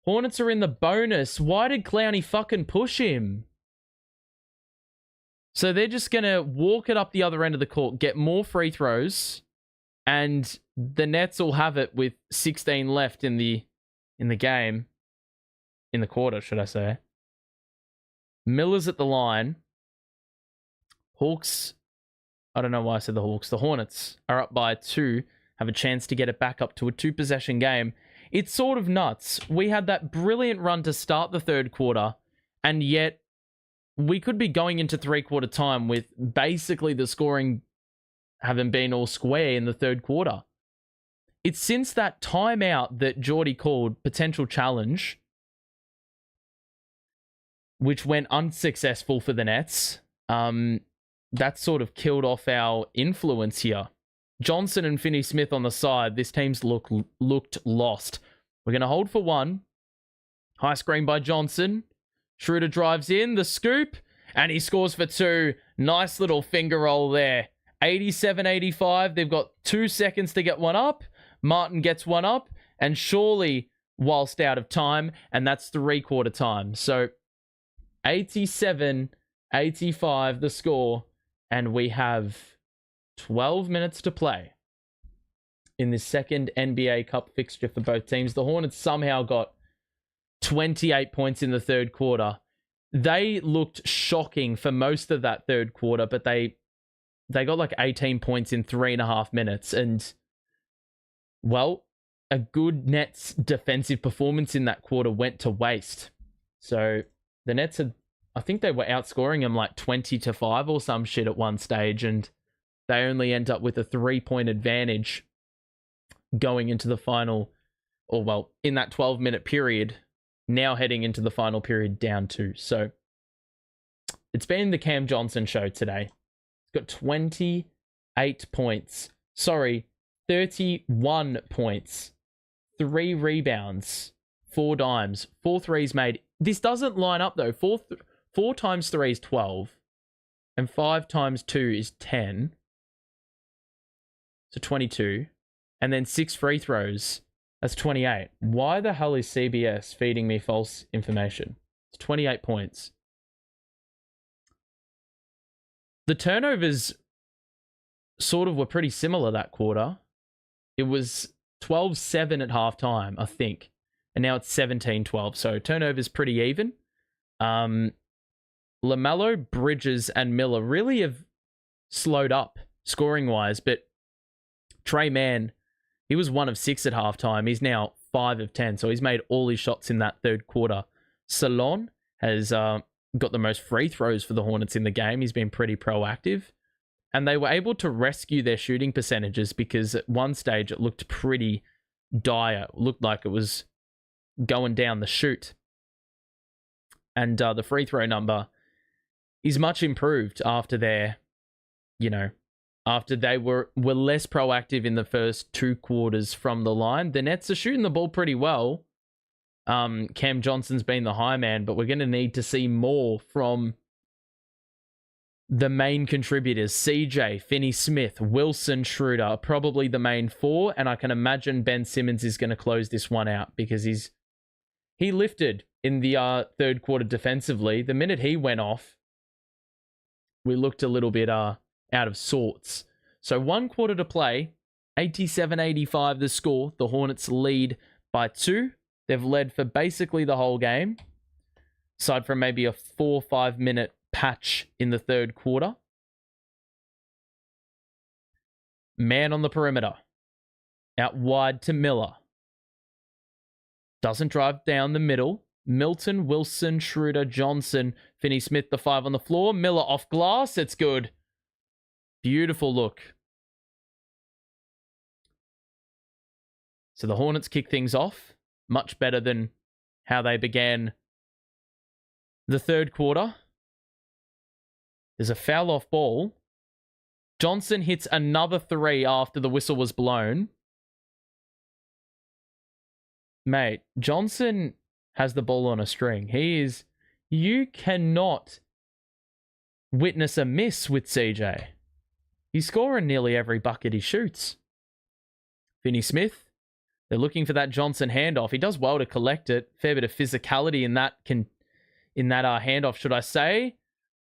Hornets are in the bonus. Why did Clowney fucking push him? So they're just going to walk it up the other end of the court, get more free throws, and the Nets will have it with 16 left in the game. In the quarter, should I say. Miller's at the line. Hawks, I don't know why I said the Hawks. The Hornets are up by 2, have a chance to get it back up to a 2-possession game. It's sort of nuts. We had that brilliant run to start the third quarter, and yet we could be going into three-quarter time with basically the scoring having been all square in the third quarter. It's since that timeout that Geordie called, potential challenge, which went unsuccessful for the Nets. That sort of killed off our influence here. Johnson and Finney-Smith on the side. This team's looked lost. We're going to hold for one. High screen by Johnson. Schroeder drives in, the scoop, and he scores for 2. Nice little finger roll there. 87-85. They've got 2 seconds to get one up. Martin gets one up, and surely whilst out of time, and that's three-quarter time. So 87-85 the score, and we have 12 minutes to play in this second NBA Cup fixture for both teams. The Hornets somehow got 28 points in the third quarter. They looked shocking for most of that third quarter, but they got like 18 points in 3.5 minutes. And, well, a good Nets defensive performance in that quarter went to waste. So the Nets had, I think they were outscoring them like 20-5 or some shit at one stage, and they only end up with a 3-point advantage going into the final, or well, in that 12-minute period, now heading into the final period down 2. So it's been the Cam Johnson show today. He's got 28 points. Sorry, 31 points. 3 rebounds. 4 dimes. 4 threes made. This doesn't line up though. 4 times 3 is 12. And 5 times 2 is 10. So 22. And then 6 free throws. That's 28. Why the hell is CBS feeding me false information? It's 28 points. The turnovers sort of were pretty similar that quarter. It was 12-7 at halftime, I think. And now it's 17-12. So turnovers pretty even. Lamelo, Bridges, and Miller really have slowed up scoring-wise. But Trey Mann, he was 1 of 6 at halftime. He's now 5 of 10. So he's made all his shots in that third quarter. Salon has got the most free throws for the Hornets in the game. He's been pretty proactive. And they were able to rescue their shooting percentages because at one stage it looked pretty dire. It looked like it was going down the chute. And the free throw number is much improved after their, after they were less proactive in the first 2 quarters from the line. The Nets are shooting the ball pretty well. Cam Johnson's been the high man, but we're going to need to see more from the main contributors. CJ, Finney-Smith, Wilson, Schroeder are probably the main 4, and I can imagine Ben Simmons is going to close this one out because he lifted in the third quarter defensively. The minute he went off, we looked a little bit out of sorts. So 1 quarter to play, 87-85 the score. The Hornets lead by 2. They've led for basically the whole game, aside from maybe a 4 or 5 minute patch in the third quarter. Man on the perimeter. Out wide to Miller. Doesn't drive down the middle. Milton, Wilson, Schroeder, Johnson, Finney-Smith, the 5 on the floor. Miller off glass. It's good. Beautiful look. So the Hornets kick things off. Much better than how they began the third quarter. There's a foul off ball. Johnson hits another 3 after the whistle was blown. Mate, Johnson has the ball on a string. You cannot witness a miss with CJ. He's scoring nearly every bucket he shoots. Finney-Smith They're looking for that Johnson handoff. He does well to collect it. Fair bit of physicality in that handoff, should I say.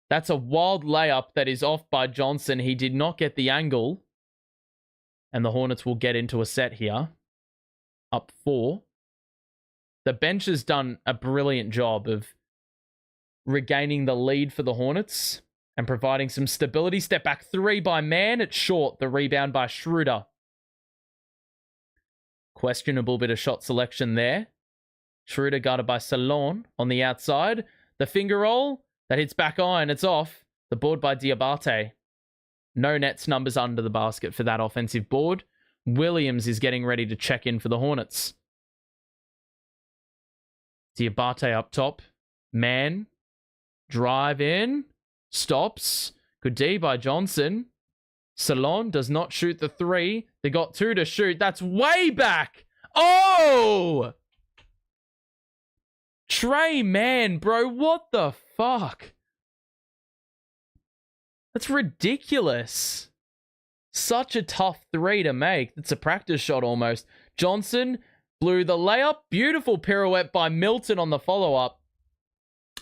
That's a wild layup that is off by Johnson. He did not get the angle. And the Hornets will get into a set here. Up 4. The bench has done a brilliant job of regaining the lead for the Hornets and providing some stability. Step back 3 by Mann. It's short. The rebound by Schroeder. Questionable bit of shot selection there. Schroeder guarded by Salon on the outside. The finger roll. That hits back iron. It's off. The board by Diabate. No Nets numbers under the basket for that offensive board. Williams is getting ready to check in for the Hornets. Diabate up top. Mann. Drive in. Stops. Good D by Johnson. Salon does not shoot the 3. They got 2 to shoot. That's way back. Oh! Trey Mann, bro. What the fuck? That's ridiculous. Such a tough 3 to make. It's a practice shot almost. Johnson blew the layup. Beautiful pirouette by Milton on the follow-up.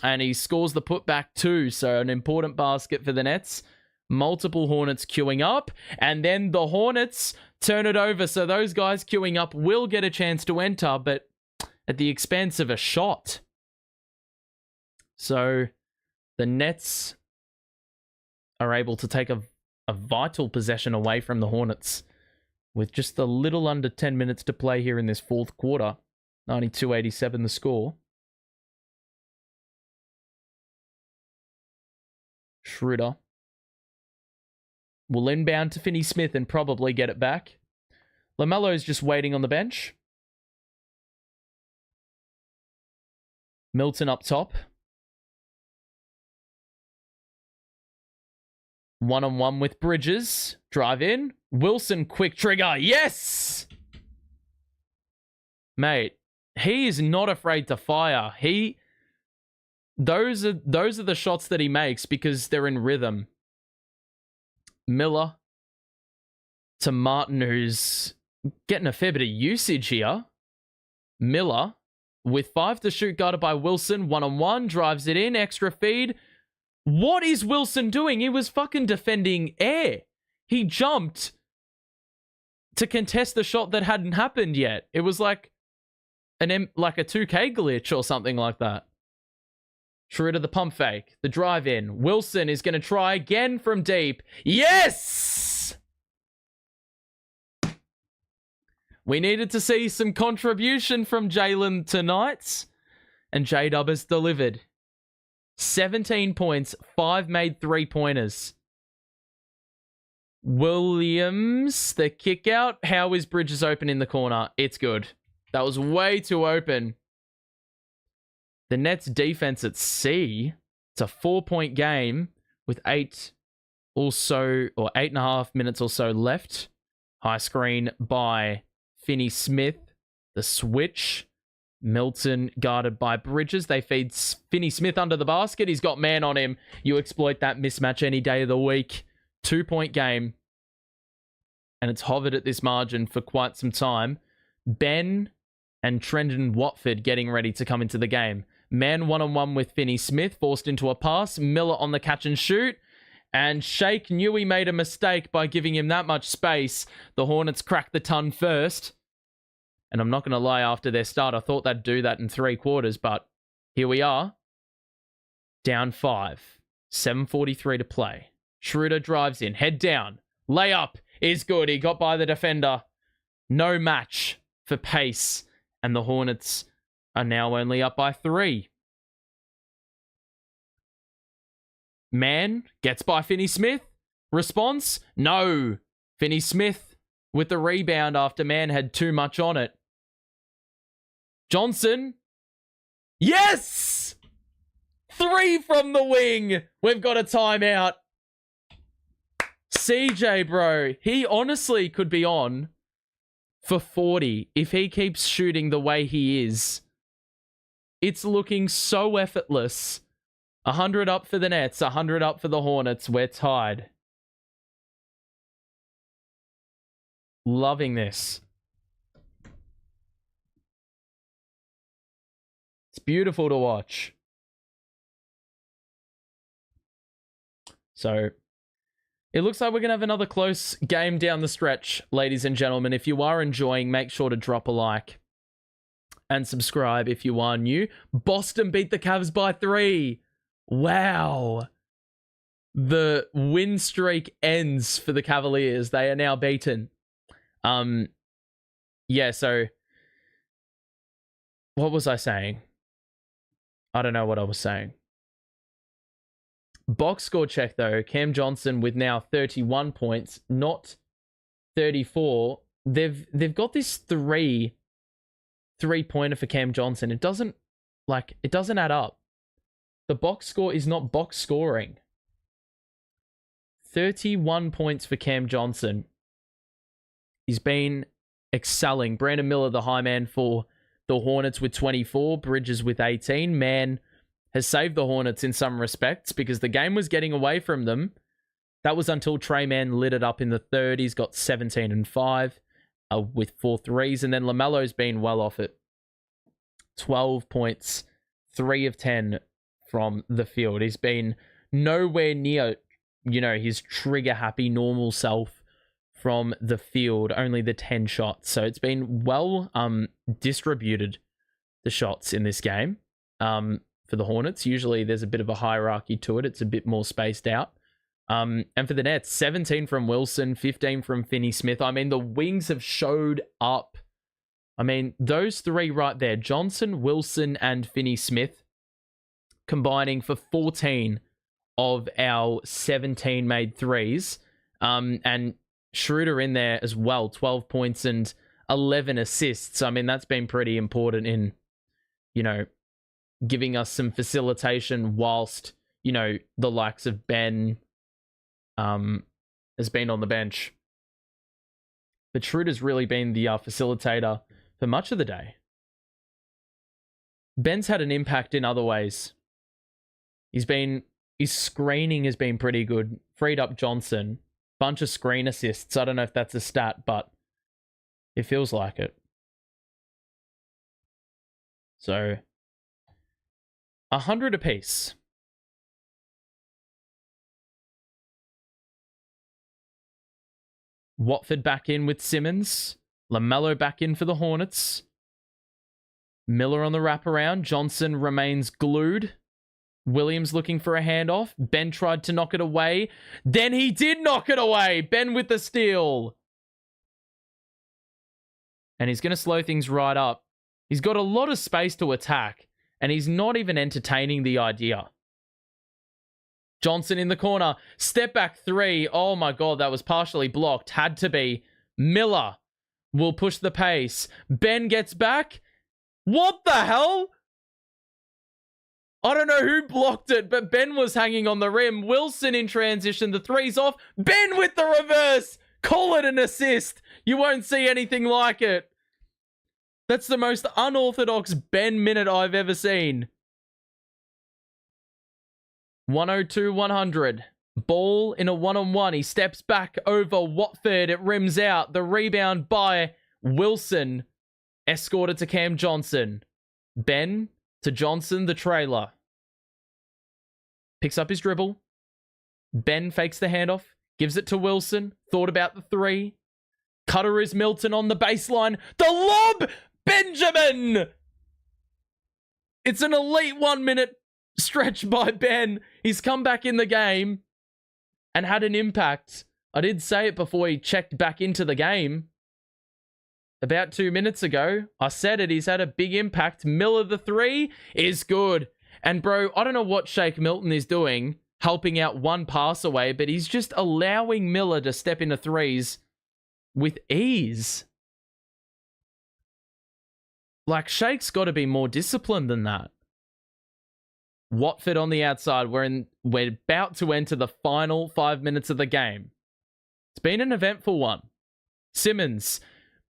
And he scores the putback too. So an important basket for the Nets. Multiple Hornets queuing up. And then the Hornets turn it over. So those guys queuing up will get a chance to enter, but at the expense of a shot. So the Nets are able to take a vital possession away from the Hornets with just a little under 10 minutes to play here in this fourth quarter. 92-87 the score. Schroeder will inbound to Finney-Smith and probably get it back. LaMelo's just waiting on the bench. Milton up top. One-on-one with Bridges. Drive in. Wilson, quick trigger. Yes! Mate, he is not afraid to fire. Those are the shots that he makes because they're in rhythm. Miller to Martin, who's getting a fair bit of usage here. Miller with 5 to shoot, guarded by Wilson. One-on-one, drives it in, extra feed. What is Wilson doing? He was fucking defending air. He jumped to contest the shot that hadn't happened yet. It was like a 2K glitch or something like that. Schroeder the pump fake. The drive in. Wilson is going to try again from deep. Yes! We needed to see some contribution from Jalen tonight. And J-Dub has delivered. 17 points, 5 made 3-pointers. Williams, the kick out. How is Bridges open in the corner? It's good. That was way too open. The Nets defense at C. It's a 4-point game with 8.5 minutes or so left. High screen by Finney-Smith. The switch. Milton guarded by Bridges. They feed Finney-Smith under the basket. He's got man on him. You exploit that mismatch any day of the week. 2-point game. And it's hovered at this margin for quite some time. Ben and Trendon Watford getting ready to come into the game. Man one-on-one with Finney-Smith. Forced into a pass. Miller on the catch and shoot. And Shake knew he made a mistake by giving him that much space. The Hornets cracked the ton first. And I'm not going to lie, after their start, I thought they'd do that in 3 quarters, but here we are. Down 5. 7:43 to play. Schroeder drives in. Head down. Layup is good. He got by the defender. No match for pace. And the Hornets are now only up by 3. Man gets by Finney-Smith. Response? No. Finney-Smith with the rebound after Man had too much on it. Johnson. Yes! 3 from the wing. We've got a timeout. CJ, bro. He honestly could be on for 40 if he keeps shooting the way he is. It's looking so effortless. 100 up for the Nets. 100 up for the Hornets. We're tied. Loving this. beautiful to watch. So it looks like we're going to have another close game down the stretch, ladies and gentlemen. If you are enjoying, make sure to drop a like and subscribe if you are new. Boston beat the Cavs by 3. Wow. The win streak ends for the Cavaliers. They are now beaten. Yeah, so what was I saying? I don't know what I was saying. Box score check, though. Cam Johnson with now 31 points, not 34. They've got this three-pointer for Cam Johnson. It doesn't add up. The box score is not box scoring. 31 points for Cam Johnson. He's been excelling. Brandon Miller, the high man for the Hornets with 24. Bridges with 18. Man has saved the Hornets in some respects because the game was getting away from them. That was until Trey Mann lit it up in the third. He's got 17 and 5 with 4 threes. And then LaMelo's been well off it. 12 points, 3 of 10 from the field. He's been nowhere near, his trigger-happy normal self from the field. Only the 10 shots. So it's been well distributed, the shots in this game for the Hornets. Usually there's a bit of a hierarchy to it. It's a bit more spaced out. And for the Nets, 17 from Wilson, 15 from Finney-Smith. I mean, the wings have showed up. I mean, those three right there, Johnson, Wilson, and Finney-Smith, combining for 14 of our 17 made threes. And Schroeder in there as well, 12 points and 11 assists. I mean, that's been pretty important in, giving us some facilitation whilst, the likes of Ben has been on the bench. But Schroeder's really been the facilitator for much of the day. Ben's had an impact in other ways. His screening has been pretty good. Freed up Johnson. Bunch of screen assists. I don't know if that's a stat, but it feels like it. So 100 apiece. Watford back in with Simmons. LaMelo back in for the Hornets. Miller on the wraparound. Johnson remains glued. Williams looking for a handoff. Ben tried to knock it away. Then he did knock it away. Ben with the steal. And he's going to slow things right up. He's got a lot of space to attack. And he's not even entertaining the idea. Johnson in the corner. Step back 3. Oh my God, that was partially blocked. Had to be. Miller will push the pace. Ben gets back. What the hell? I don't know who blocked it, but Ben was hanging on the rim. Wilson in transition. The three's off. Ben with the reverse. Call it an assist. You won't see anything like it. That's the most unorthodox Ben minute I've ever seen. 102-100. Ball in a one-on-one. He steps back over Watford. It rims out. The rebound by Wilson. Escorted to Cam Johnson. Ben to Johnson, the trailer. Picks up his dribble. Ben fakes the handoff. Gives it to Wilson. Thought about the 3. Cutter is Milton on the baseline. The lob! Benjamin! It's an elite 1-minute stretch by Ben. He's come back in the game and had an impact. I did say it before he checked back into the game. About 2 minutes ago, I said it. He's had a big impact. Miller, the 3, is good. And bro, I don't know what Shake Milton is doing, helping out one pass away, but he's just allowing Miller to step into threes with ease. Like, Shake's got to be more disciplined than that. Watford on the outside. We're about to enter the final 5 minutes of the game. It's been an eventful one. Simmons.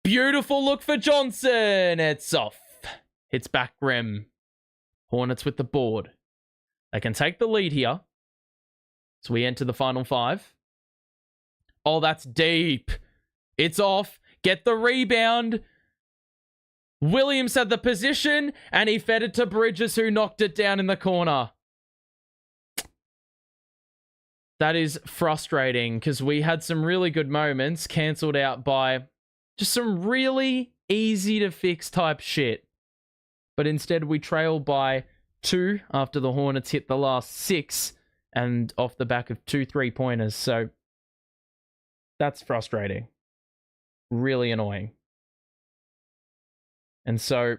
Beautiful look for Johnson. It's off. Hits back rim. Hornets with the board. They can take the lead here. So we enter the final 5. Oh, that's deep. It's off. Get the rebound. Williams had the position, and he fed it to Bridges, who knocked it down in the corner. That is frustrating, because we had some really good moments cancelled out by just some really easy-to-fix type shit. But instead, we trailed by 2 after the Hornets hit the last 6, and off the back of 2 3-pointers. So that's frustrating. Really annoying. And so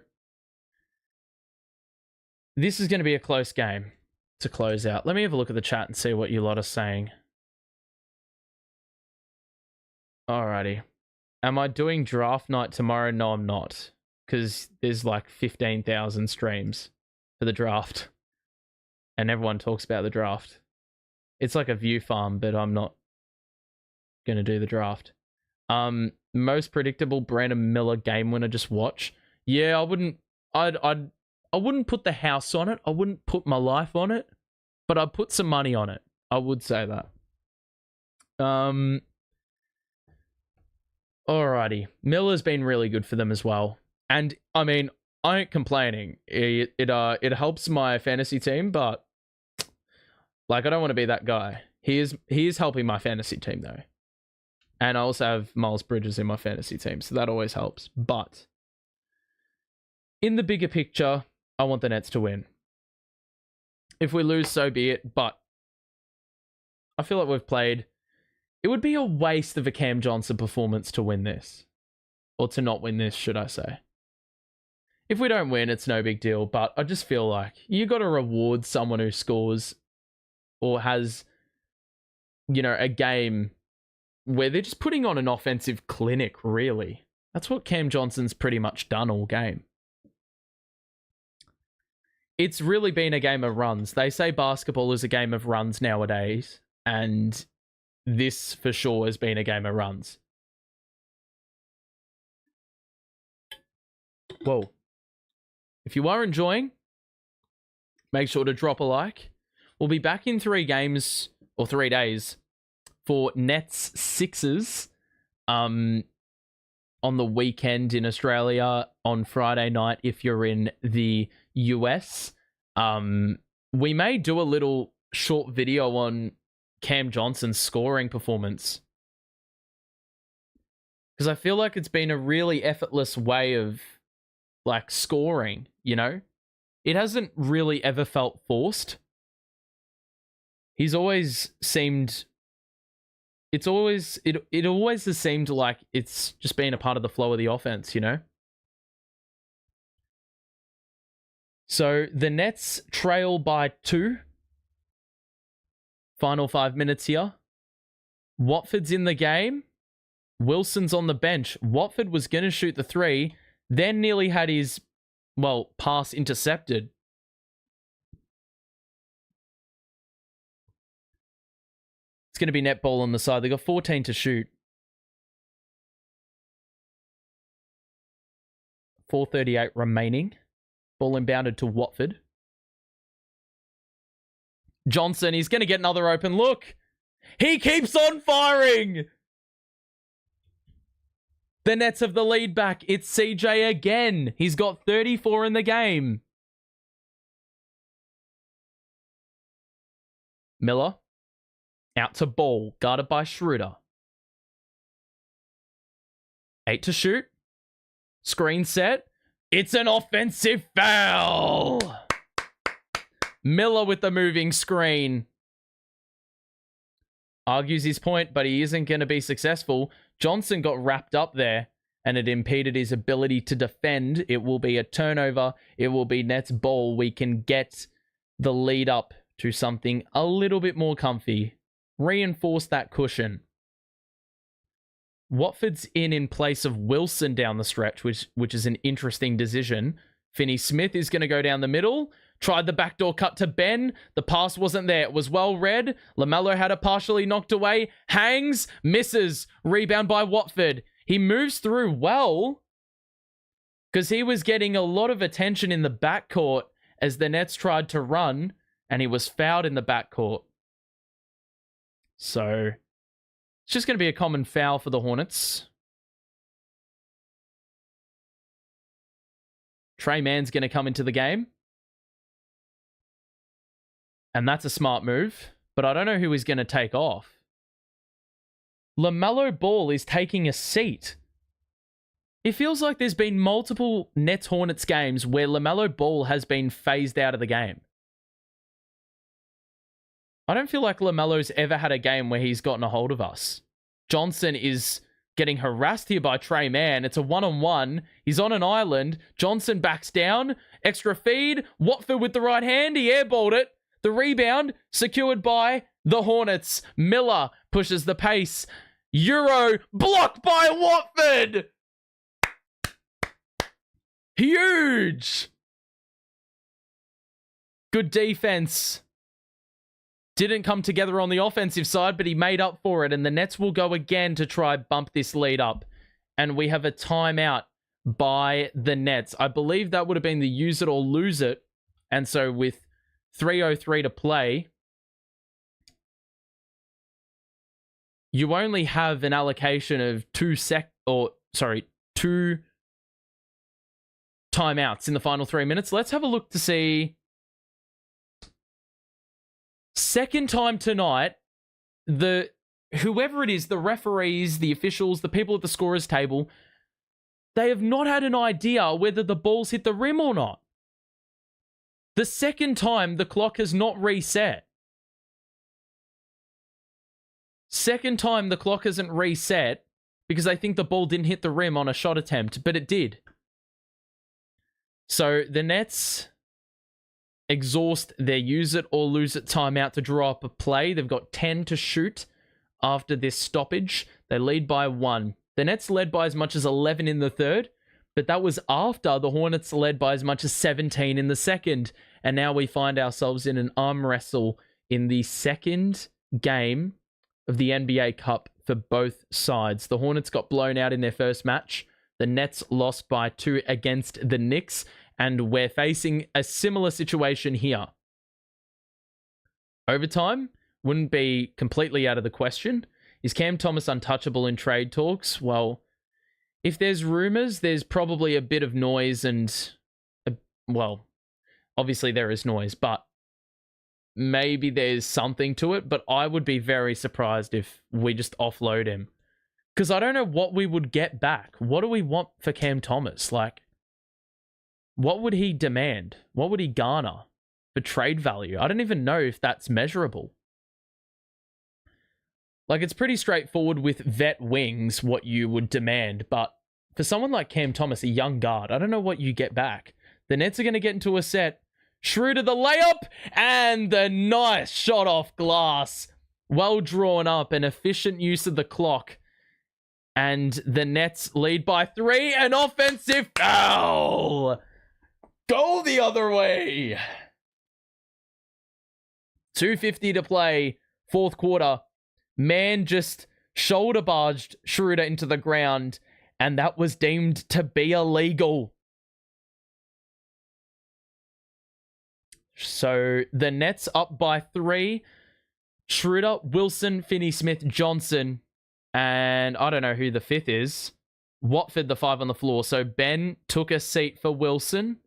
this is going to be a close game to close out. Let me have a look at the chat and see what you lot are saying. Alrighty. Am I doing draft night tomorrow? No, I'm not. Because there's like 15,000 streams for the draft. And everyone talks about the draft. It's like a view farm, but I'm not going to do the draft. Most predictable Brandon Miller game winner, just watch. Yeah, I wouldn't put the house on it. I wouldn't put my life on it, but I'd put some money on it. I would say that. Alrighty. Miller's been really good for them as well. And I mean, I ain't complaining. It helps my fantasy team, but like I don't want to be that guy. He is helping my fantasy team though. And I also have Miles Bridges in my fantasy team, so that always helps. But in the bigger picture, I want the Nets to win. If we lose, so be it. But I feel like we've played... It would be a waste of a Cam Johnson performance to win this. Or to not win this, should I say. If we don't win, it's no big deal. But I just feel like you got to reward someone who scores or has, you know, a game where they're just putting on an offensive clinic, really. That's what Cam Johnson's pretty much done all game. It's really been a game of runs. They say basketball is a game of runs nowadays, and this for sure has been a game of runs. Whoa. If you are enjoying, make sure to drop a like. We'll be back in 3 games, or 3 days, for Nets Sixers on the weekend in Australia, on Friday night if you're in the US. We may do a little short video on Cam Johnson's scoring performance, because I feel like it's been a really effortless way of like scoring, you know? It hasn't really ever felt forced. He's always seemed... It always has seemed like it's just been a part of the flow of the offense, you know? So the Nets trail by 2. Final 5 minutes here. Watford's in the game. Wilson's on the bench. Watford was going to shoot the 3, then nearly had his, well, pass intercepted. It's going to be net ball on the side. They got 14 to shoot. 4:38 remaining. Ball inbounded to Watford. Johnson, he's going to get another open look. He keeps on firing. The Nets have the lead back. It's CJ again. He's got 34 in the game. Miller. Out to Ball. Guarded by Schroeder. 8 to shoot. Screen set. It's an offensive foul. Miller with the moving screen. Argues his point, but he isn't going to be successful. Johnson got wrapped up there, and it impeded his ability to defend. It will be a turnover. It will be Nets ball. We can get the lead up to something a little bit more comfy. Reinforce that cushion. Watford's in place of Wilson down the stretch, which is an interesting decision. Finney-Smith is going to go down the middle. Tried the backdoor cut to Ben. The pass wasn't there. It was well read. Lamelo had it partially knocked away. Hangs. Misses. Rebound by Watford. He moves through well, because he was getting a lot of attention in the backcourt as the Nets tried to run, and he was fouled in the backcourt. So it's just going to be a common foul for the Hornets. Trey Mann's going to come into the game. And that's a smart move. But I don't know who he's going to take off. Lamelo Ball is taking a seat. It feels like there's been multiple Nets Hornets games where Lamelo Ball has been phased out of the game. I don't feel like Lamelo's ever had a game where he's gotten a hold of us. Johnson is getting harassed here by Trey Mann. It's a one-on-one. He's on an island. Johnson backs down. Extra feed. Watford with the right hand. He airballed it. The rebound secured by the Hornets. Miller pushes the pace. Euro blocked by Watford. Huge. Good defense. Didn't come together on the offensive side, but he made up for it. And the Nets will go again to try bump this lead up. And we have a timeout by the Nets. I believe that would have been the use it or lose it. And so with 3:03 to play, you only have an allocation of two timeouts in the final 3 minutes. Let's have a look to see. Second time tonight, whoever it is, the referees, the officials, the people at the scorer's table, they have not had an idea whether the ball's hit the rim or not. The second time, the clock has not reset. Second time, the clock hasn't reset because they think the ball didn't hit the rim on a shot attempt, but it did. So the Nets exhaust their use it or lose it timeout to draw up a play. They've got 10 to shoot after this stoppage. They lead by 1. The Nets led by as much as 11 in the third, but that was after the Hornets led by as much as 17 in the second. And now we find ourselves in an arm wrestle in the second game of the NBA Cup for both sides. The Hornets got blown out in their first match. The Nets lost by 2 against the Knicks. And we're facing a similar situation here. Overtime wouldn't be completely out of the question. Is Cam Thomas untouchable in trade talks? Well, if there's rumors, there's probably a bit of noise and, well, obviously there is noise, but maybe there's something to it. But I would be very surprised if we just offload him. Because I don't know what we would get back. What do we want for Cam Thomas? Like, what would he demand? What would he garner for trade value? I don't even know if that's measurable. Like, it's pretty straightforward with vet wings what you would demand, but for someone like Cam Thomas, a young guard, I don't know what you get back. The Nets are going to get into a set. Schroeder the layup, and the nice shot off glass. Well drawn up, an efficient use of the clock. And the Nets lead by 3, an offensive foul. Go the other way. 2:50 to play, fourth quarter. Man just shoulder barged Schroeder into the ground, and that was deemed to be illegal. So the Nets up by 3. Schroeder, Wilson, Finney-Smith, Johnson, and I don't know who the 5th is. Watford, the 5 on the floor. So Ben took a seat for Wilson.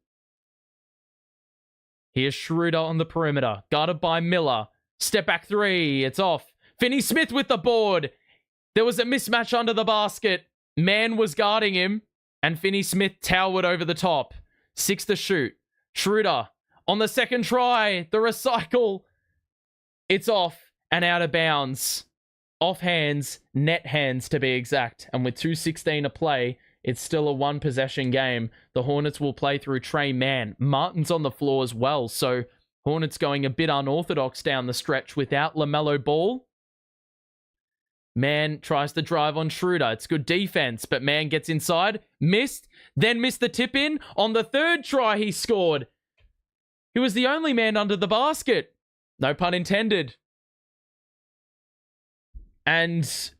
Here's Schroeder on the perimeter. Guarded by Miller. Step back 3. It's off. Finney-Smith with the board. There was a mismatch under the basket. Man was guarding him. And Finney-Smith towered over the top. 6 to shoot. Schroeder on the second try. The recycle. It's off and out of bounds. Off hands. Net hands to be exact. And with 2:16 to play, it's still a 1-possession game. The Hornets will play through Trey Mann. Martin's on the floor as well. So Hornets going a bit unorthodox down the stretch without Lamelo Ball. Mann tries to drive on Schroeder. It's good defense, but Mann gets inside. Missed. Then missed the tip in. On the third try, he scored. He was the only man under the basket. No pun intended. And,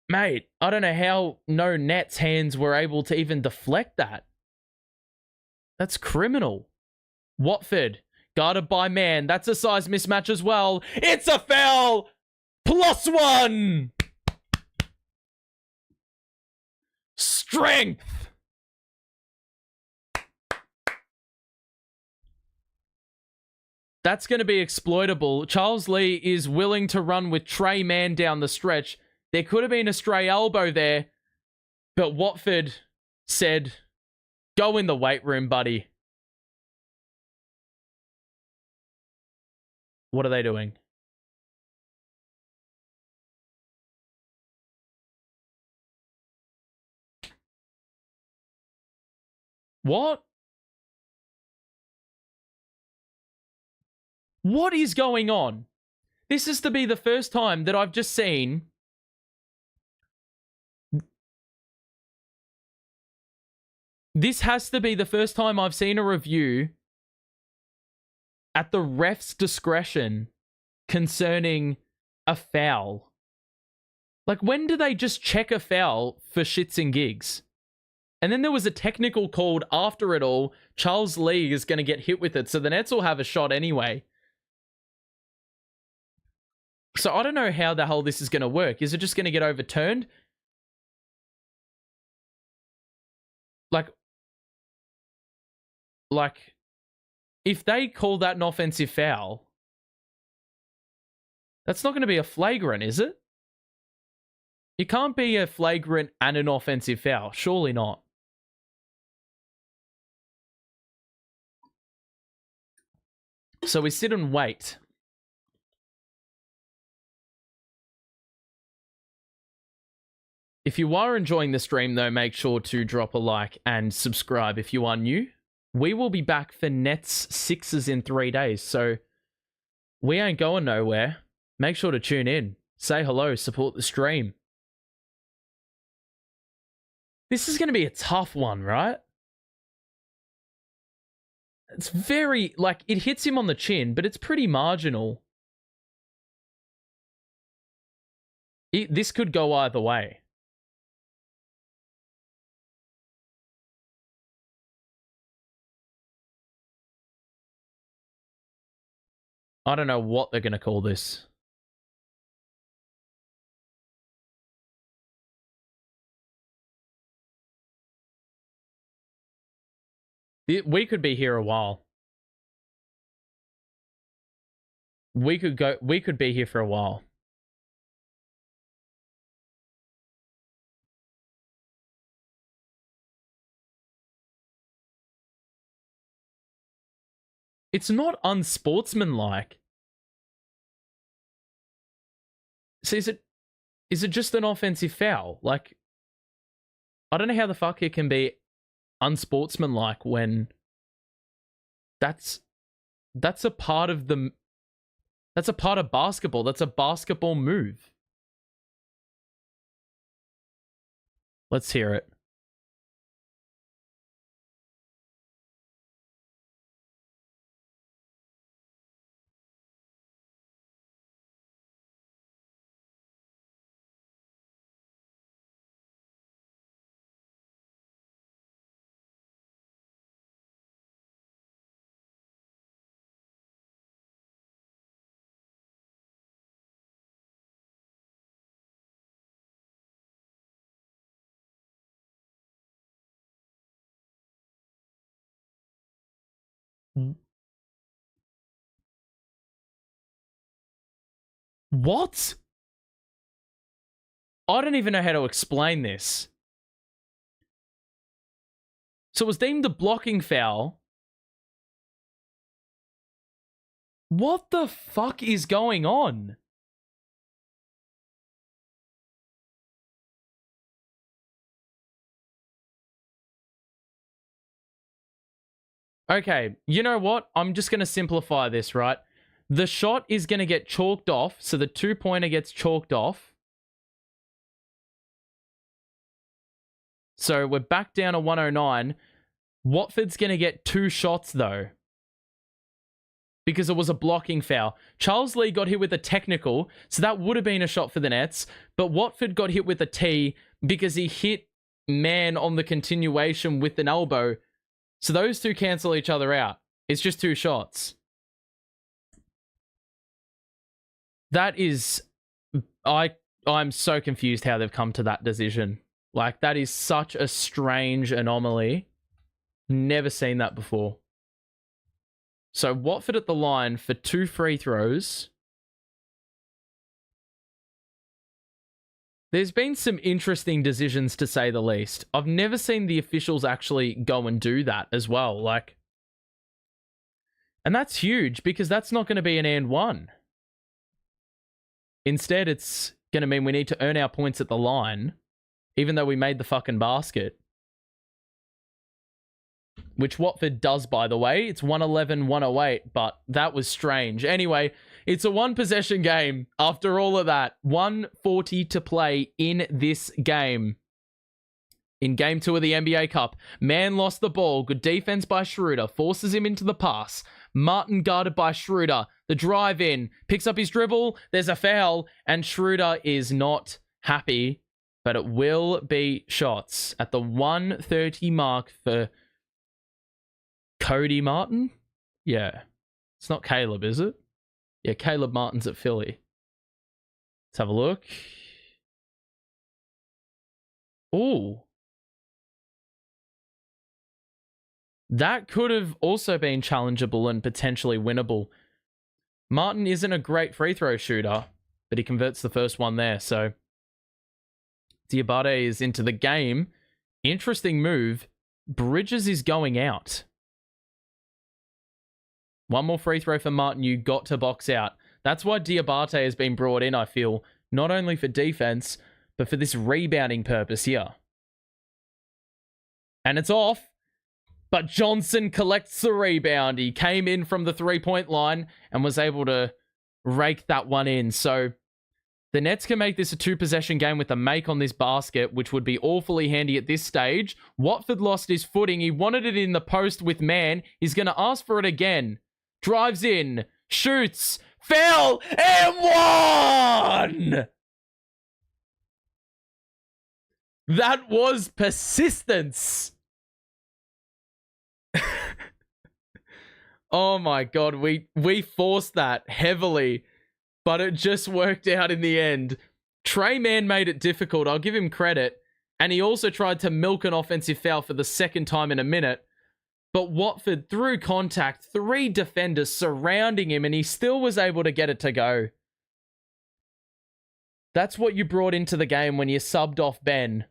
mate, I don't know how no Nets hands were able to even deflect that. That's criminal. Watford, guarded by Man. That's a size mismatch as well. It's a foul! +1! Strength! That's going to be exploitable. Charles Lee is willing to run with Trey Mann down the stretch. There could have been a stray elbow there, but Watford said, go in the weight room, buddy. What are they doing? What? What is going on? This is to be the first time that I've just seen this has to be the first time I've seen a review at the ref's discretion concerning a foul. Like, when do they just check a foul for shits and gigs? And then there was a technical called after it all. Charles Lee is going to get hit with it, so the Nets will have a shot anyway. So I don't know how the hell this is going to work. Is it just going to get overturned? Like, if they call that an offensive foul, that's not going to be a flagrant, is it? You can't be a flagrant and an offensive foul. Surely not. So we sit and wait. If you are enjoying the stream, though, make sure to drop a like and subscribe if you are new. We will be back for Nets Sixers in 3 days, so we ain't going nowhere. Make sure to tune in. Say hello, support the stream. This is going to be a tough one, right? It's very, like, it hits him on the chin, but it's pretty marginal. This could go either way. I don't know what they're going to call this. We could be here a while. We could be here for a while. It's not unsportsmanlike. So is it just an offensive foul? Like, I don't know how the fuck it can be unsportsmanlike when that's a part of basketball. That's a basketball move. Let's hear it. What? I don't even know how to explain this. So it was deemed a blocking foul. What the fuck is going on? Okay, you know what? I'm just going to simplify this, right? The shot is going to get chalked off, so the two-pointer gets chalked off. So we're back down to 109. Watford's going to get 2 shots, though, because it was a blocking foul. Charles Lee got hit with a technical, so that would have been a shot for the Nets, but Watford got hit with a T because he hit Mann on the continuation with an elbow. So those two cancel each other out. It's just 2 shots. That is... I'm so confused how they've come to that decision. Like, that is such a strange anomaly. Never seen that before. So Watford at the line for 2 free throws. There's been some interesting decisions, to say the least. I've never seen the officials actually go and do that as well. And that's huge, because that's not going to be an and one. Instead, it's going to mean we need to earn our points at the line, even though we made the fucking basket. Which Watford does, by the way. It's 111-108, but that was strange. Anyway, it's a one-possession game after all of that. 1:40 to play in this game. In Game 2 of the NBA Cup, Man lost the ball. Good defense by Schroeder. Forces him into the pass. Martin guarded by Schroeder. The drive in. Picks up his dribble. There's a foul. And Schroeder is not happy. But it will be shots at the 1:30 mark for Cody Martin? Yeah. It's not Caleb, is it? Yeah, Caleb Martin's at Philly. Let's have a look. Ooh. That could have also been challengeable and potentially winnable. Martin isn't a great free throw shooter, but he converts the first one there. So Diabate is into the game. Interesting move. Bridges is going out. One more free throw for Martin. You got to box out. That's why Diabate has been brought in, I feel. Not only for defense, but for this rebounding purpose here. And it's off. But Johnson collects the rebound. He came in from the three-point line and was able to rake that one in. So the Nets can make this a two-possession game with a make on this basket, which would be awfully handy at this stage. Watford lost his footing. He wanted it in the post with Man. He's going to ask for it again. Drives in. Shoots. Foul. And one! That was persistence. Oh my god, we forced that heavily, but it just worked out in the end. Trey Mann made it difficult, I'll give him credit, and he also tried to milk an offensive foul for the second time in a minute, but Watford, through contact, 3 defenders surrounding him, and he still was able to get it to go. That's what you brought into the game when you subbed off Ben.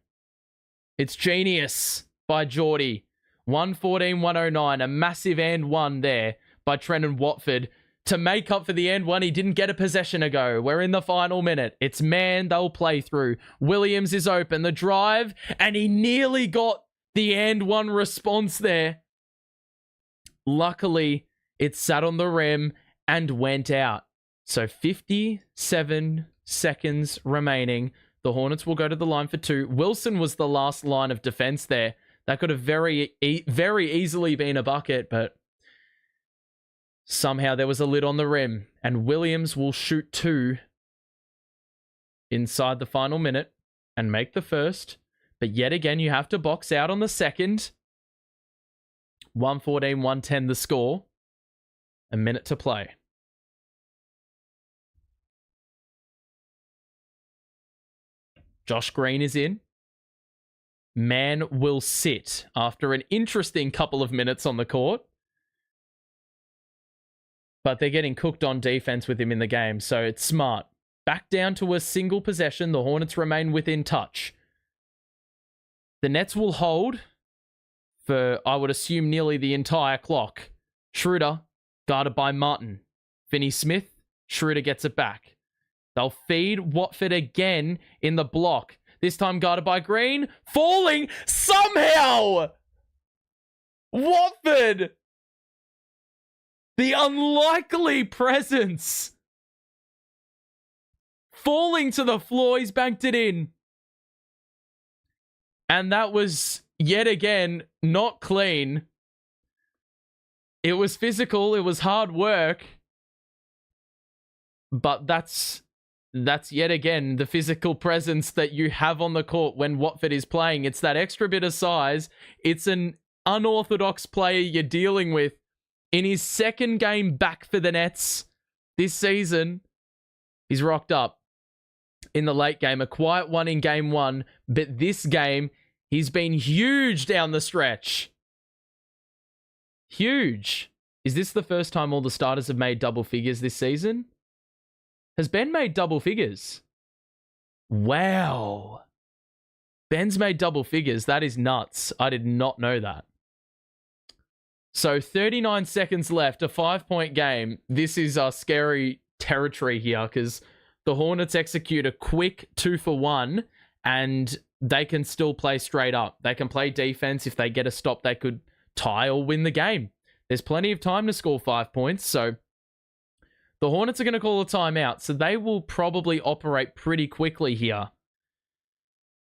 It's genius by Geordie. 114-109, a massive and one there by Trenton Watford. To make up for the and one, he didn't get a possession ago. We're in the final minute. It's Man they'll play through. Williams is open. The drive, and he nearly got the and one response there. Luckily, it sat on the rim and went out. So 57 seconds remaining. The Hornets will go to the line for 2. Wilson was the last line of defense there. That could have very easily been a bucket, but somehow there was a lid on the rim. And Williams will shoot 2 inside the final minute and make the first. But yet again, you have to box out on the second. 114-110 the score. A minute to play. Josh Green is in. Man will sit after an interesting couple of minutes on the court. But they're getting cooked on defense with him in the game, so it's smart. Back down to a single possession. The Hornets remain within touch. The Nets will hold for, I would assume, nearly the entire clock. Schroeder, guarded by Martin. Finney-Smith, Schroeder gets it back. They'll feed Watford again in the block. This time guarded by Green. Falling somehow! Watford! The unlikely presence. Falling to the floor. He's banked it in. And that was, yet again, not clean. It was physical. It was hard work. But that's yet again the physical presence that you have on the court when Watford is playing. It's that extra bit of size. It's an unorthodox player you're dealing with. In his second game back for the Nets this season, he's rocked up in the late game. A quiet one in game 1, but this game, he's been huge down the stretch. Huge. Is this the first time all the starters have made double figures this season? Has Ben made double figures? Wow. Ben's made double figures. That is nuts. I did not know that. So 39 seconds left, a 5-point game. This is scary territory here because the Hornets execute a quick 2-for-1 and they can still play straight up. They can play defense. If they get a stop, they could tie or win the game. There's plenty of time to score 5 points. So the Hornets are going to call a timeout. So they will probably operate pretty quickly here.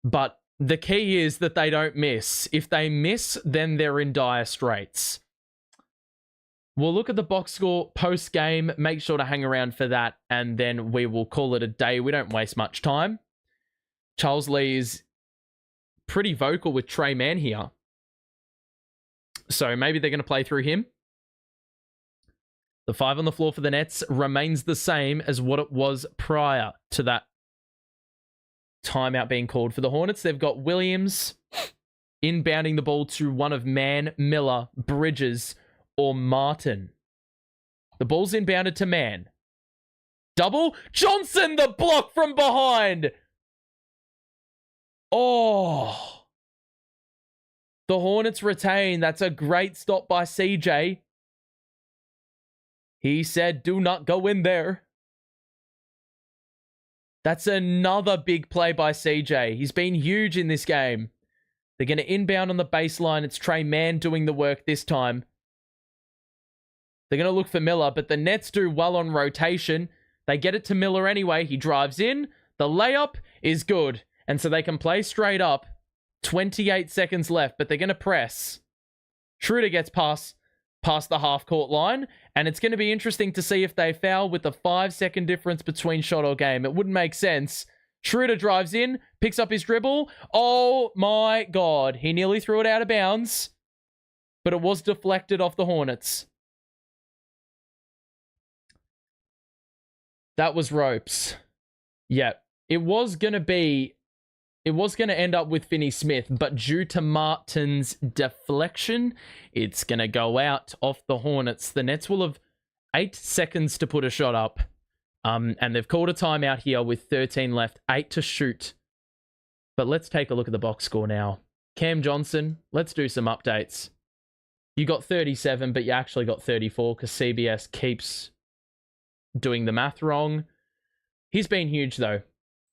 But the key is that they don't miss. If they miss, then they're in dire straits. We'll look at the box score post-game. Make sure to hang around for that. And then we will call it a day. We don't waste much time. Charles Lee is pretty vocal with Trey Mann here. So maybe they're going to play through him. The 5 on the floor for the Nets remains the same as what it was prior to that timeout being called. For the Hornets, they've got Williams inbounding the ball to one of Mann, Miller, Bridges, or Martin. The ball's inbounded to Mann. Double. Johnson, the block from behind. Oh. The Hornets retain. That's a great stop by CJ. He said, do not go in there. That's another big play by CJ. He's been huge in this game. They're going to inbound on the baseline. It's Trey Mann doing the work this time. They're going to look for Miller, but the Nets do well on rotation. They get it to Miller anyway. He drives in. The layup is good. And so they can play straight up. 28 seconds left, but they're going to press. Schroeder gets past the half-court line, and it's going to be interesting to see if they foul with the 5-second difference between shot or game. It wouldn't make sense. Schroeder drives in, picks up his dribble. Oh my God. He nearly threw it out of bounds, but it was deflected off the Hornets. That was ropes. Yeah, it was going to end up with Finney Smith, but due to Martin's deflection, it's going to go out off the Hornets. The Nets will have 8 seconds to put a shot up. And they've called a timeout here with 13 left, 8 to shoot. But let's take a look at the box score now. Cam Johnson, let's do some updates. You got 37, but you actually got 34 because CBS keeps doing the math wrong. He's been huge though.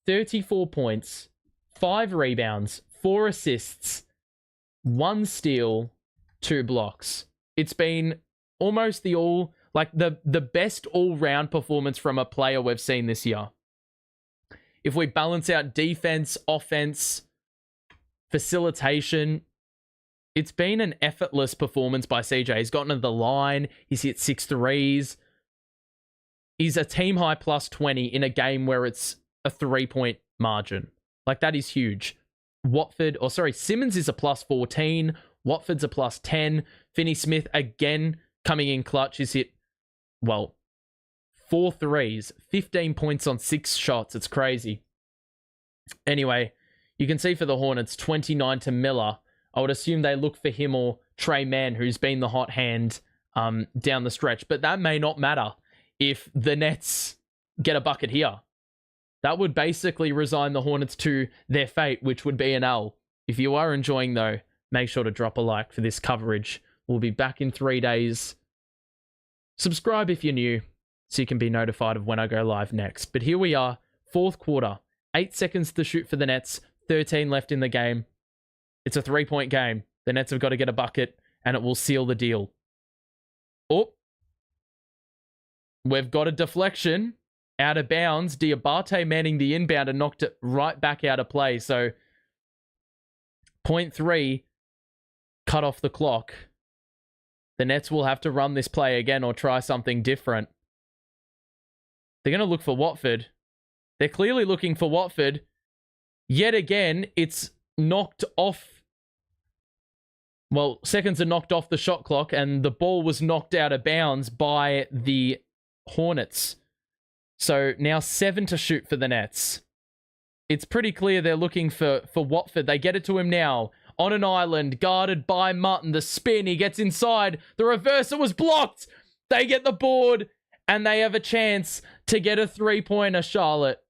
34 points, 5 rebounds, 4 assists, 1 steal, 2 blocks. It's been almost the best all-round performance from a player we've seen this year. If we balance out defense, offense, facilitation, it's been an effortless performance by CJ. He's gotten to the line. He's hit 6 threes. He's a team high plus 20 in a game where it's a 3-point margin. Like, that is huge. Simmons is a plus 14. Watford's a plus 10. Finney Smith, again, coming in clutch. He's hit, 4 threes. 15 points on 6 shots. It's crazy. Anyway, you can see for the Hornets, 29 to Miller. I would assume they look for him or Trey Mann, who's been the hot hand down the stretch. But that may not matter if the Nets get a bucket here. That would basically resign the Hornets to their fate, which would be an L. If you are enjoying, though, make sure to drop a like for this coverage. We'll be back in 3 days. Subscribe if you're new, so you can be notified of when I go live next. But here we are, 4th quarter. 8 seconds to shoot for the Nets. 13 left in the game. It's a 3-point game. The Nets have got to get a bucket, and it will seal the deal. Oh. We've got a deflection. Out of bounds. Diabate manning the inbound and knocked it right back out of play. So, 0.3 cut off the clock. The Nets will have to run this play again or try something different. They're going to look for Watford. They're clearly looking for Watford. Yet again, it's knocked off. Well, seconds are knocked off the shot clock and the ball was knocked out of bounds by the Hornets. So now 7 to shoot for the Nets. It's pretty clear they're looking for Watford. They get it to him now on an island, guarded by Martin. The spin, he gets inside. The reversal was blocked. They get the board, and they have a chance to get a three-pointer, Charlotte.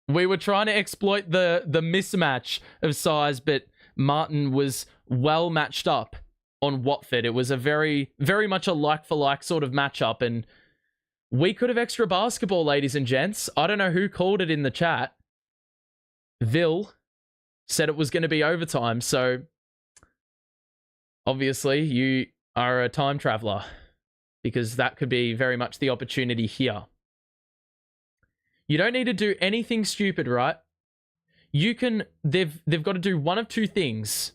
We were trying to exploit the mismatch of size, but Martin was well matched up on Watford. It was a very, very much a like-for-like sort of matchup, and we could have extra basketball, ladies and gents. I don't know who called it in the chat. Vil said it was going to be overtime, so obviously you are a time traveler, because that could be very much the opportunity here. You don't need to do anything stupid, right? You can, they've got to do one of two things.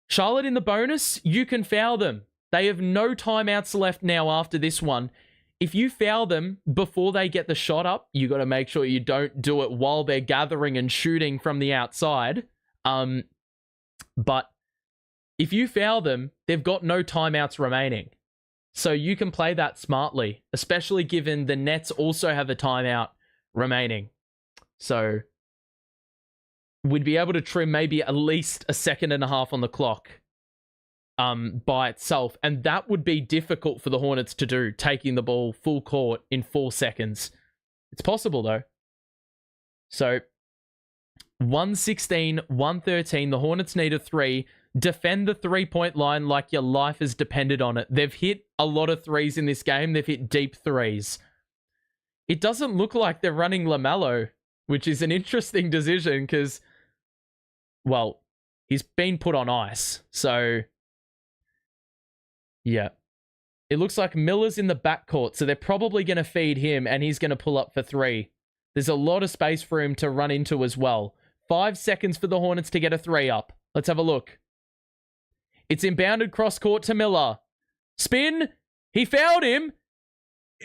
Charlotte in the bonus, you can foul them. They have no timeouts left now after this one. If you foul them before they get the shot up, you got to make sure you don't do it while they're gathering and shooting from the outside. But if you foul them, they've got no timeouts remaining. So you can play that smartly, especially given the Nets also have a timeout remaining. So we'd be able to trim maybe at least a second and a half on the clock by itself. And that would be difficult for the Hornets to do, taking the ball full court in 4 seconds. It's possible, though. So 116, 113. The Hornets need a 3. Defend the three-point line like your life has depended on it. They've hit a lot of threes in this game. They've hit deep threes. It doesn't look like they're running Lamelo, which is an interesting decision because, well, he's been put on ice. So, yeah. It looks like Miller's in the backcourt, so they're probably going to feed him, and he's going to pull up for 3. There's a lot of space for him to run into as well. 5 seconds for the Hornets to get a 3 up. Let's have a look. It's inbounded cross-court to Miller. Spin. He fouled him.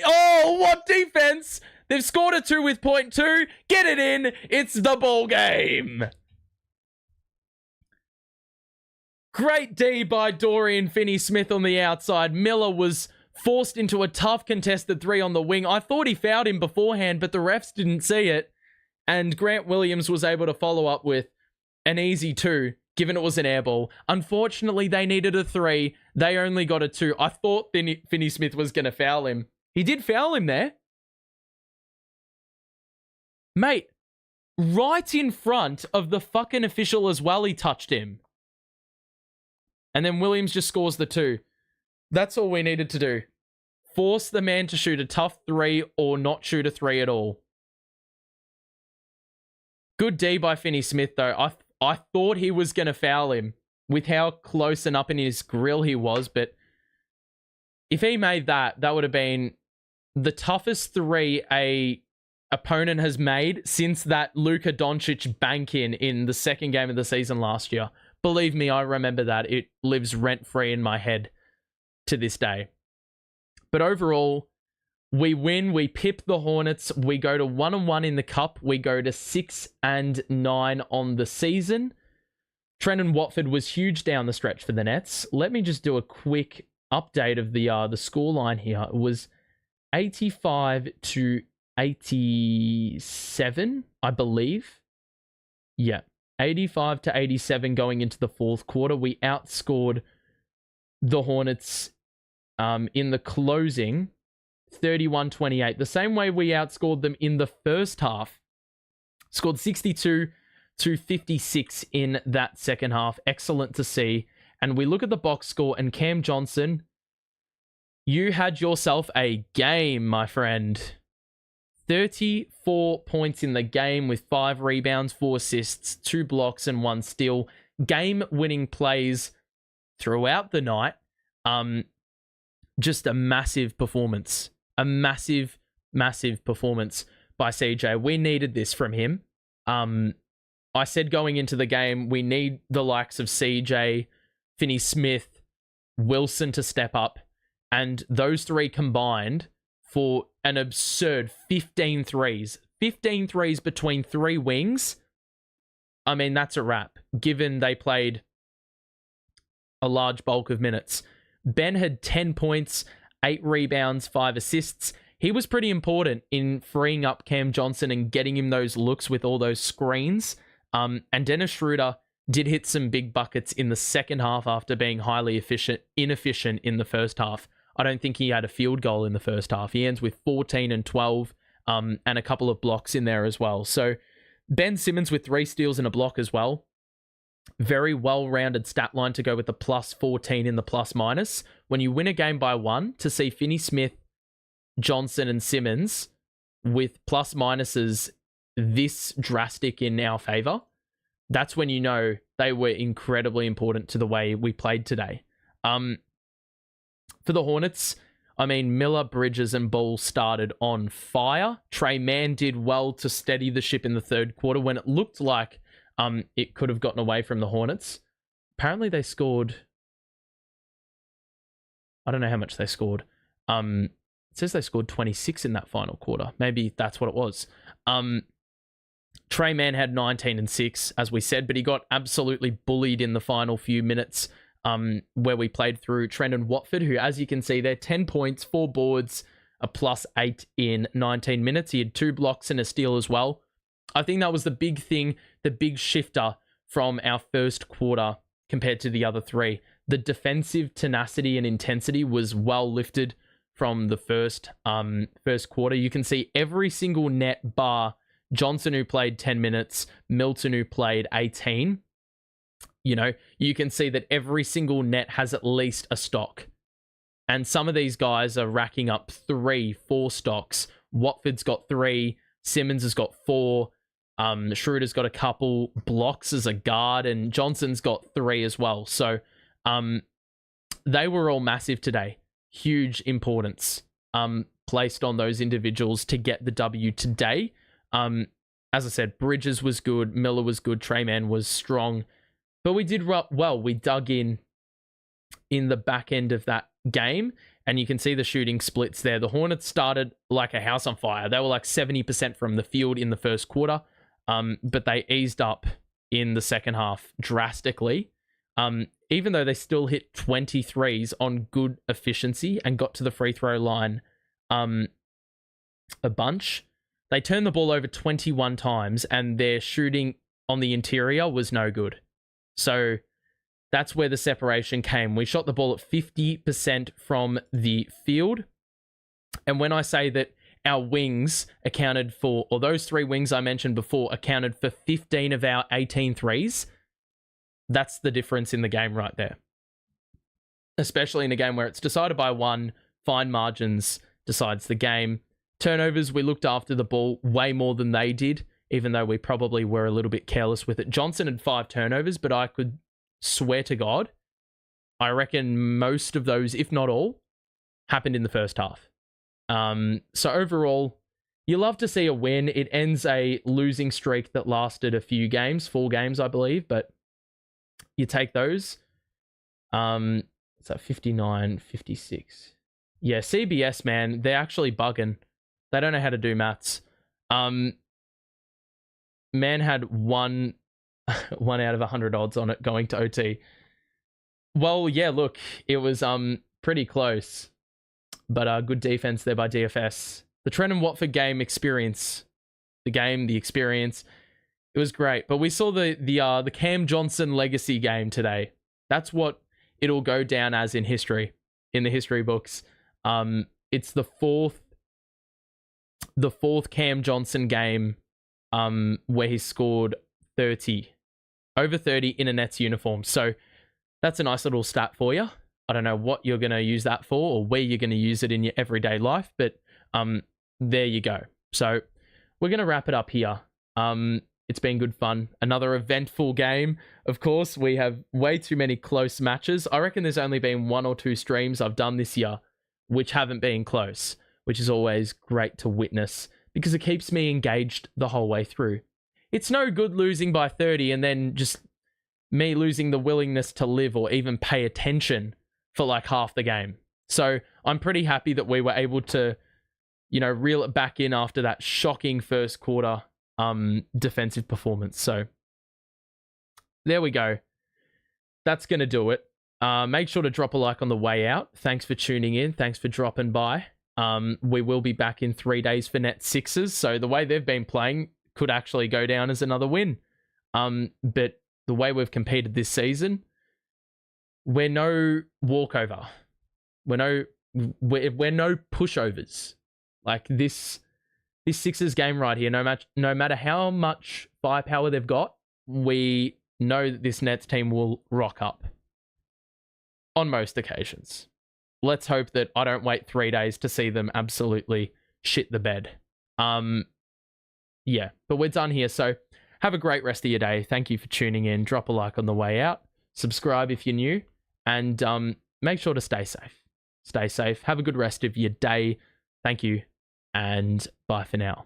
Oh, what defense! They've scored a 2 with .2. Get it in. It's the ball game. Great D by Dorian Finney-Smith on the outside. Miller was forced into a tough contested 3 on the wing. I thought he fouled him beforehand, but the refs didn't see it. And Grant Williams was able to follow up with an easy 2. Given it was an air ball. Unfortunately, they needed a 3. They only got a 2. I thought Finney-Smith was going to foul him. He did foul him there. Mate, right in front of the fucking official as well, he touched him. And then Williams just scores the 2. That's all we needed to do. Force the man to shoot a tough 3 or not shoot a 3 at all. Good D by Finney-Smith, though. I thought he was going to foul him with how close and up in his grill he was, but if he made that, that would have been the toughest 3 a opponent has made since that Luka Doncic bank in the second game of the season last year. Believe me, I remember that. It lives rent-free in my head to this day. But overall, we win. We pip the Hornets. We go to 1-1 in the cup. We go to 6-9 on the season. Trenton Watford was huge down the stretch for the Nets. Let me just do a quick update of the scoreline here. It was 85-87, I believe. Yeah, 85-87 going into the fourth quarter. We outscored the Hornets in the closing 31-28. The same way we outscored them in the first half. Scored 62-56 in that second half. Excellent to see. And we look at the box score, and Cam Johnson, you had yourself a game, my friend. 34 points in the game with 5 rebounds, 4 assists, 2 blocks, and 1 steal. Game-winning plays throughout the night. Just a massive performance. A massive, massive performance by CJ. We needed this from him. I said going into the game, we need the likes of CJ, Finney-Smith, Wilson to step up. And those 3 combined for an absurd 15 threes. 15 threes between 3 wings. I mean, that's a wrap, given they played a large bulk of minutes. Ben had 10 points, 8 rebounds, 5 assists. He was pretty important in freeing up Cam Johnson and getting him those looks with all those screens. And Dennis Schroeder did hit some big buckets in the second half after being highly inefficient in the first half. I don't think he had a field goal in the first half. He ends with 14 and 12 and a couple of blocks in there as well. So Ben Simmons with 3 steals and a block as well. Very well-rounded stat line to go with the plus 14 in the plus minus. When you win a game by 1, to see Finney-Smith, Johnson, and Simmons with plus minuses this drastic in our favor, that's when you know they were incredibly important to the way we played today. For the Hornets, I mean, Miller, Bridges, and Ball started on fire. Trey Mann did well to steady the ship in the third quarter when it looked like it could have gotten away from the Hornets. Apparently they scored... I don't know how much they scored. It says they scored 26 in that final quarter. Maybe that's what it was. Trey Mann had 19 and 6, as we said, but he got absolutely bullied in the final few minutes where we played through Trendon Watford, who, as you can see, they're 10 points, 4 boards, a plus 8 in 19 minutes. He had 2 blocks and a steal as well. I think that was the big thing, the big shifter from our first quarter compared to the other 3. The defensive tenacity and intensity was well lifted from the first quarter. You can see every single net bar Johnson, who played 10 minutes, Milton, who played 18. You know, you can see that every single net has at least a stock. And some of these guys are racking up 3, 4 stocks. Watford's got 3, Simmons has got 4, Schroeder's got a couple, blocks as a guard, and Johnson's got 3 as well. So they were all massive today. Huge importance placed on those individuals to get the W today. As I said, Bridges was good, Miller was good, Trey Mann was strong, but we did well. We dug in the back end of that game, and you can see the shooting splits there. The Hornets started like a house on fire. They were like 70% from the field in the first quarter, but they eased up in the second half drastically. Even though they still hit 23s on good efficiency and got to the free throw line a bunch, they turned the ball over 21 times and their shooting on the interior was no good. So that's where the separation came. We shot the ball at 50% from the field. And when I say that our wings accounted for, or those 3 wings I mentioned before accounted for 15 of our 18 threes, that's the difference in the game right there. Especially in a game where it's decided by 1, fine margins decides the game. Turnovers, we looked after the ball way more than they did, even though we probably were a little bit careless with it. Johnson had 5 turnovers, but I could swear to God, I reckon most of those, if not all, happened in the first half. So overall, you love to see a win. It ends a losing streak that lasted a few games, 4 games, I believe, but you take those. It's at 59, 56. Yeah, CBS, man, they're actually bugging. They don't know how to do maths. Man had 1 out of 100 odds on it going to OT. Well, yeah, look, it was pretty close, but good defense there by DFS. The Trent and Watford game experience, the experience, it was great. But we saw the Cam Johnson legacy game today. That's what it'll go down as in history, in the history books. It's the fourth Cam Johnson game where he scored over 30 in a Nets uniform. So that's a nice little stat for you. I don't know what you're going to use that for or where you're going to use it in your everyday life, but there you go. So we're going to wrap it up here. It's been good fun. Another eventful game. Of course, we have way too many close matches. I reckon there's only been 1 or 2 streams I've done this year which haven't been close, which is always great to witness because it keeps me engaged the whole way through. It's no good losing by 30 and then just me losing the willingness to live or even pay attention for like half the game. So I'm pretty happy that we were able to, reel it back in after that shocking first quarter defensive performance. So there we go. That's going to do it. Make sure to drop a like on the way out. Thanks for tuning in. Thanks for dropping by. We will be back in 3 days for Net Sixers. So the way they've been playing could actually go down as another win. But the way we've competed this season, we're no walkover. We're no pushovers. Like this Sixers game right here, no matter how much firepower they've got, we know that this Nets team will rock up on most occasions. Let's hope that I don't wait 3 days to see them absolutely shit the bed. Yeah, but we're done here. So have a great rest of your day. Thank you for tuning in. Drop a like on the way out. Subscribe if you're new. And make sure to stay safe. Stay safe. Have a good rest of your day. Thank you. And bye for now.